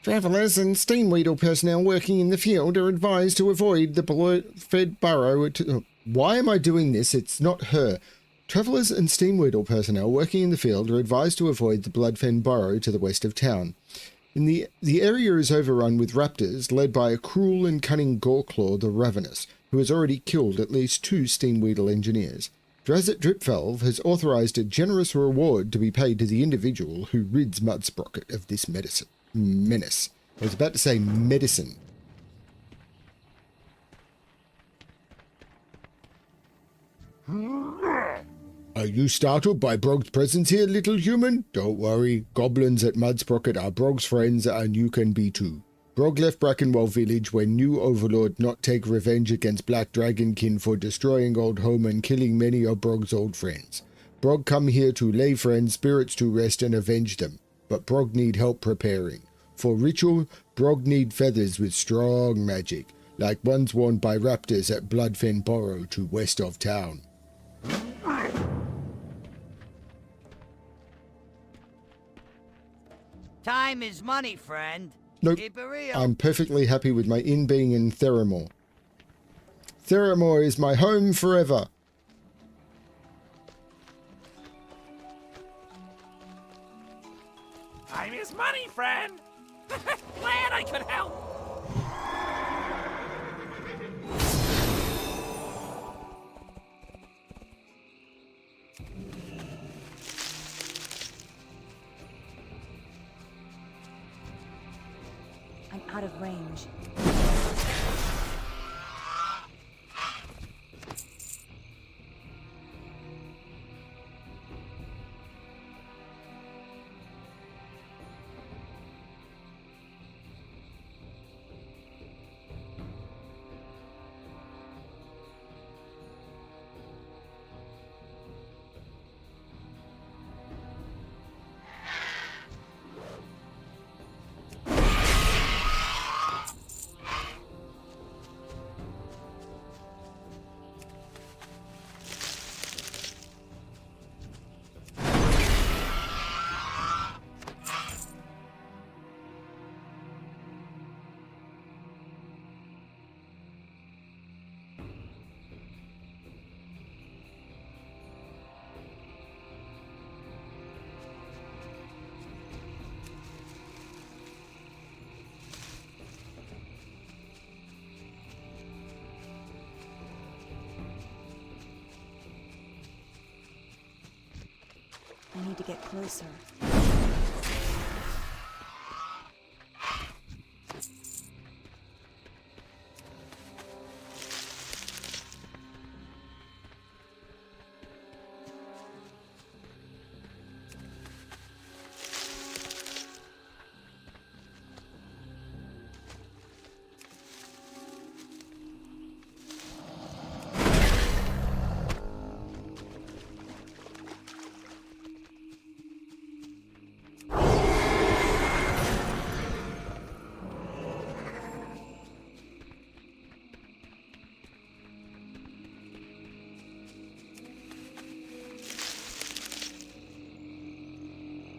Travellers and Steamweedle personnel working in the field are advised to avoid the blood-fed burrow. Why am I doing this? It's not her. Travellers and Steamweedle personnel working in the field are advised to avoid the blood-fed burrow to the west of town. The area is overrun with raptors, led by a cruel and cunning Goreclaw the Ravenous, who has already killed at least 2 Steamweedle engineers. Drazit Dripvalve has authorised a generous reward to be paid to the individual who rids Mudsprocket of this menace. I was about to say medicine. Are you startled by Brog's presence here, little human? Don't worry, goblins at Mudsprocket are Brog's friends, and you can be too. Brog left Brackenwell village when new overlord not take revenge against Black Dragonkin for destroying old home and killing many of Brog's old friends. Brog come here to lay friends' spirits to rest and avenge them, but Brog need help preparing. For ritual, Brog need feathers with strong magic, like ones worn by raptors at Bloodfen Burrow to west of town. Time is money, friend. Nope. Keep it real. I'm perfectly happy with my in-being in Theramore. Theramore is my home forever. Time is money, friend. Glad I could help. I'm out of range. I need to get closer.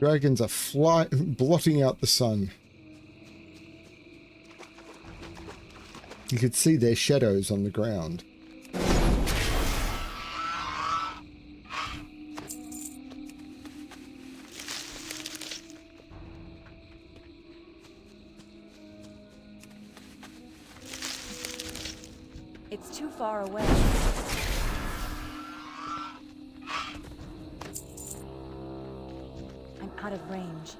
Dragons are blotting out the sun. You could see their shadows on the ground. It's too far away. I'm out of range.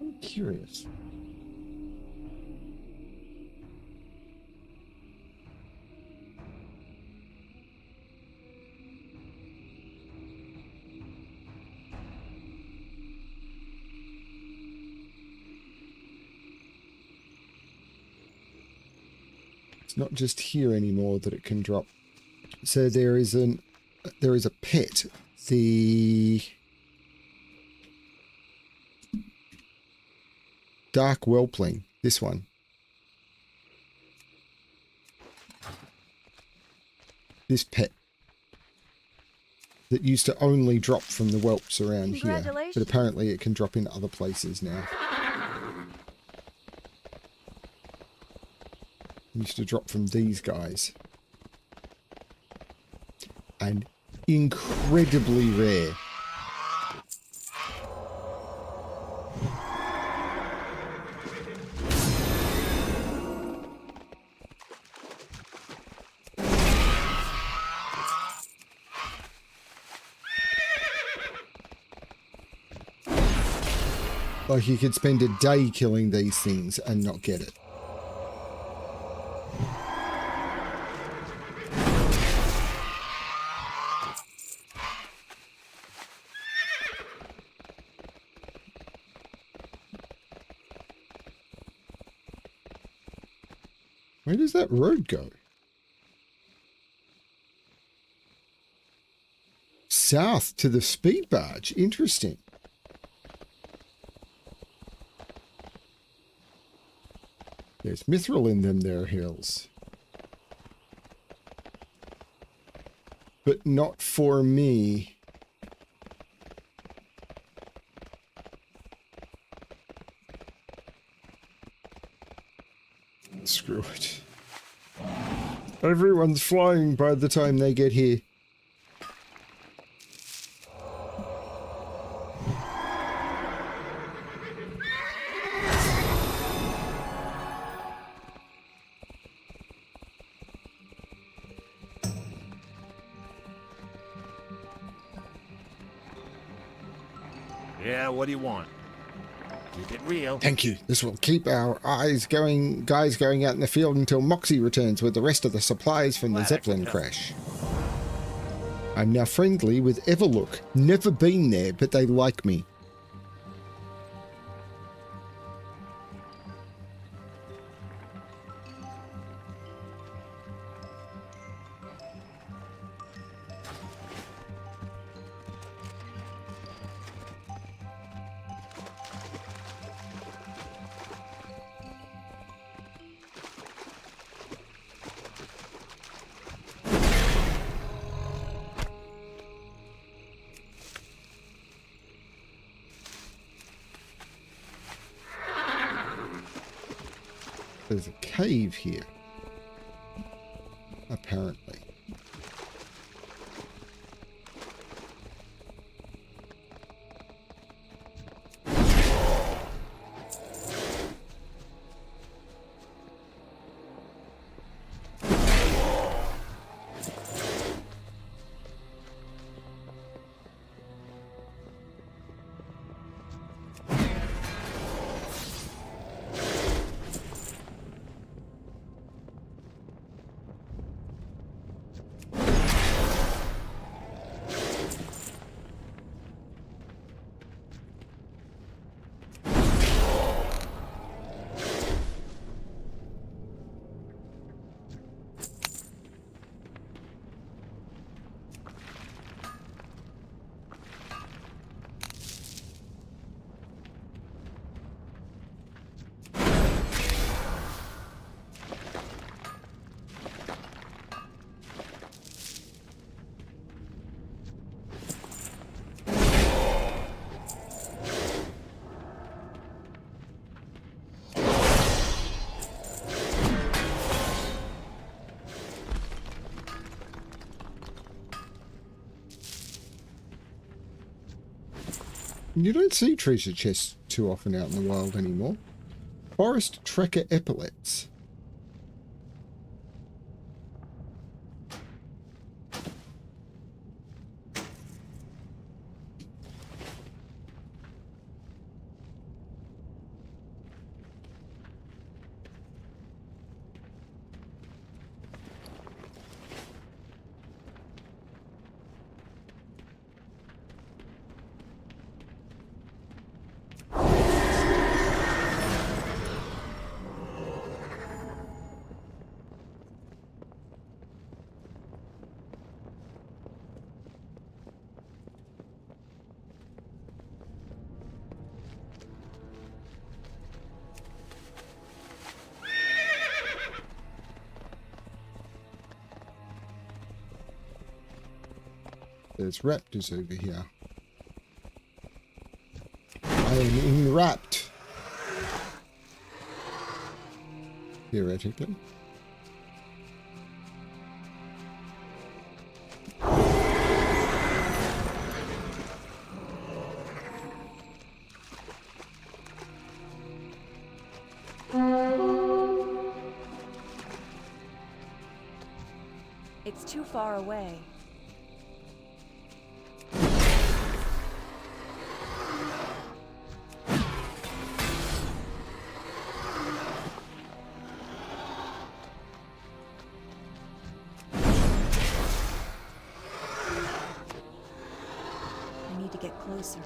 I'm curious. It's not just here anymore that it can drop. So there is a pet. The Dark Whelpling. This one. This pet that used to only drop from the whelps around here, but apparently it can drop in other places now. It used to drop from these guys. And incredibly rare. Like you could spend a day killing these things and not get it. Where does that road go? South to the speed barge. Interesting. There's mithril in them there hills. But not for me. Screw it. Everyone's flying by the time they get here. Yeah, what do you want? Keep it real. Thank you. This will keep our guys going out in the field until Moxie returns with the rest of the supplies from the Zeppelin crash. I'm now friendly with Everlook. Never been there, but they like me. There's a cave here, apparently. You don't see treasure chests too often out in the wild anymore. Forest Trekker Epaulets. There's raptors over here. I am enwrapped. Theoretically. It's too far away. I need to get closer.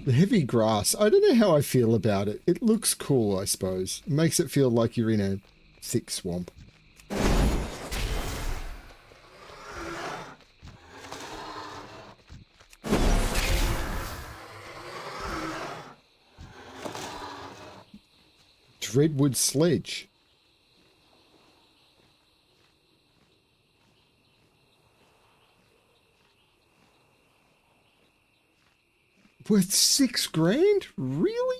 The heavy grass. I don't know how I feel about it. It looks cool, I suppose. It makes it feel like you're in a thick swamp. Dreadwood sledge. Worth $6 grand? Really?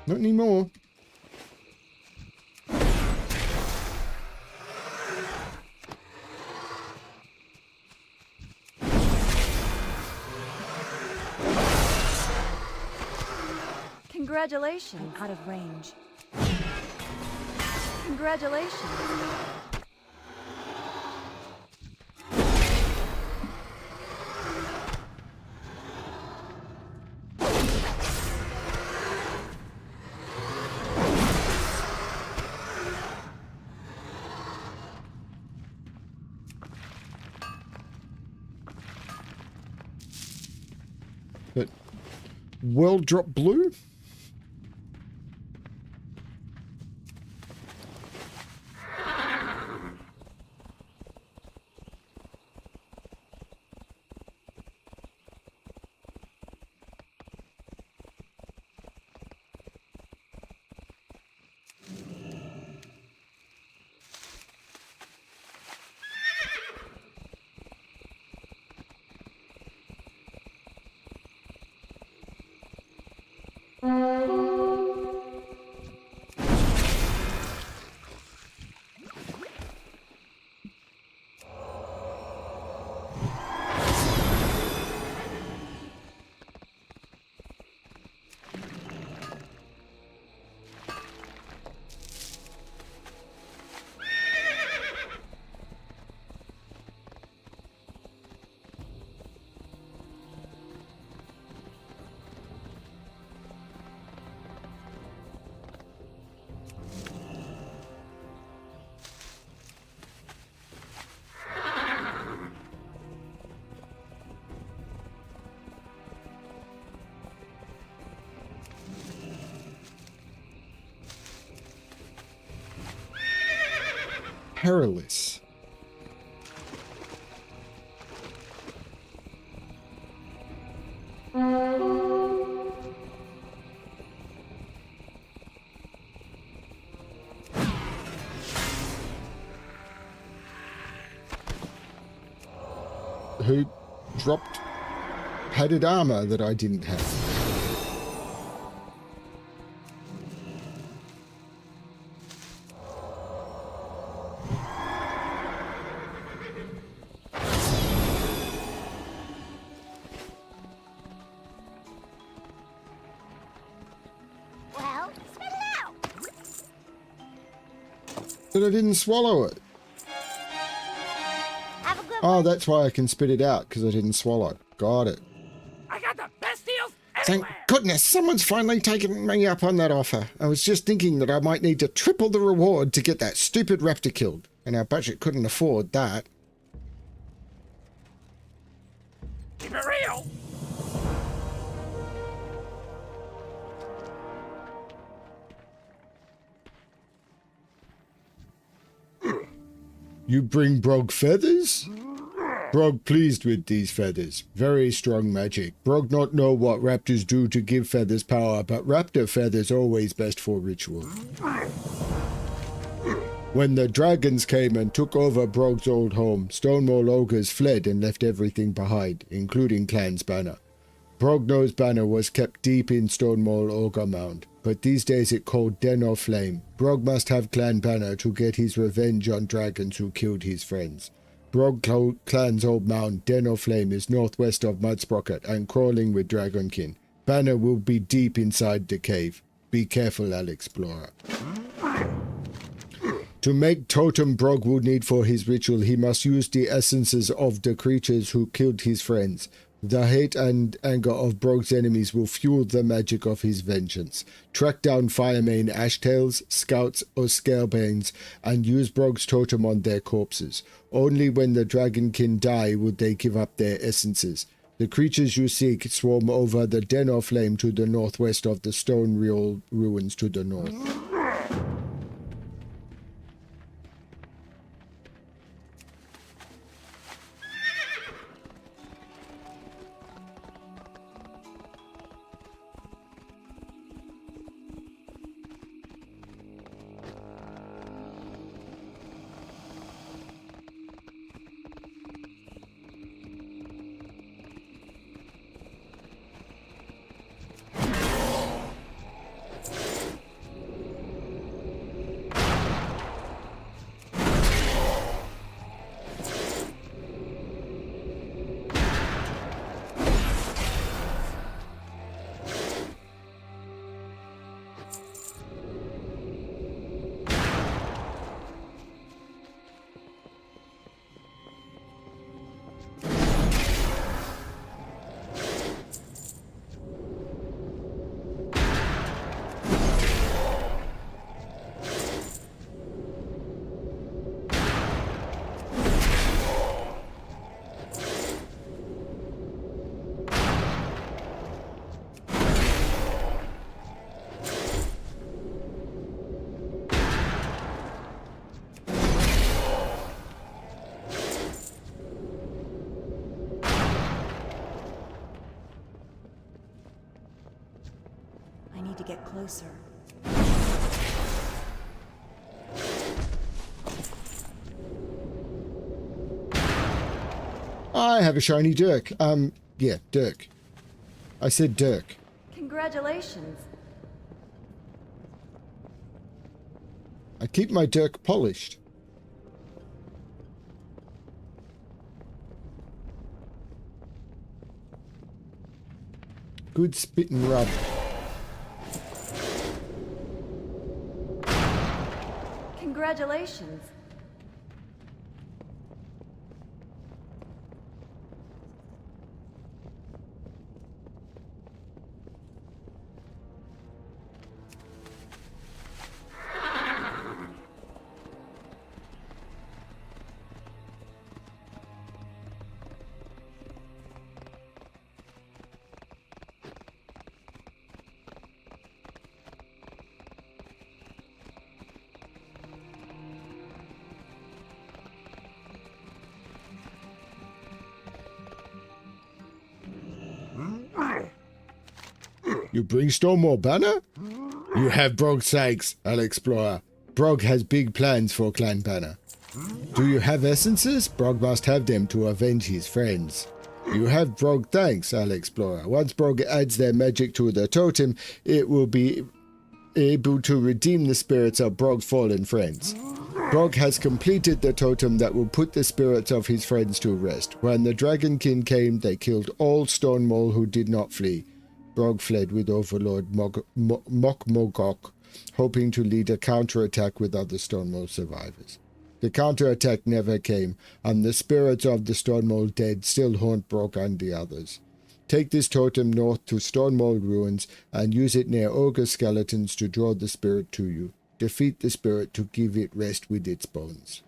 Not anymore. Congratulations. I'm out of range. Congratulations. But world drop blue? Perilous. Who dropped padded armor that I didn't have? Well, spit it out! But I didn't swallow it. Oh, that's why I can spit it out, because I didn't swallow. Got it. I got the best deals Thank goodness someone's finally taken me up on that offer. I was just thinking that I might need to triple the reward to get that stupid raptor killed, and our budget couldn't afford that. Keep it real. You bring Brog feathers? Brog pleased with these feathers. Very strong magic. Brog not know what raptors do to give feathers power, but raptor feathers always best for ritual. When the dragons came and took over Brog's old home, Stonewall ogres fled and left everything behind, including Clan's banner. Brogno's banner was kept deep in Stonewall Ogre Mound, but these days it called Den of Flame. Brog must have Clan banner to get his revenge on dragons who killed his friends. Brog Clan's old mound, Den of Flame, is northwest of Mudsprocket and crawling with dragonkin. Banner will be deep inside the cave. Be careful, Alexplorer. To make totem Brog will need for his ritual, he must use the essences of the creatures who killed his friends. The hate and anger of Brog's enemies will fuel the magic of his vengeance. Track down Firemane Ashtails, Scouts, or Scalebanes, and use Brog's totem on their corpses. Only when the dragonkin die would they give up their essences. The creatures you seek swarm over the Den of Flame to the northwest of the Stone Real ruins to the north. I need to get closer. I have a shiny Dirk. Yeah, Dirk. I said Dirk. Congratulations. I keep my Dirk polished. Good spit and rub. Congratulations. You bring Stonewall banner? You have Brog's thanks, Alexplorer. Brog has big plans for Clan banner. Do you have essences? Brog must have them to avenge his friends. You have Brog thanks, Alexplorer. Once Brog adds their magic to the totem, it will be able to redeem the spirits of Brog's fallen friends. Brog has completed the totem that will put the spirits of his friends to rest. When the Dragonkin came, they killed all Stonewall who did not flee. Brog fled with Overlord Mokmogok, hoping to lead a counterattack with other Stonewall survivors. The counterattack never came, and the spirits of the Stonemold dead still haunt Brok and the others. Take this totem north to Stonemold ruins and use it near ogre skeletons to draw the spirit to you. Defeat the spirit to give it rest with its bones.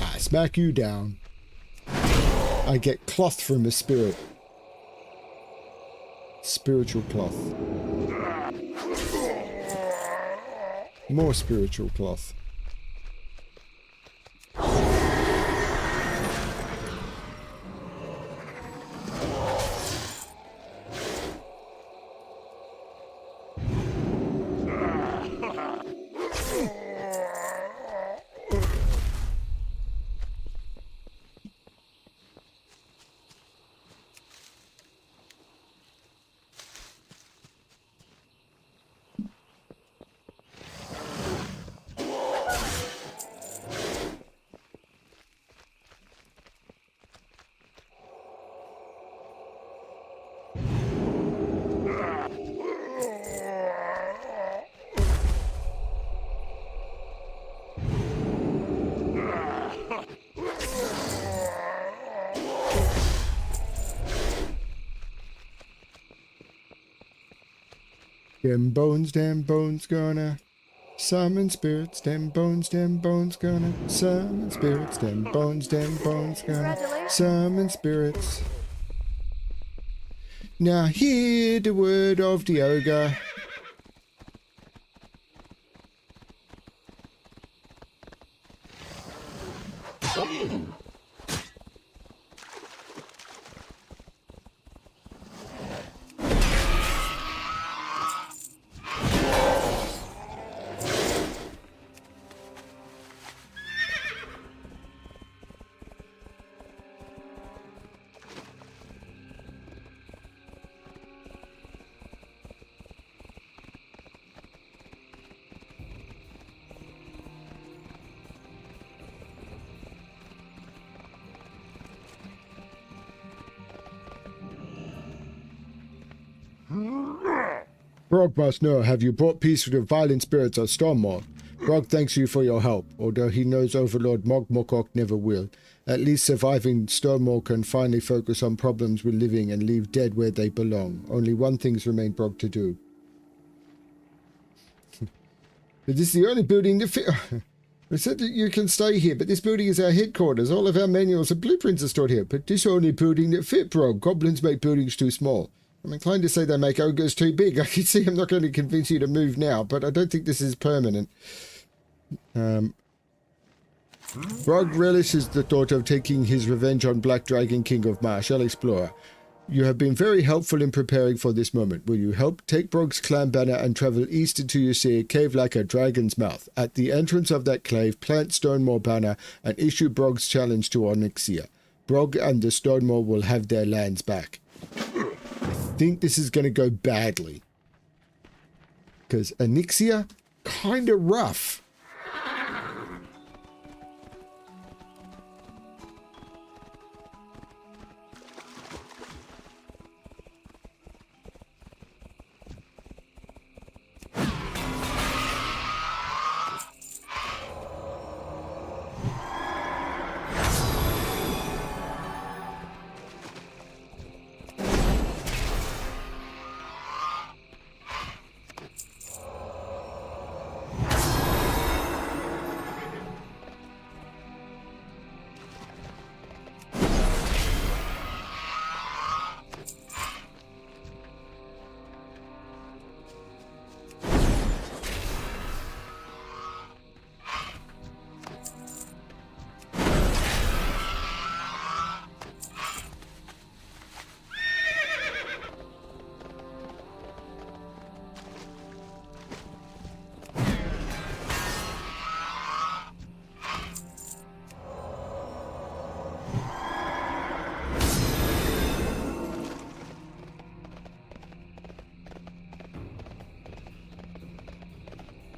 I smack you down. I get cloth from a spirit. Spiritual cloth. More spiritual cloth. Them bones gonna summon spirits. Them bones gonna summon spirits. Them bones gonna summon spirits. Now hear the word of the ogre. Brog must know, have you brought peace to the violent spirits of Stormmaw? Brog thanks you for your help, although he knows Overlord Mogmokok never will. At least surviving Stormmaw can finally focus on problems with living and leave dead where they belong. Only one thing's remained Brog to do. But this is the only building that fit. We said that you can stay here, but this building is our headquarters. All of our manuals and blueprints are stored here. But this only building that fit, Brog. Goblins make buildings too small. I'm inclined to say they make ogres too big. I can see I'm not going to convince you to move now, but I don't think this is permanent. Brog relishes the thought of taking his revenge on Black Dragon King of Marsh, Alexplorer. You have been very helpful in preparing for this moment. Will you help? Take Brog's clan banner and travel east until you see a cave like a dragon's mouth. At the entrance of that cave, plant Stonemoor banner and issue Brog's challenge to Onyxia. Brog and the Stonemoor will have their lands back. I think this is going to go badly. Because Onyxia, kind of rough.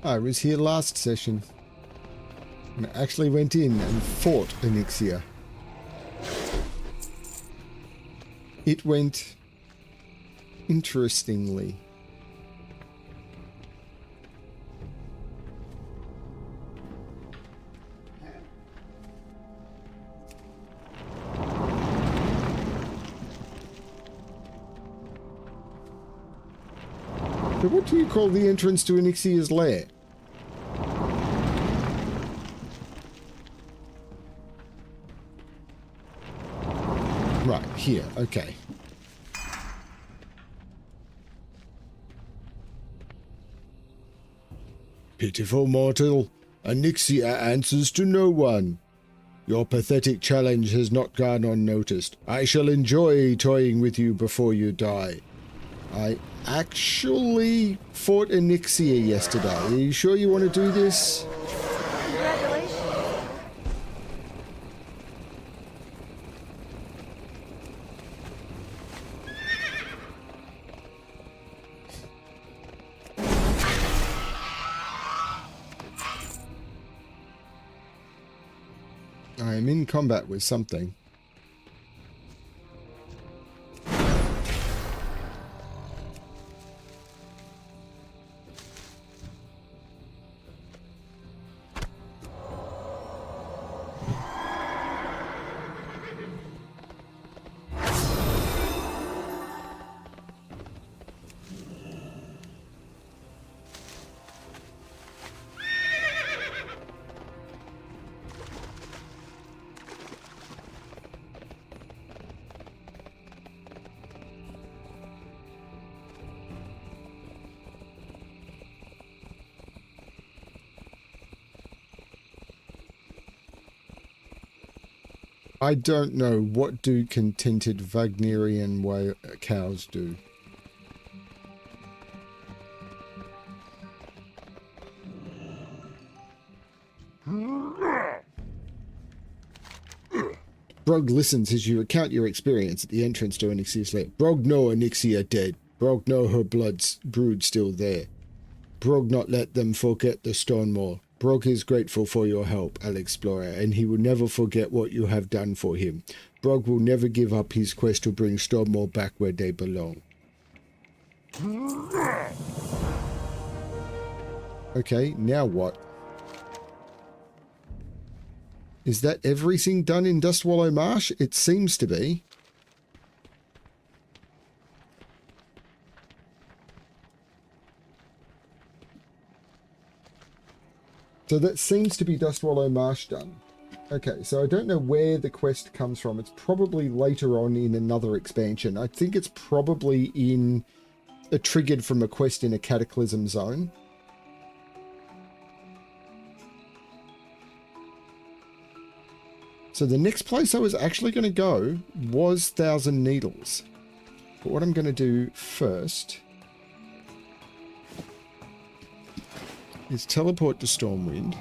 I was here last session. And I actually went in and fought Onyxia. It went interestingly. So what do you call the entrance to Onyxia's lair? Right, here, okay. Pitiful mortal, Onyxia answers to no one. Your pathetic challenge has not gone unnoticed. I shall enjoy toying with you before you die. I actually fought Onyxia yesterday. Are you sure you want to do this? Congratulations. I am in combat with something. I don't know, what do contented Wagnerian cows do? Brog listens as you recount your experience at the entrance to Onyxia's lair. Brog know Onyxia dead. Brog know her blood's brood still there. Brog not let them forget the Stonemaul. Brog is grateful for your help, Alexplorer, and he will never forget what you have done for him. Brog will never give up his quest to bring Stonemaul back where they belong. Okay, now what? Is that everything done in Dustwallow Marsh? It seems to be. So that seems to be Dustwallow Marsh done. Okay, so I don't know where the quest comes from. It's probably later on in another expansion. I think it's probably triggered from a quest in a Cataclysm zone. So the next place I was actually going to go was Thousand Needles. But what I'm going to do first is teleport to Stormwind.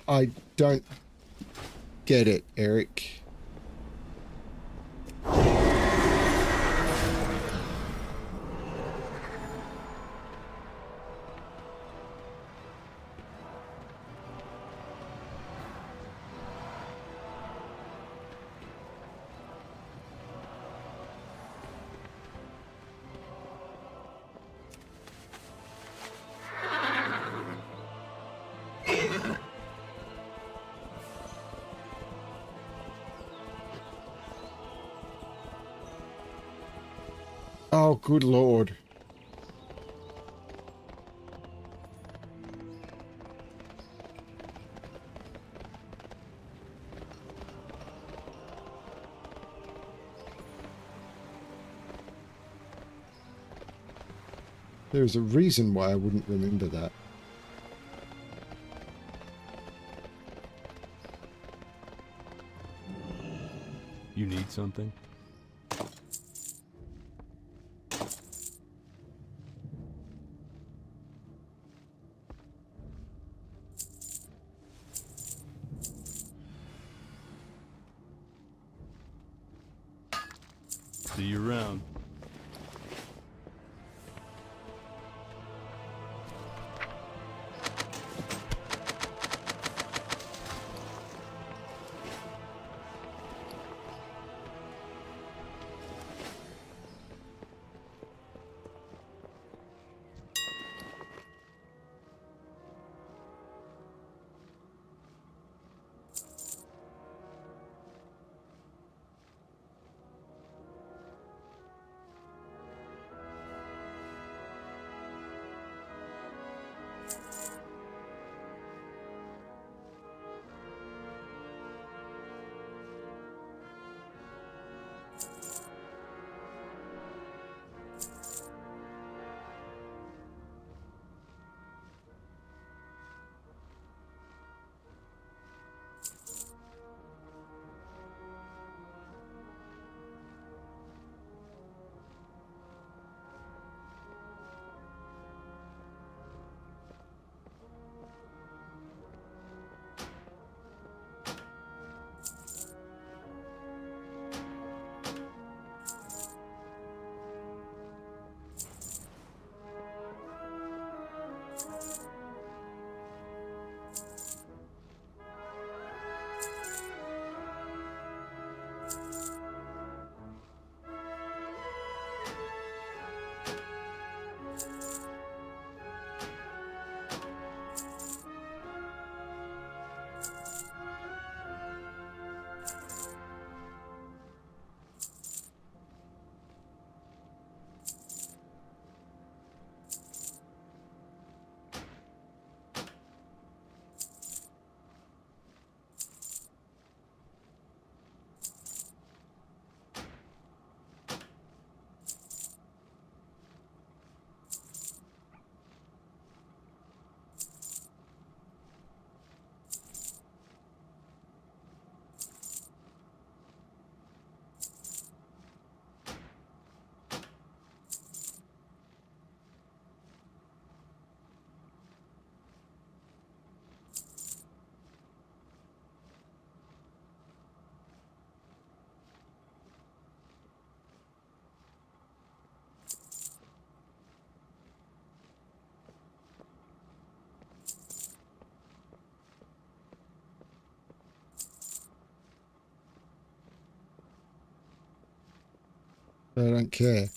I don't get it, Eric. Oh, good lord. There's a reason why I wouldn't remember that. You need something? See you around. I don't care.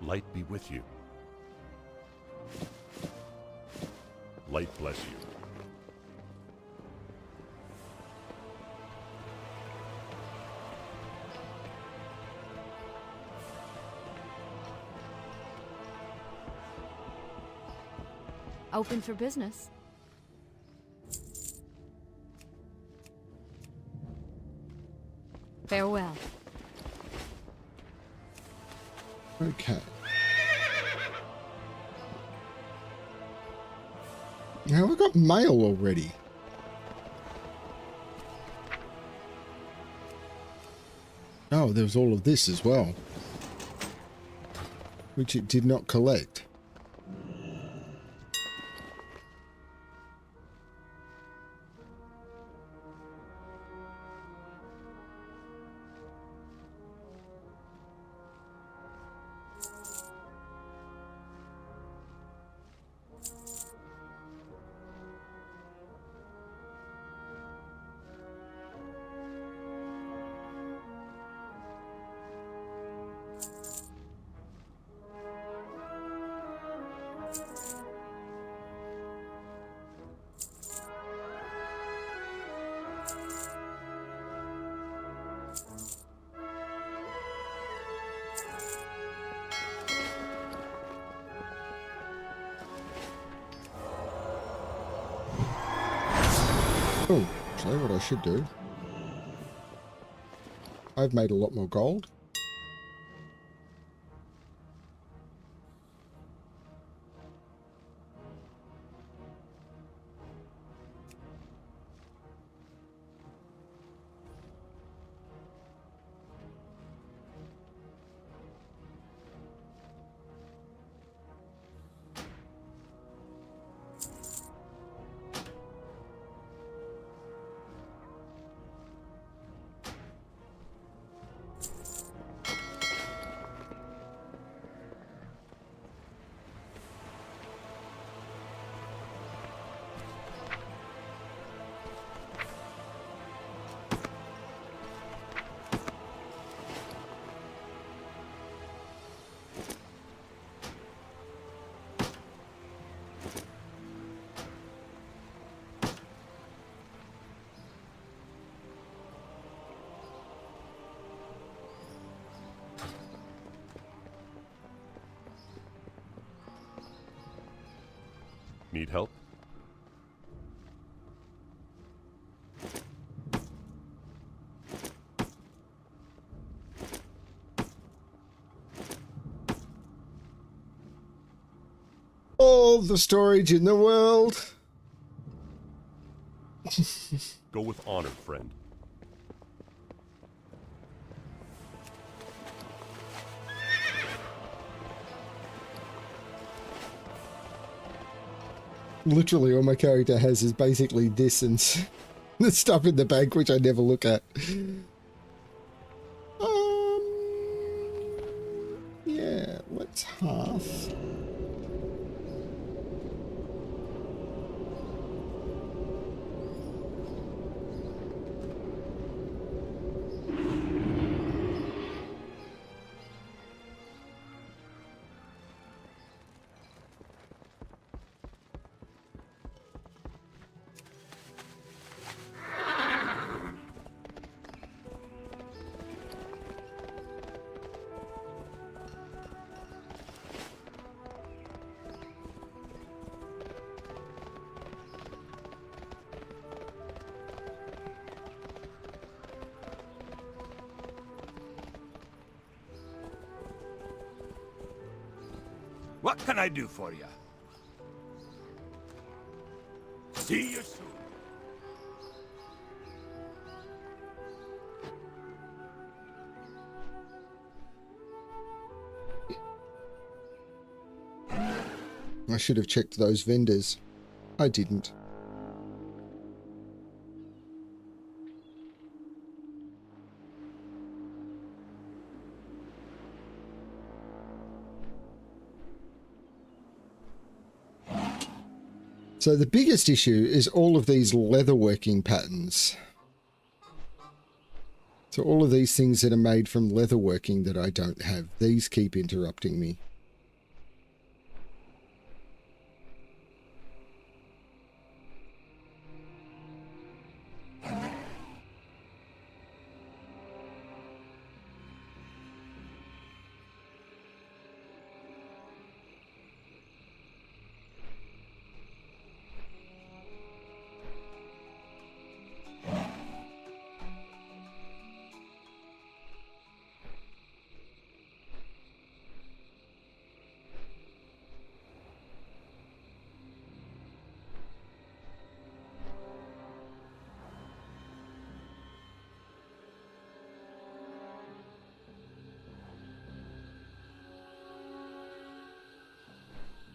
Light be with you. Light bless you. Open for business. Farewell. Okay. Now we've got mail already. Oh, there was all of this as well, which it did not collect. Oh, show what I should do. I've made a lot more gold. Need help? All the storage in the world. Go with honor, friend. Literally all my character has is basically this and the stuff in the bank, which I never look at. Yeah, let's half. What can I do for you? See you soon. I should have checked those vendors. I didn't. So the biggest issue is all of these leatherworking patterns. So all of these things that are made from leatherworking that I don't have, these keep interrupting me.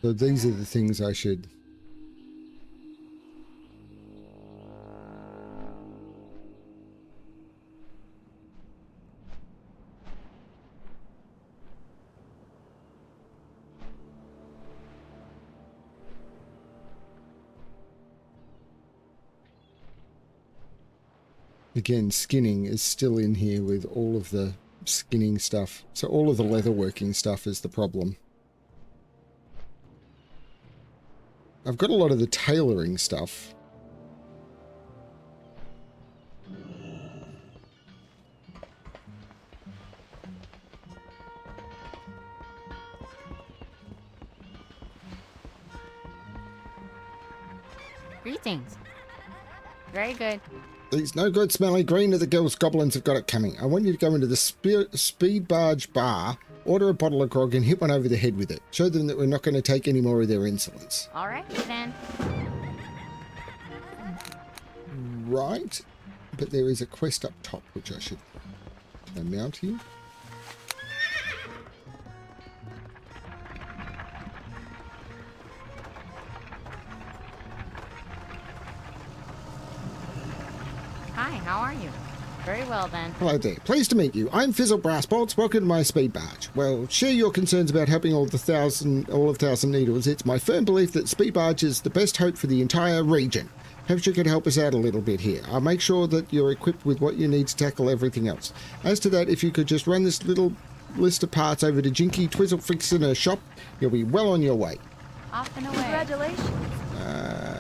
So these are the things I should... Again, skinning is still in here with all of the skinning stuff. So all of the leatherworking stuff is the problem. I've got a lot of the tailoring stuff. Greetings. Very good. These no good smelly green of the girls goblins have got it coming. I want you to go into the speed barge bar, order a bottle of grog and hit one over the head with it. Show them that we're not going to take any more of their insolence. All right, then. Right. But there is a quest up top, which I should mount here. Hi, how are you? Very well, then. Hello there. Pleased to meet you. I'm Fizzle Brassbolts. Welcome to my speed barge. Well, share your concerns about helping all of Thousand Needles. It's my firm belief that speed barge is the best hope for the entire region. Perhaps you could help us out a little bit here. I'll make sure that you're equipped with what you need to tackle everything else. As to that, if you could just run this little list of parts over to Jinky Twizzle Fixin'er shop, you'll be well on your way. Off and away. Congratulations.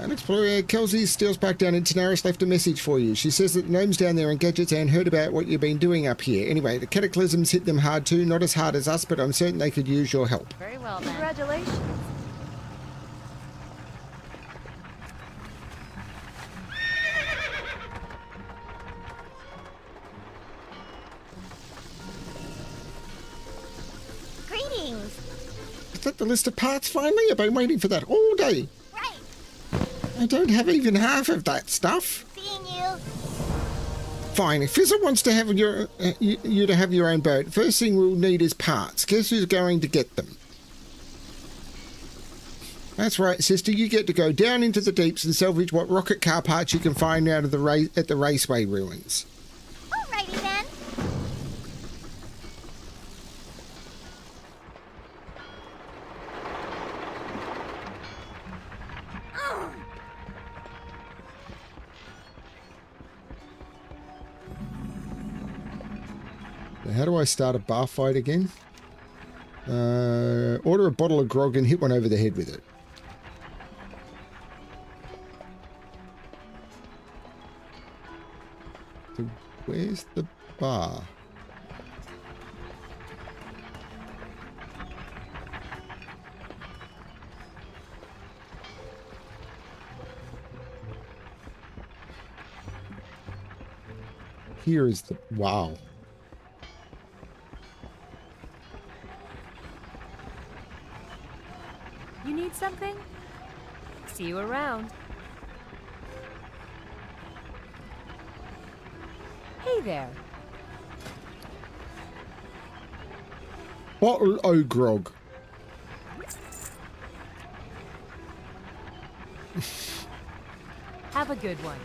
Alexplorer, Kelsey Steele's Park down in Tanaris left a message for you. She says that the gnomes down there in Gadgets and heard about what you've been doing up here. Anyway, the cataclysms hit them hard too, not as hard as us, but I'm certain they could use your help. Very well, then. Congratulations. Greetings. Is that the list of parts finally? I've been waiting for that all day. Right. I don't have even half of that stuff. Seeing you. Fine, if Fizzle wants to have you to have your own boat, first thing we'll need is parts. Guess who's going to get them? That's right, sister. You get to go down into the deeps and salvage what rocket car parts you can find out of the at the raceway ruins. Alrighty then. How do I start a bar fight again? Order a bottle of grog and hit one over the head with it. So where's the bar? Here is the... Wow. You need something? See you around. Hey there. Bottle o' grog. Have a good one.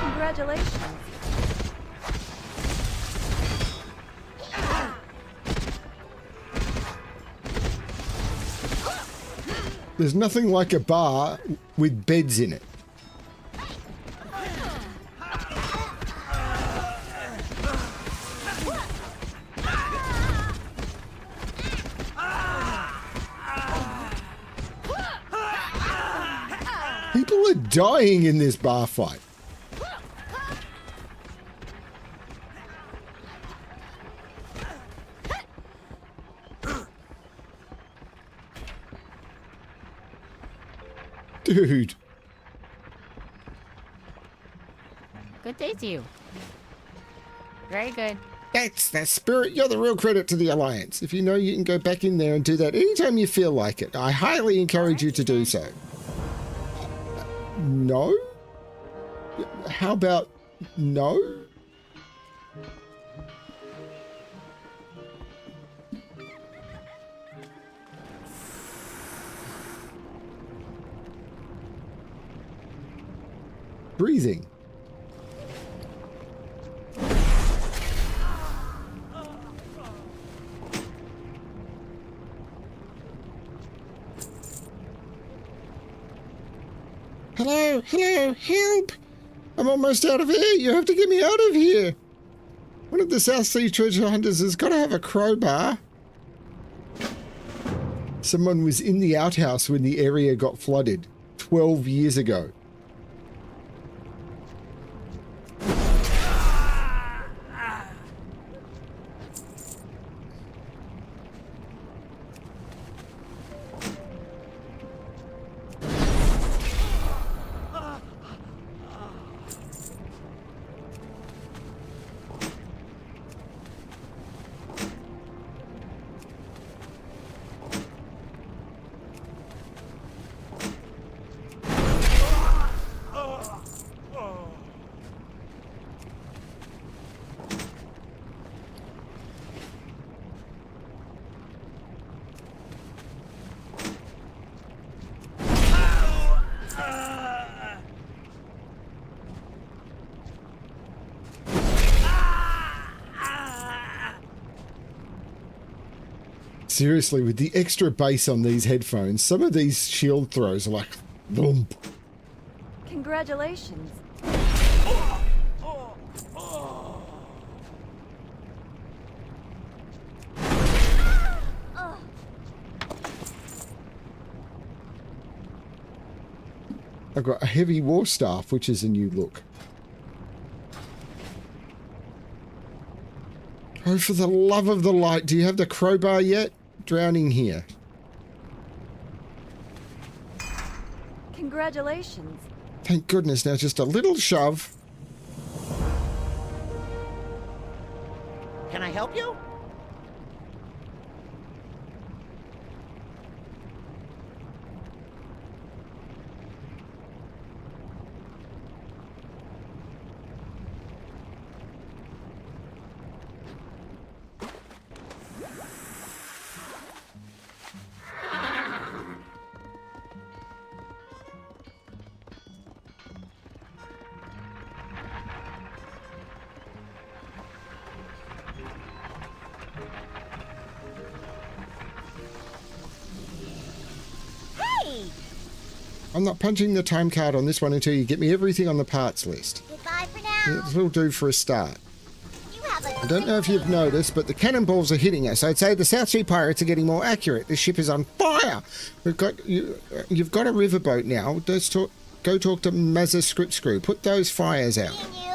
Congratulations. There's nothing like a bar with beds in it. People are dying in this bar fight. Dude. Good day to you. Very good. That's the spirit. You're the real credit to the Alliance. If you know, you can go back in there and do that anytime you feel like it. I highly encourage you to do so. No? How about no? Breathing. Hello, hello, help! I'm almost out of air. You have to get me out of here. One of the South Sea treasure hunters has got to have a crowbar. Someone was in the outhouse when the area got flooded 12 years ago. Seriously, with the extra bass on these headphones, some of these shield throws are like, thump. Congratulations. I've got a heavy war staff, which is a new look. Oh, for the love of the light, do you have the crowbar yet? Drowning here. Congratulations. Thank goodness, now just a little shove. Can I help you? I'm not punching the time card on this one until you get me everything on the parts list. Goodbye for now. It'll do for a start. You have a I don't know if you've noticed, but the cannonballs are hitting us. I'd say the South Sea Pirates are getting more accurate. This ship is on fire. We've got you've got a riverboat now. Go talk to Mazza Scriptscrew. Put those fires out. seeing you.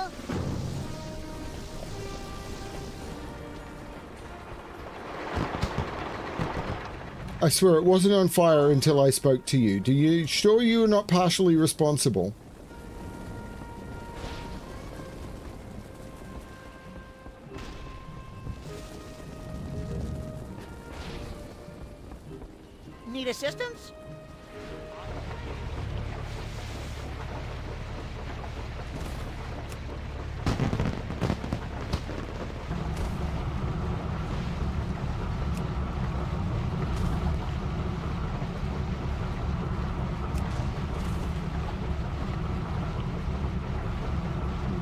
I swear it wasn't on fire until I spoke to you. Do you sure you are not partially responsible? Need assistance?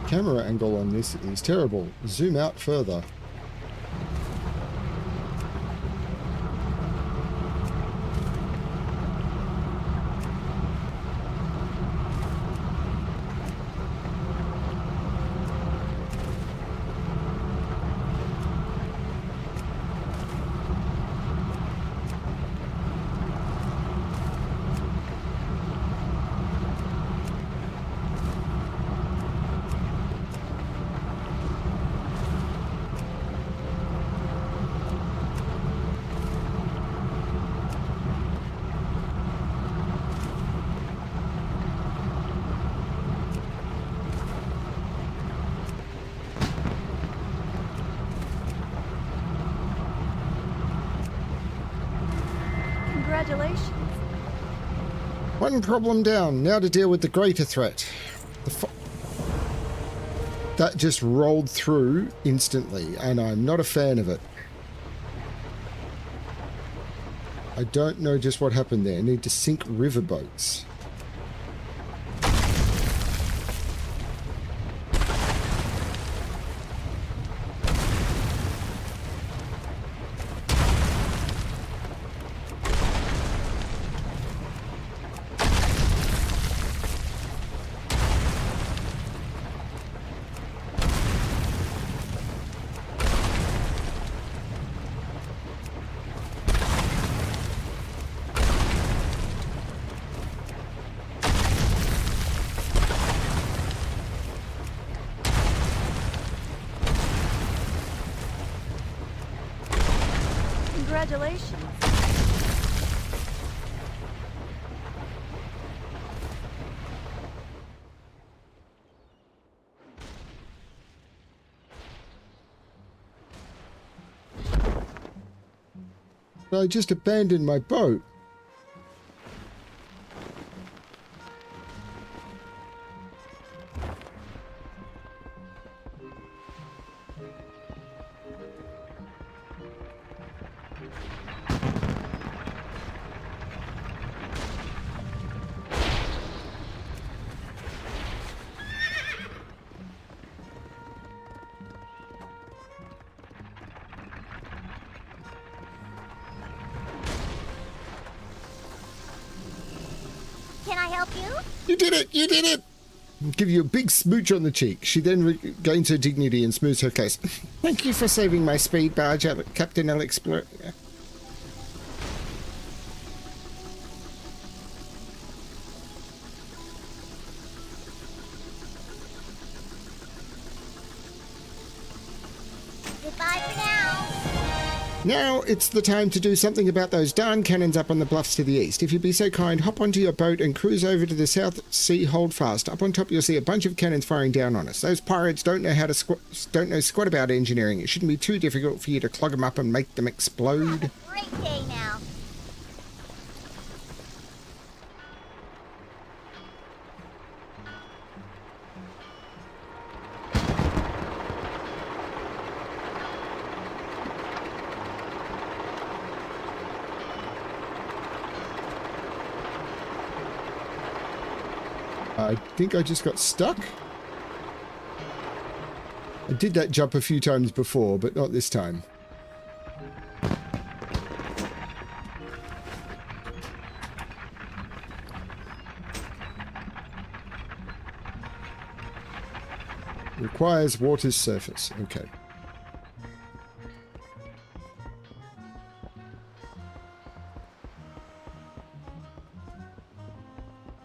Camera angle on this is terrible. Zoom out further. Congratulations. One problem down. Now to deal with the greater threat. That just rolled through instantly, and I'm not a fan of it. I don't know just what happened there. I need to sink riverboats. Congratulations. I just abandoned my boat. Can I help you? You did it! You did it! Give you a big smooch on the cheek. She then regains her dignity and smooths her face. Thank you for saving my speed barge, Captain Alexplorer. Goodbye for now. Now it's the time to do something about those darn cannons up on the bluffs to the east. If you'd be so kind, hop onto your boat and cruise over to the South Sea Holdfast. Up on top you'll see a bunch of cannons firing down on us. Those pirates don't know squat about engineering. It shouldn't be too difficult for you to clog them up and make them explode. Great day now. I think I just got stuck. I did that jump a few times before, but not this time. Requires water's surface. Okay.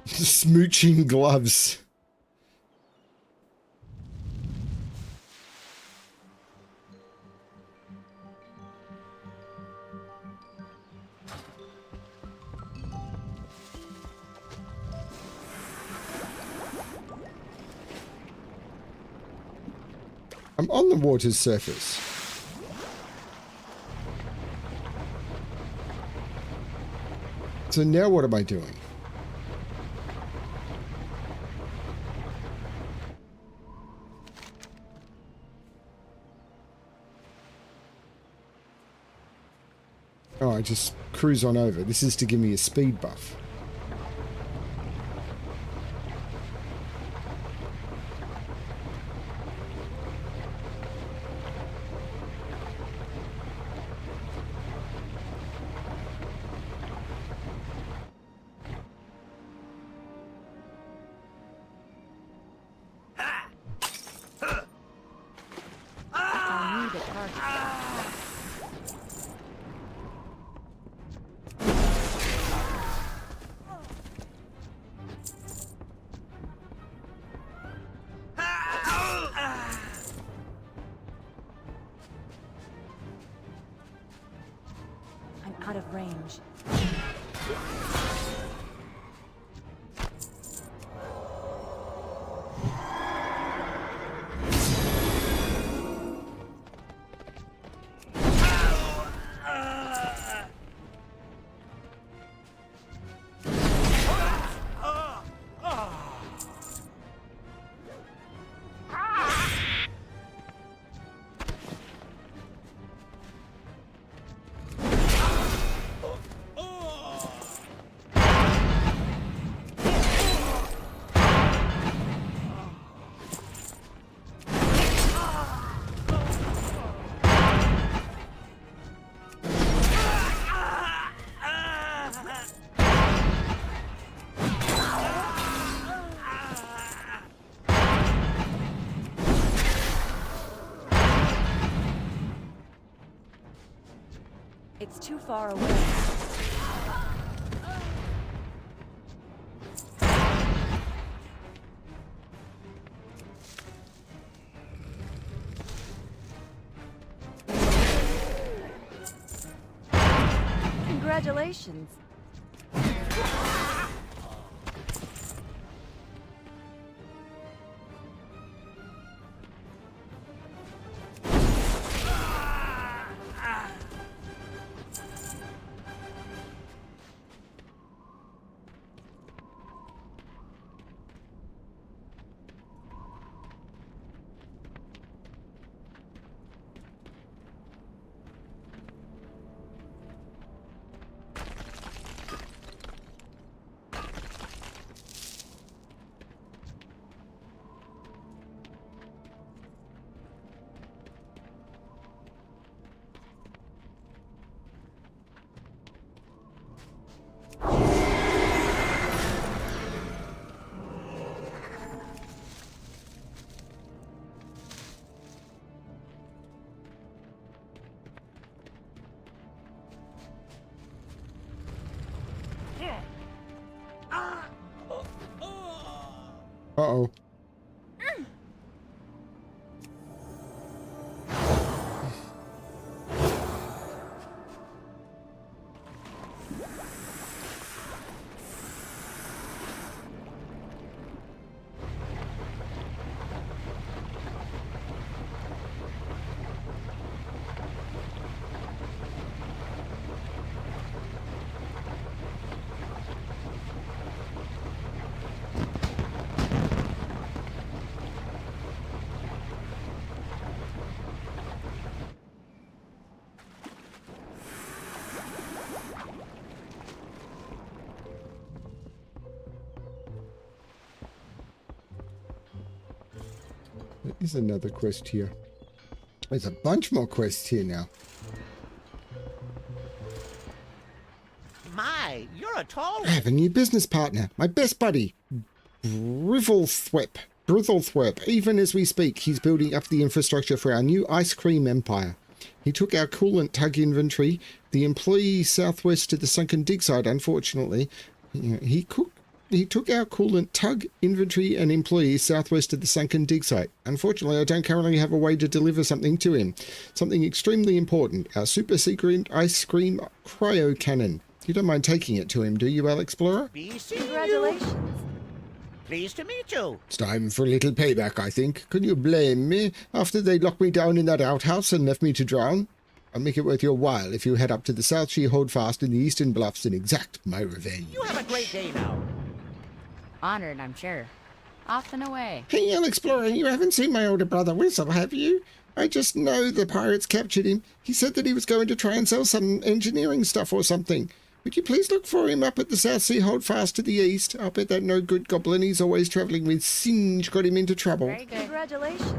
Smooching gloves. I'm on the water's surface. So now what am I doing? Oh, I just cruise on over. This is to give me a speed buff. I need a target. I'm out of range. It's too far away. Congratulations. Uh-oh. There is another quest here. There's a bunch more quests here now. My, you're a tall I have a new business partner, my best buddy, Brittlethwip. Even as we speak, he's building up the infrastructure for our new ice cream empire. He took our coolant tug inventory, the employee southwest to the sunken dig site, unfortunately. He took our coolant tug inventory and employees southwest of the sunken dig site. Unfortunately, I don't currently have a way to deliver something to him. Something extremely important. Our super secret ice cream cryo cannon. You don't mind taking it to him, do you, Alexplorer? Congratulations. Pleased to meet you. It's time for a little payback, I think. Can you blame me after they locked me down in that outhouse and left me to drown? I'll make it worth your while if you head up to the South Sea Holdfast in the Eastern Bluffs and exact my revenge. You have a great day now. Honored, I'm sure. Off and away. Hey, Alexplorer, you haven't seen my older brother Whistle, have you? I just know the pirates captured him. He said that he was going to try and sell some engineering stuff or something. Would you please look for him up at the South Sea Holdfast to the east? I'll bet that no good goblin he's always travelling with Singe got him into trouble. Very good. Congratulations.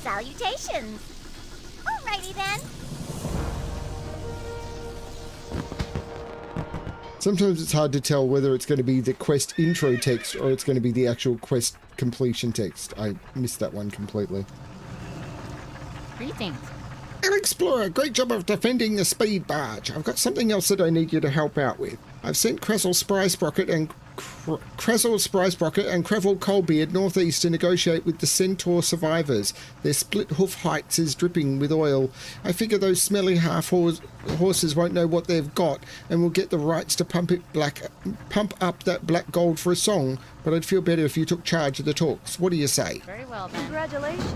Salutations. Alrighty then. Sometimes it's hard to tell whether it's going to be the quest intro text or it's going to be the actual quest completion text. I missed that one completely. Greetings. Alexplorer, great job of defending the speed barge. I've got something else that I need you to help out with. I've sent Krezel Sprysprocket and Crevel Coalbeard northeast to negotiate with the Centaur survivors. Their split hoof heights is dripping with oil. I figure those smelly horses won't know what they've got and will get the rights to pump up that black gold for a song, but I'd feel better if you took charge of the talks. What do you say? Very well then. Congratulations.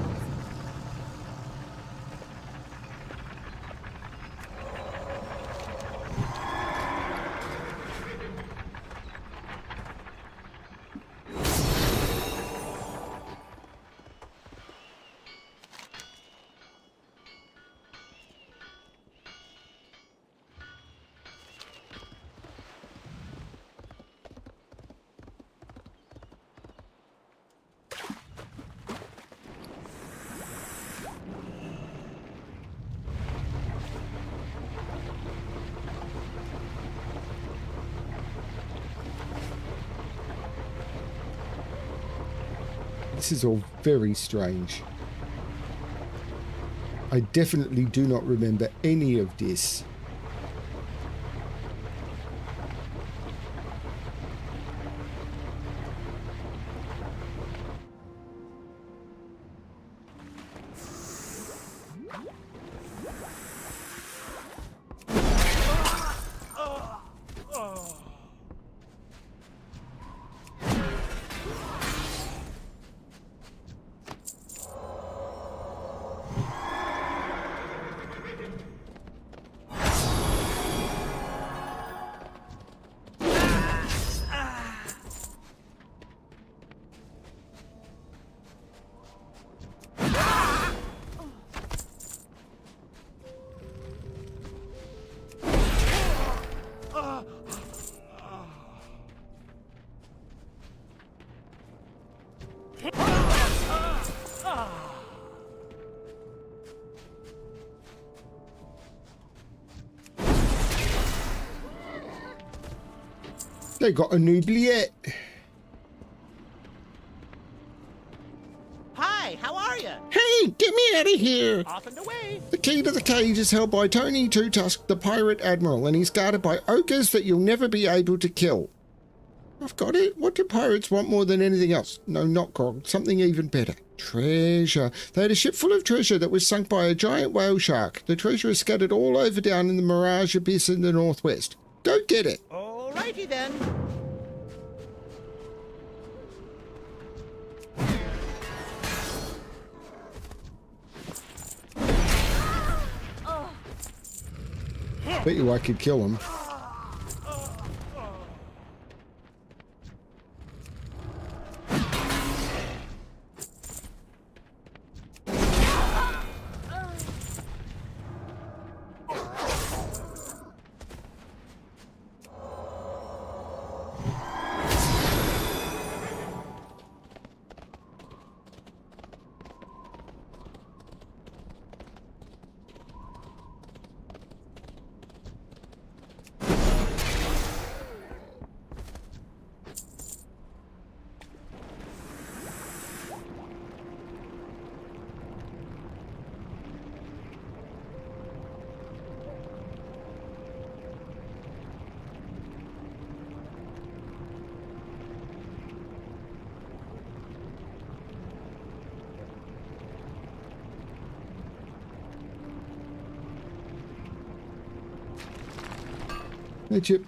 This is all very strange. I definitely do not remember any of this. They got an oubliette. me here! Off and away. The key to the cage is held by Tony Two-Tusk, the pirate admiral, and he's guarded by ogres that you'll never be able to kill. I've got it. What do pirates want more than anything else? No, not gold. Something even better. Treasure. They had a ship full of treasure that was sunk by a giant whale shark. The treasure is scattered all over down in the Mirage Abyss in the northwest. Go get it. Alrighty then. Bet you I could kill him. Hey, Chip.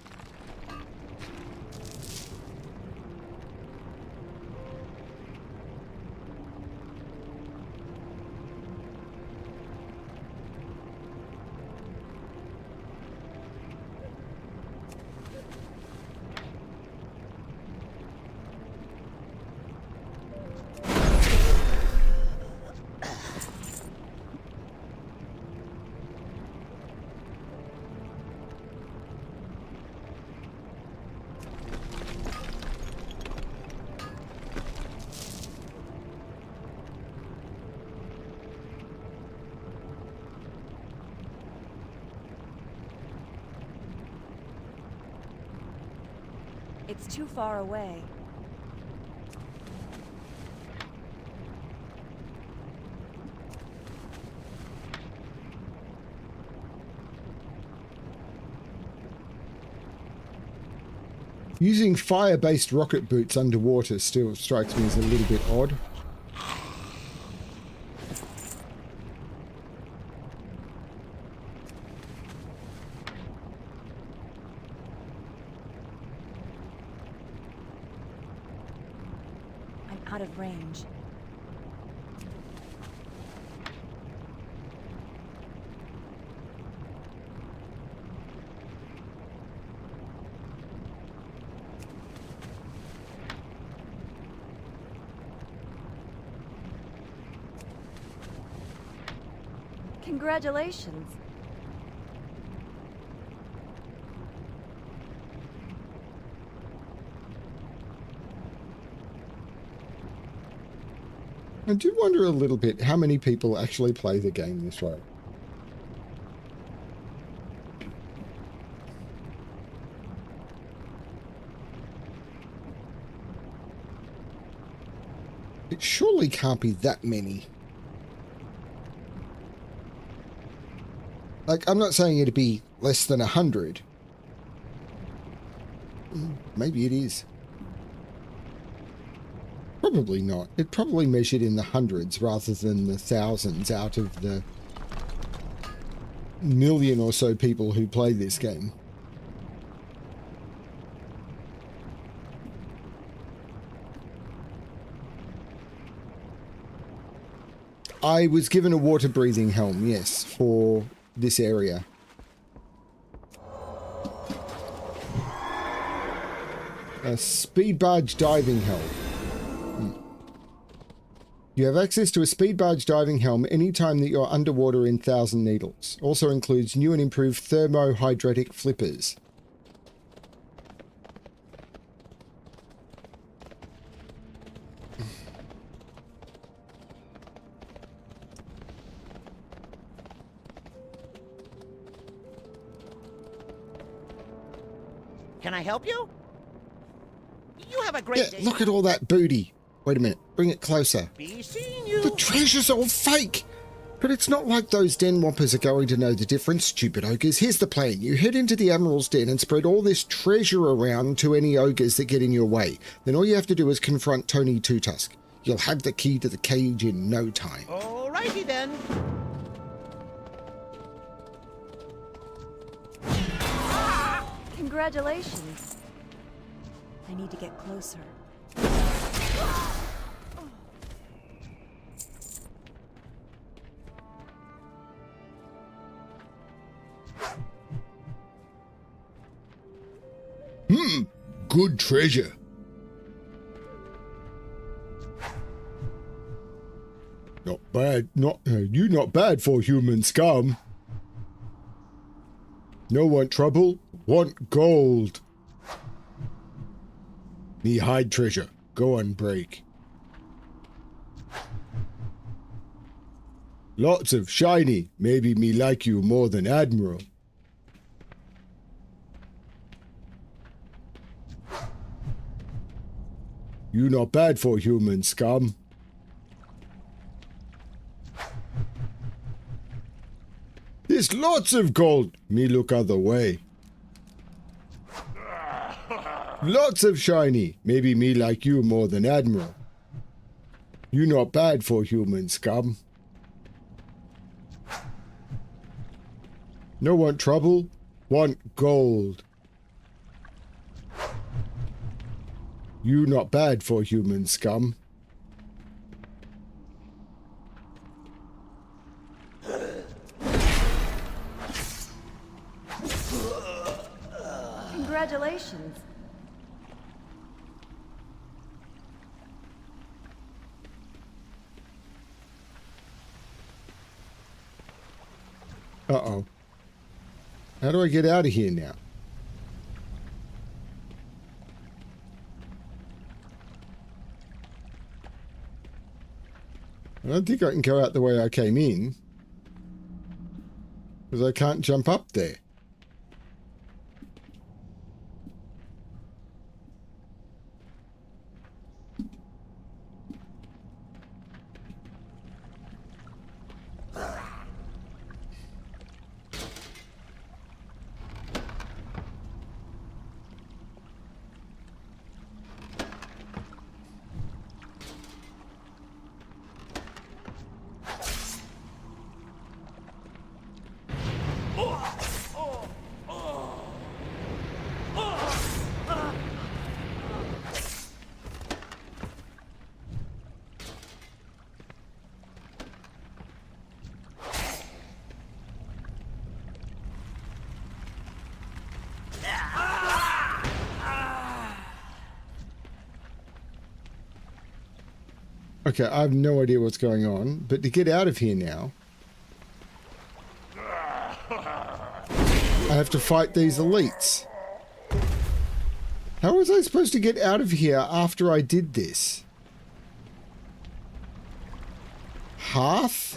It's too far away. Using fire-based rocket boots underwater still strikes me as a little bit odd. I'm out of range. Congratulations. I do wonder a little bit how many people actually play the game this way. It surely can't be that many. Like, I'm not saying it'd be less than 100. Maybe it is. Probably not. It probably measured in the hundreds rather than the thousands out of the million or so people who play this game. I was given a water-breathing helm, yes, for this area. A speed barge diving helm. You have access to a speed barge diving helm anytime that you're underwater in Thousand Needles. Also includes new and improved thermohydratic flippers. Can I help you? You have a great day. Look at all that booty. Wait a minute. Bring it closer. Be seeing you. The treasure's all fake. But it's not like those den whoppers are going to know the difference, stupid ogres. Here's the plan. You head into the Admiral's Den and spread all this treasure around to any ogres that get in your way. Then all you have to do is confront Tony Two Tusk. You'll have the key to the cage in no time. Alrighty then. Congratulations. I need to get closer. Good treasure. Not bad, not bad for human scum. No want trouble, want gold. Me hide treasure, go on break. Lots of shiny, maybe me like you more than Admiral. You not bad for human scum. There's lots of gold. Me look other way. Lots of shiny. Maybe me like you more than Admiral. You not bad for human scum. No want trouble. Want gold. You not bad for human scum. Congratulations. Uh-oh. How do I get out of here now? I don't think I can go out the way I came in. Because I can't jump up there. Okay, I have no idea what's going on, but to get out of here now, I have to fight these elites. How was I supposed to get out of here after I did this? Hearth?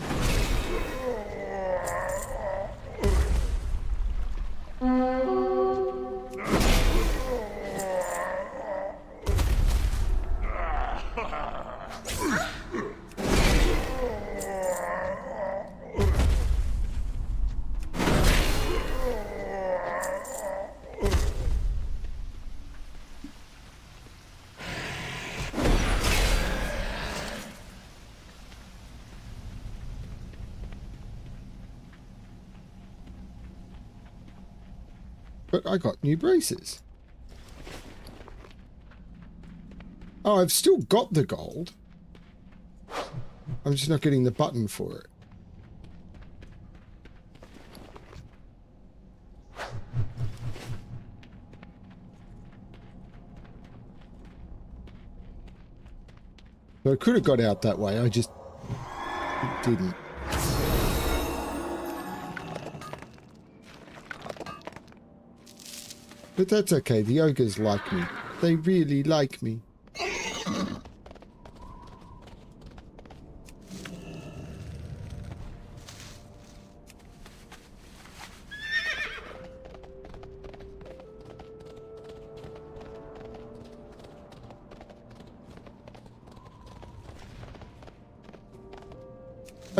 But I got new braces. Oh, I've still got the gold. I'm just not getting the button for it. So I could have got out that way, I just didn't. But that's okay, the ogres like me. They really like me.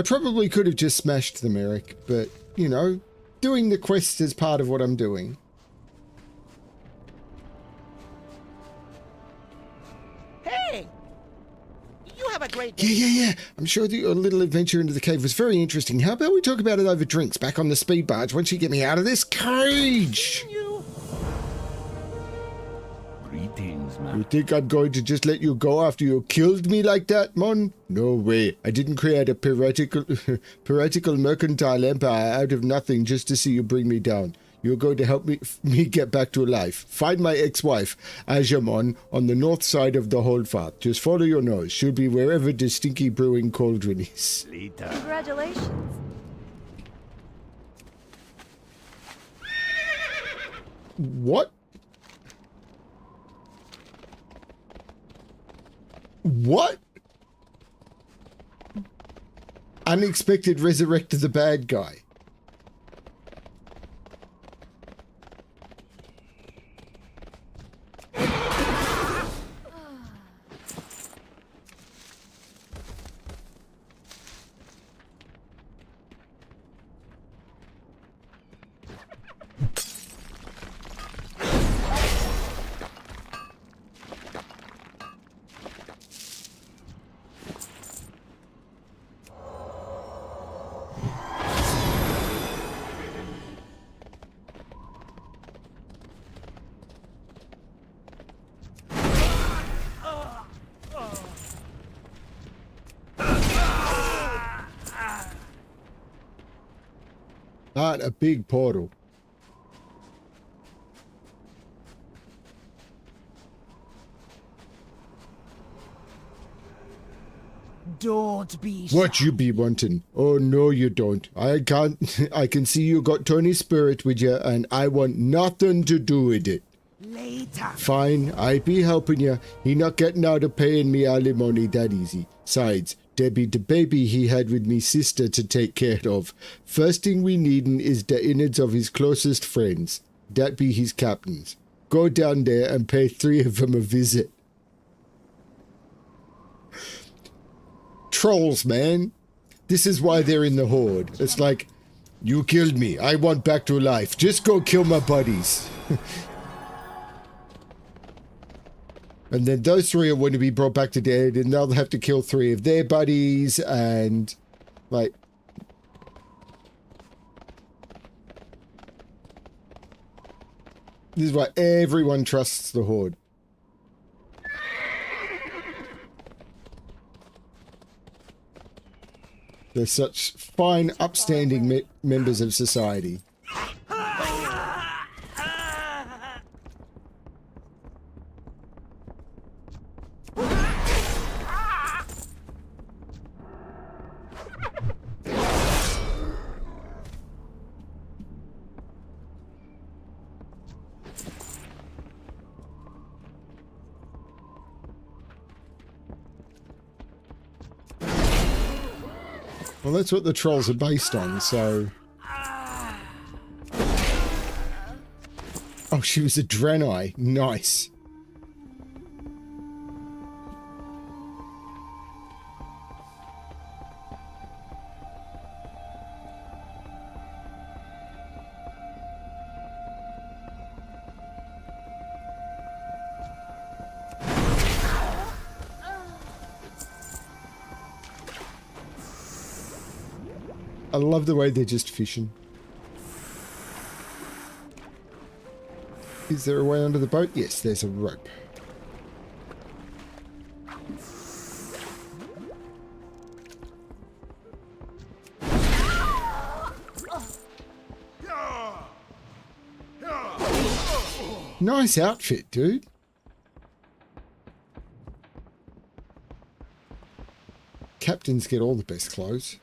I probably could have just smashed them, Eric, but, you know, doing the quest is part of what I'm doing. Hey! You have a great day. Yeah. I'm sure that your little adventure into the cave was very interesting. How about we talk about it over drinks back on the speed barge once you get me out of this cage? Greetings, man. You think I'm going to just let you go after you killed me like that, Mon? No way. I didn't create a piratical mercantile empire out of nothing just to see you bring me down. You're going to help me get back to life. Find my ex-wife, Ajamon, on the north side of the Holdfast. Just follow your nose. She'll be wherever the stinky brewing cauldron is. Later. Congratulations. What? What? Unexpected resurrect the bad guy. Not a big portal. Don't be What you be wanting? Oh no you don't. I can't. I can see you got Tony's spirit with you and I want nothing to do with it. later. Fine, I be helping you. He not getting out of paying me alimony that easy. Sides, Debbie the baby he had with me sister to take care of. First thing we needin' is the innards of his closest friends. That be his captains. Go down there and pay 3 of them a visit. Trolls, man. This is why they're in the Horde. It's like, you killed me. I want back to life. Just go kill my buddies. And then those 3 are going to be brought back to dead, and they'll have to kill 3 of their buddies, and, like... This is why everyone trusts the Horde. They're such fine, upstanding members of society. Well, that's what the trolls are based on, so... Oh, she was a Draenei. Nice. I love the way they're just fishing. Is there a way under the boat? Yes, there's a rope. Nice outfit, dude. Captains get all the best clothes.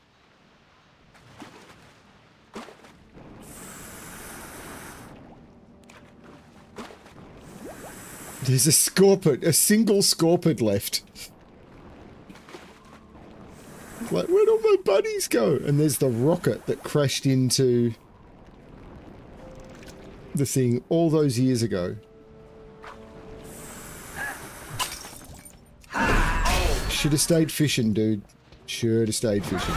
There's a scorpion, a single scorpion left. Like, where'd all my buddies go? And there's the rocket that crashed into the thing all those years ago. Should have stayed fishing, dude. Should have stayed fishing.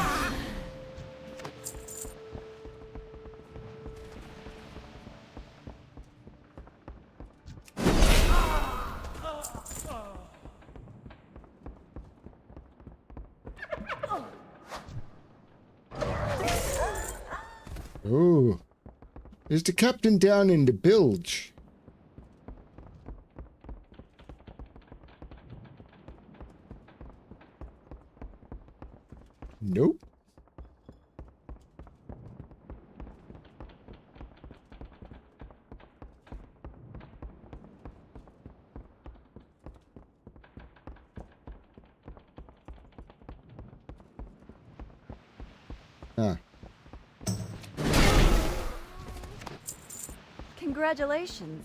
Oh. Is the captain down in the bilge? Nope. Ah. Congratulations.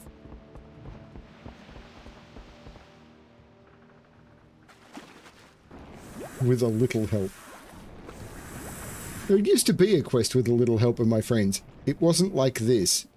With a little help. There used to be a quest with a little help of my friends. It wasn't like this.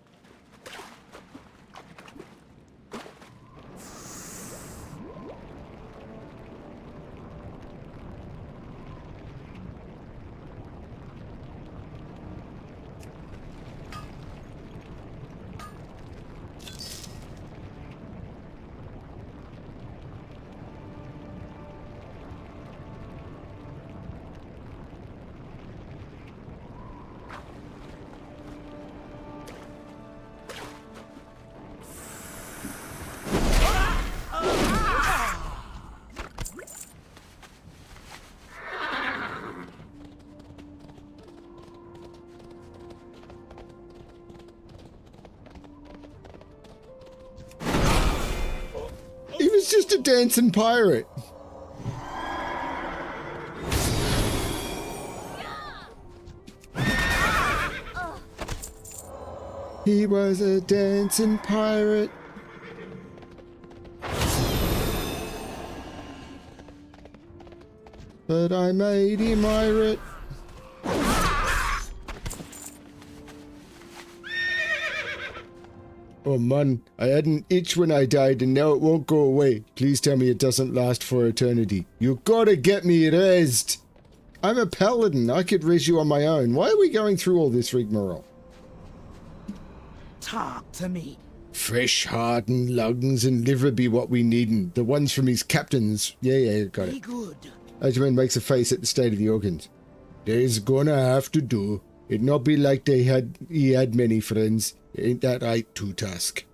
He was just a dancing pirate. He was a dancing pirate. But I made him pirate. Oh man, I had an itch when I died and now it won't go away. Please tell me it doesn't last for eternity. You gotta get me rezzed. I'm a paladin. I could res you on my own. Why are we going through all this rigmarole? Talk to me. Fresh heart and lungs and liver be what we needin'. The ones from his captains. Yeah, got it. Be good. Edgeman makes a face at the state of the organs. There's gonna have to do. It not be like he had many friends. Ain't that right, Two-Tusk?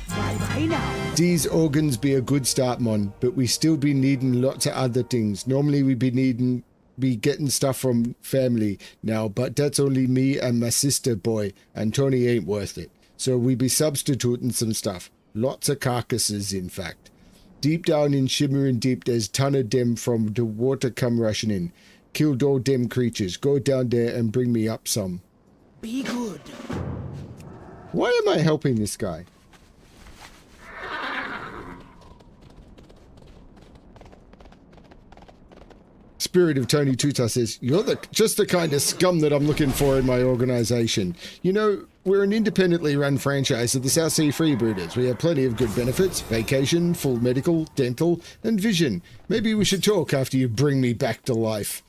Bye-bye now. These organs be a good start, mon, but we still be needing lots of other things. Normally we be getting stuff from family now, but that's only me and my sister boy, and Tony ain't worth it. So we be substituting some stuff. Lots of carcasses, in fact. Deep down in Shimmering Deep, there's ton of them from the water come rushing in. Killed all them creatures. Go down there and bring me up some. Be good. Why am I helping this guy? Spirit of Tony Tuta says, you're just the kind of scum that I'm looking for in my organization. You know, we're an independently run franchise of the South Sea Freebooters. We have plenty of good benefits, vacation, full medical, dental, and vision. Maybe we should talk after you bring me back to life.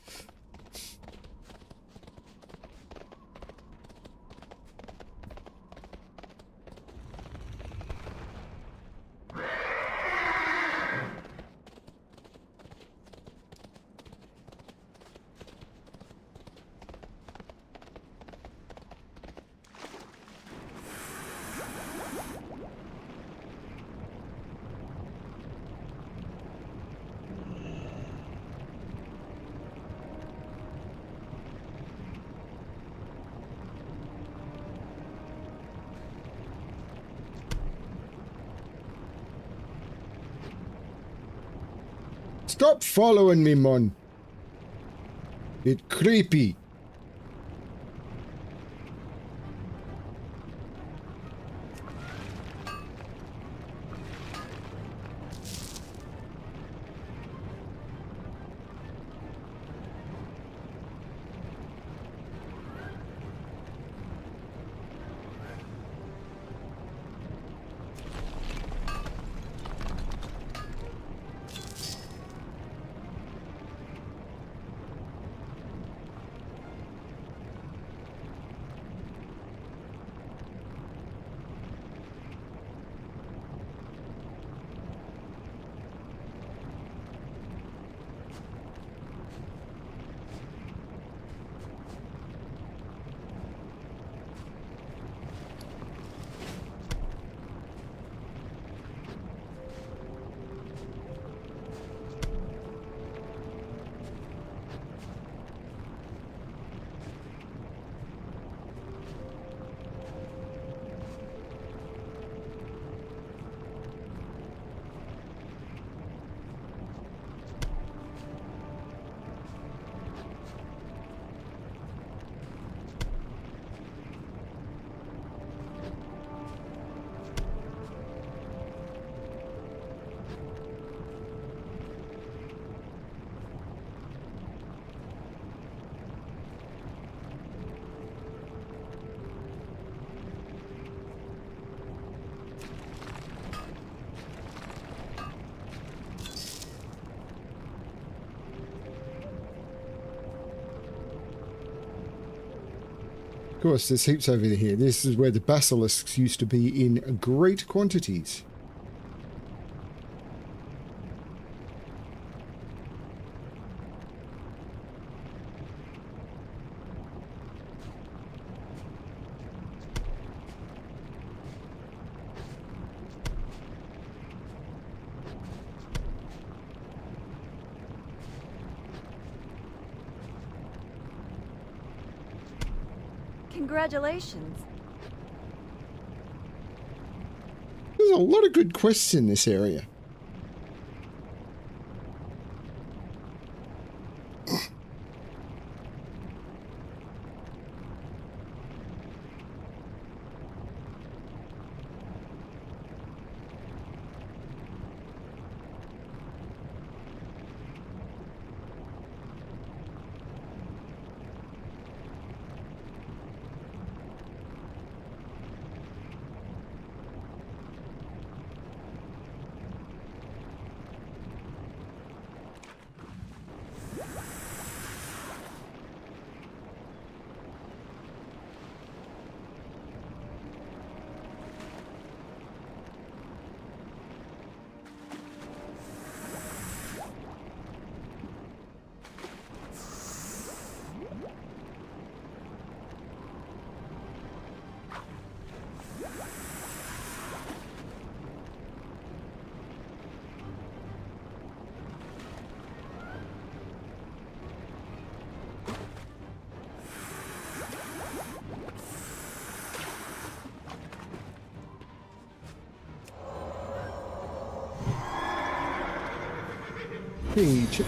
Stop following me, mon. It creepy. Of course, there's heaps over here. This is where the basilisks used to be in great quantities. Congratulations. There's a lot of good quests in this area. Page.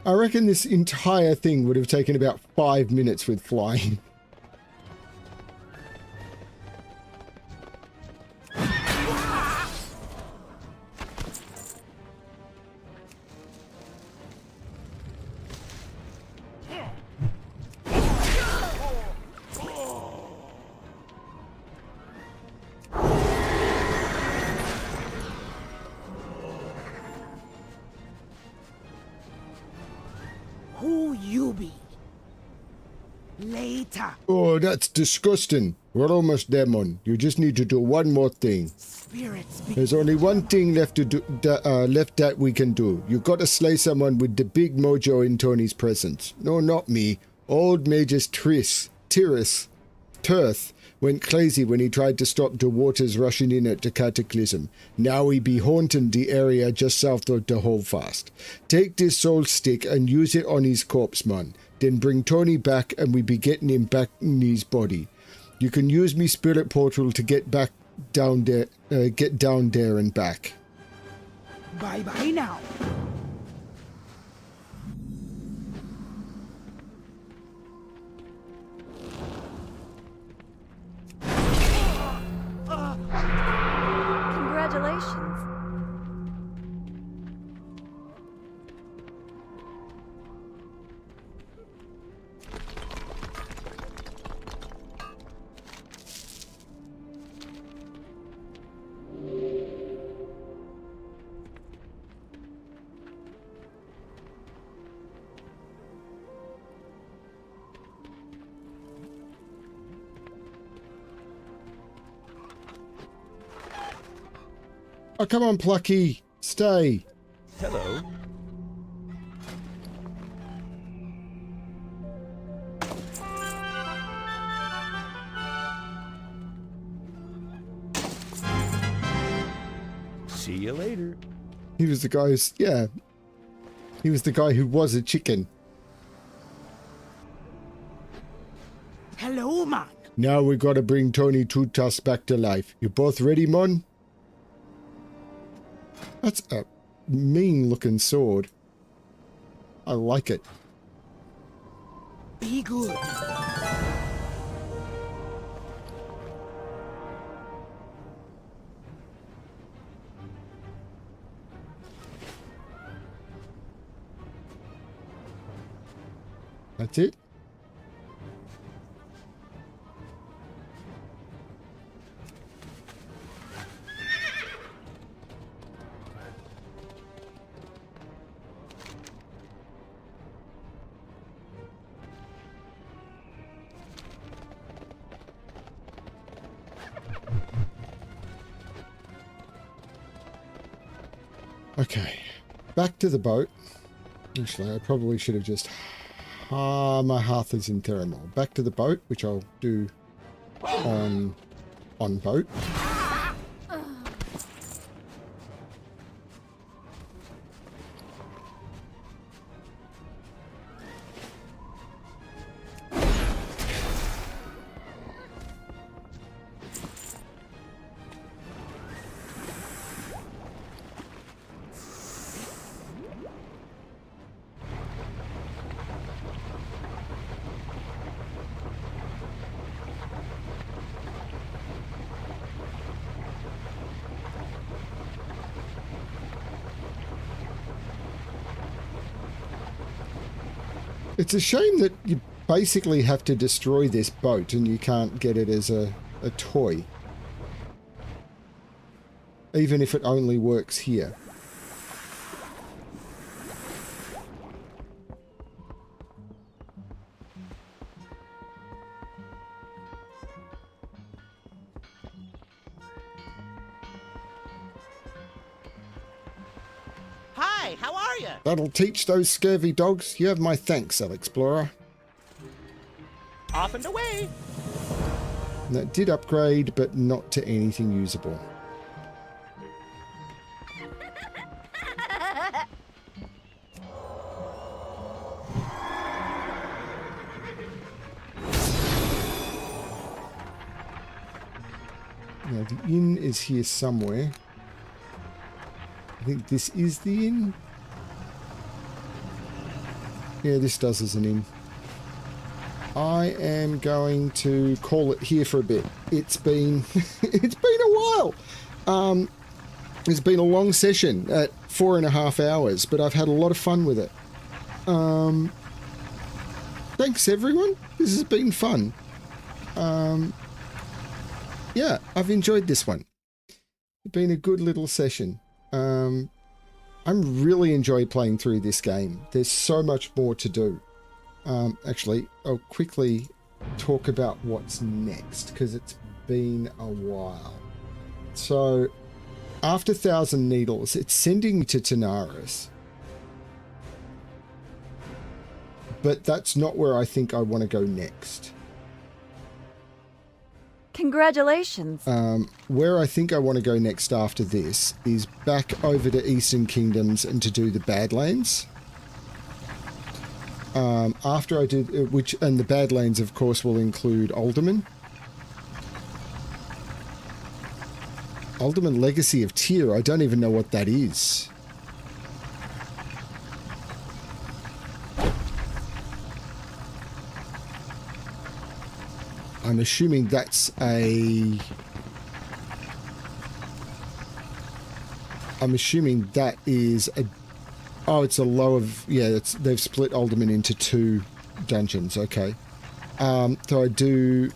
I reckon this entire thing would have taken about 5 minutes with flying. Who you be? Later. Oh, that's disgusting. We're almost there, man. You just need to do one more thing. Spirits be. There's only one thing left to do. Left that we can do. You got to slay someone with the big mojo in Tony's presence. No, not me. Old Magus Tirith went crazy when he tried to stop the waters rushing in at the Cataclysm. Now he be haunting the area just south of the Holdfast. Take this soul stick and use it on his corpse, man. Then bring Tony back and we be getting him back in his body. You can use me spirit portal to get back down there, get down there and back. Bye bye now. Congratulations. Oh, come on, Plucky. Stay. Hello. See you later. He was the guy who's, yeah. He was the guy who was a chicken. Hello, man. Now we gotta bring Tony Two Tusks back to life. You both ready, mon? That's a mean-looking sword. I like it. Be good. That's it? Okay, back to the boat. Actually, I probably should have just... my hearth is in Theramore. Back to the boat, which I'll do on boat. It's a shame that you basically have to destroy this boat and you can't get it as a toy. Even if it only works here. Hi, how are you? That'll teach those scurvy dogs. You have my thanks, Alexplorer. Off and away. That did upgrade, but not to anything usable. Now, the inn is here somewhere. I think this is the inn. Yeah, this does as an inn. I am going to call it here for a bit. It's been it's been a while. It's been a long session at 4.5 hours, but I've had a lot of fun with it. Thanks everyone. This has been fun. Yeah, I've enjoyed this one. It's been a good little session. I'm really enjoying playing through this game. There's so much more to do. Actually, I'll quickly talk about what's next, because it's been a while. So, after Thousand Needles, it's sending me to Tanaris. But that's not where I think I want to go next. Congratulations. Where I think I want to go next after this is back over to Eastern Kingdoms and to do the Badlands. After I do, and the Badlands, of course, will include Alderman. Alderman Legacy of Tyr, I don't even know what that is. I'm assuming that's a... I'm assuming that is a... Oh, it's a lower... Yeah, they've split Alderman into 2 dungeons. Okay. So I do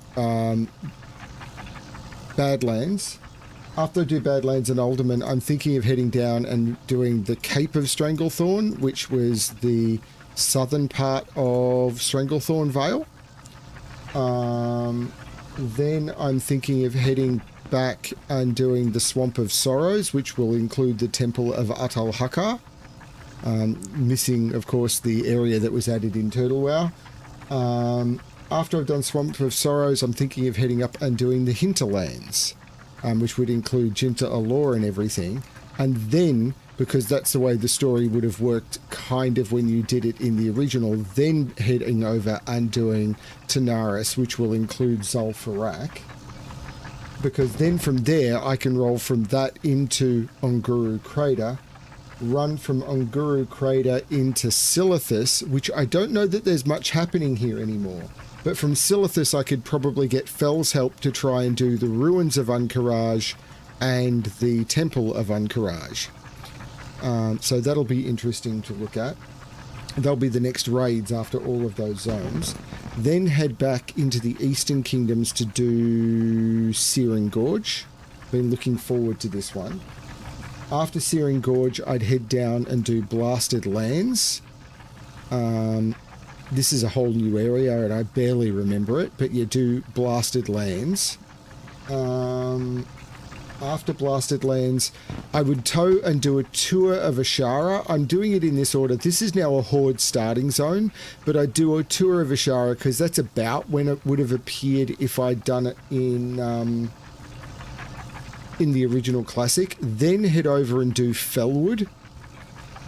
Badlands. After I do Badlands and Alderman, I'm thinking of heading down and doing the Cape of Stranglethorn, which was the southern part of Stranglethorn Vale. Then I'm thinking of heading back and doing the Swamp of Sorrows, which will include the Temple of Atal Hakar. Missing, of course, the area that was added in Turtlewow. After I've done Swamp of Sorrows, I'm thinking of heading up and doing the Hinterlands, which would include Jinta Allure and everything. And then, because that's the way the story would have worked kind of when you did it in the original, then heading over and doing Tanaris, which will include Zul'Farrak. Because then from there, I can roll from that into Unguru Crater, run from Unguru Crater into Silithus, which I don't know that there's much happening here anymore. But from Silithus, I could probably get Fell's help to try and do the Ruins of Ahn'Qiraj and the Temple of Ahn'Qiraj. So that'll be interesting to look at. They'll be the next raids after all of those zones. Then head back into the Eastern Kingdoms to do Searing Gorge. Been looking forward to this one. After Searing Gorge, I'd head down and do Blasted Lands. This is a whole new area and I barely remember it, but you do Blasted Lands. after Blasted Lands, I would tow and do a tour of Ashara. I'm doing it in this order. This is now a Horde starting zone, but I do a tour of Ashara because that's about when it would have appeared if I'd done it in the original Classic. Then head over and do Felwood,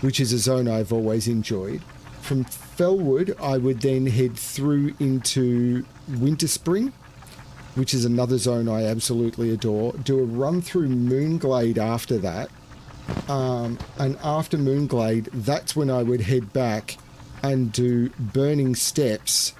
which is a zone I've always enjoyed. From Felwood, I would then head through into Winterspring, which is another zone I absolutely adore. Do a run through Moonglade after that. And after Moonglade, that's when I would head back and do Burning Steps.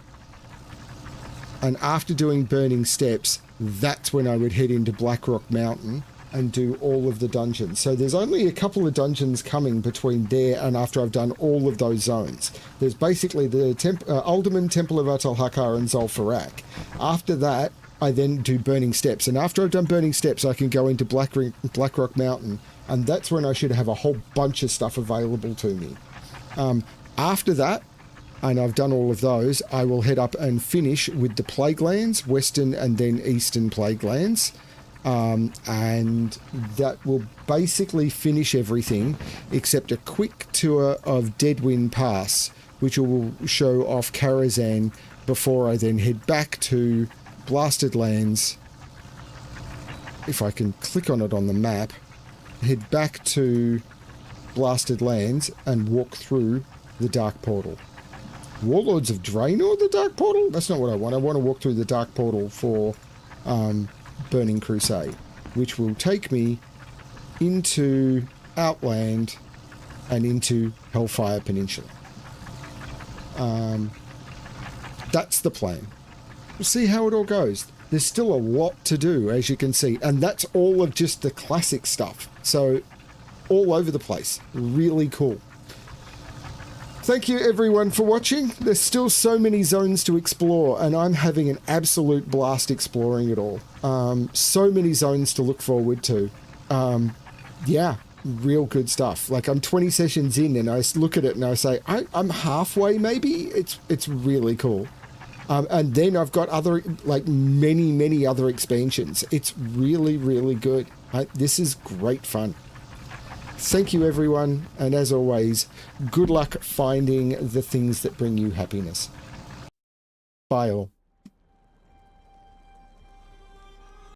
And after doing Burning Steps, that's when I would head into Blackrock Mountain and do all of the dungeons. So there's only a couple of dungeons coming between there and after I've done all of those zones. There's basically the Alderman, Temple of Atalhakar, and Zul'Farrak. After that, I then do Burning Steps, and after I've done Burning Steps, I can go into Blackrock Mountain, and that's when I should have a whole bunch of stuff available to me. After that, and I've done all of those, I will head up and finish with the Plaguelands, Western and then Eastern Plaguelands, and that will basically finish everything except a quick tour of Deadwind Pass, which will show off Karazhan before I then head back to Blasted Lands. If I can click on it on the map, head back to Blasted Lands and walk through the Dark Portal. Warlords of Draenor, the Dark Portal? That's not what I want. I want to walk through the Dark Portal for Burning Crusade, which will take me into Outland and into Hellfire Peninsula. That's the plan. We'll see how it all goes. There's still a lot to do, as you can see, and that's all of just the classic stuff. So, all over the place. Really cool. Thank you everyone for watching. There's still so many zones to explore, and I'm having an absolute blast exploring it all. So many zones to look forward to. Yeah, real good stuff. Like, I'm 20 sessions in, and I look at it and I say, I'm halfway maybe? It's really cool. And then I've got other, like, many other expansions. It's really, really good. This is great fun. Thank you, everyone. And as always, good luck finding the things that bring you happiness. Bye all.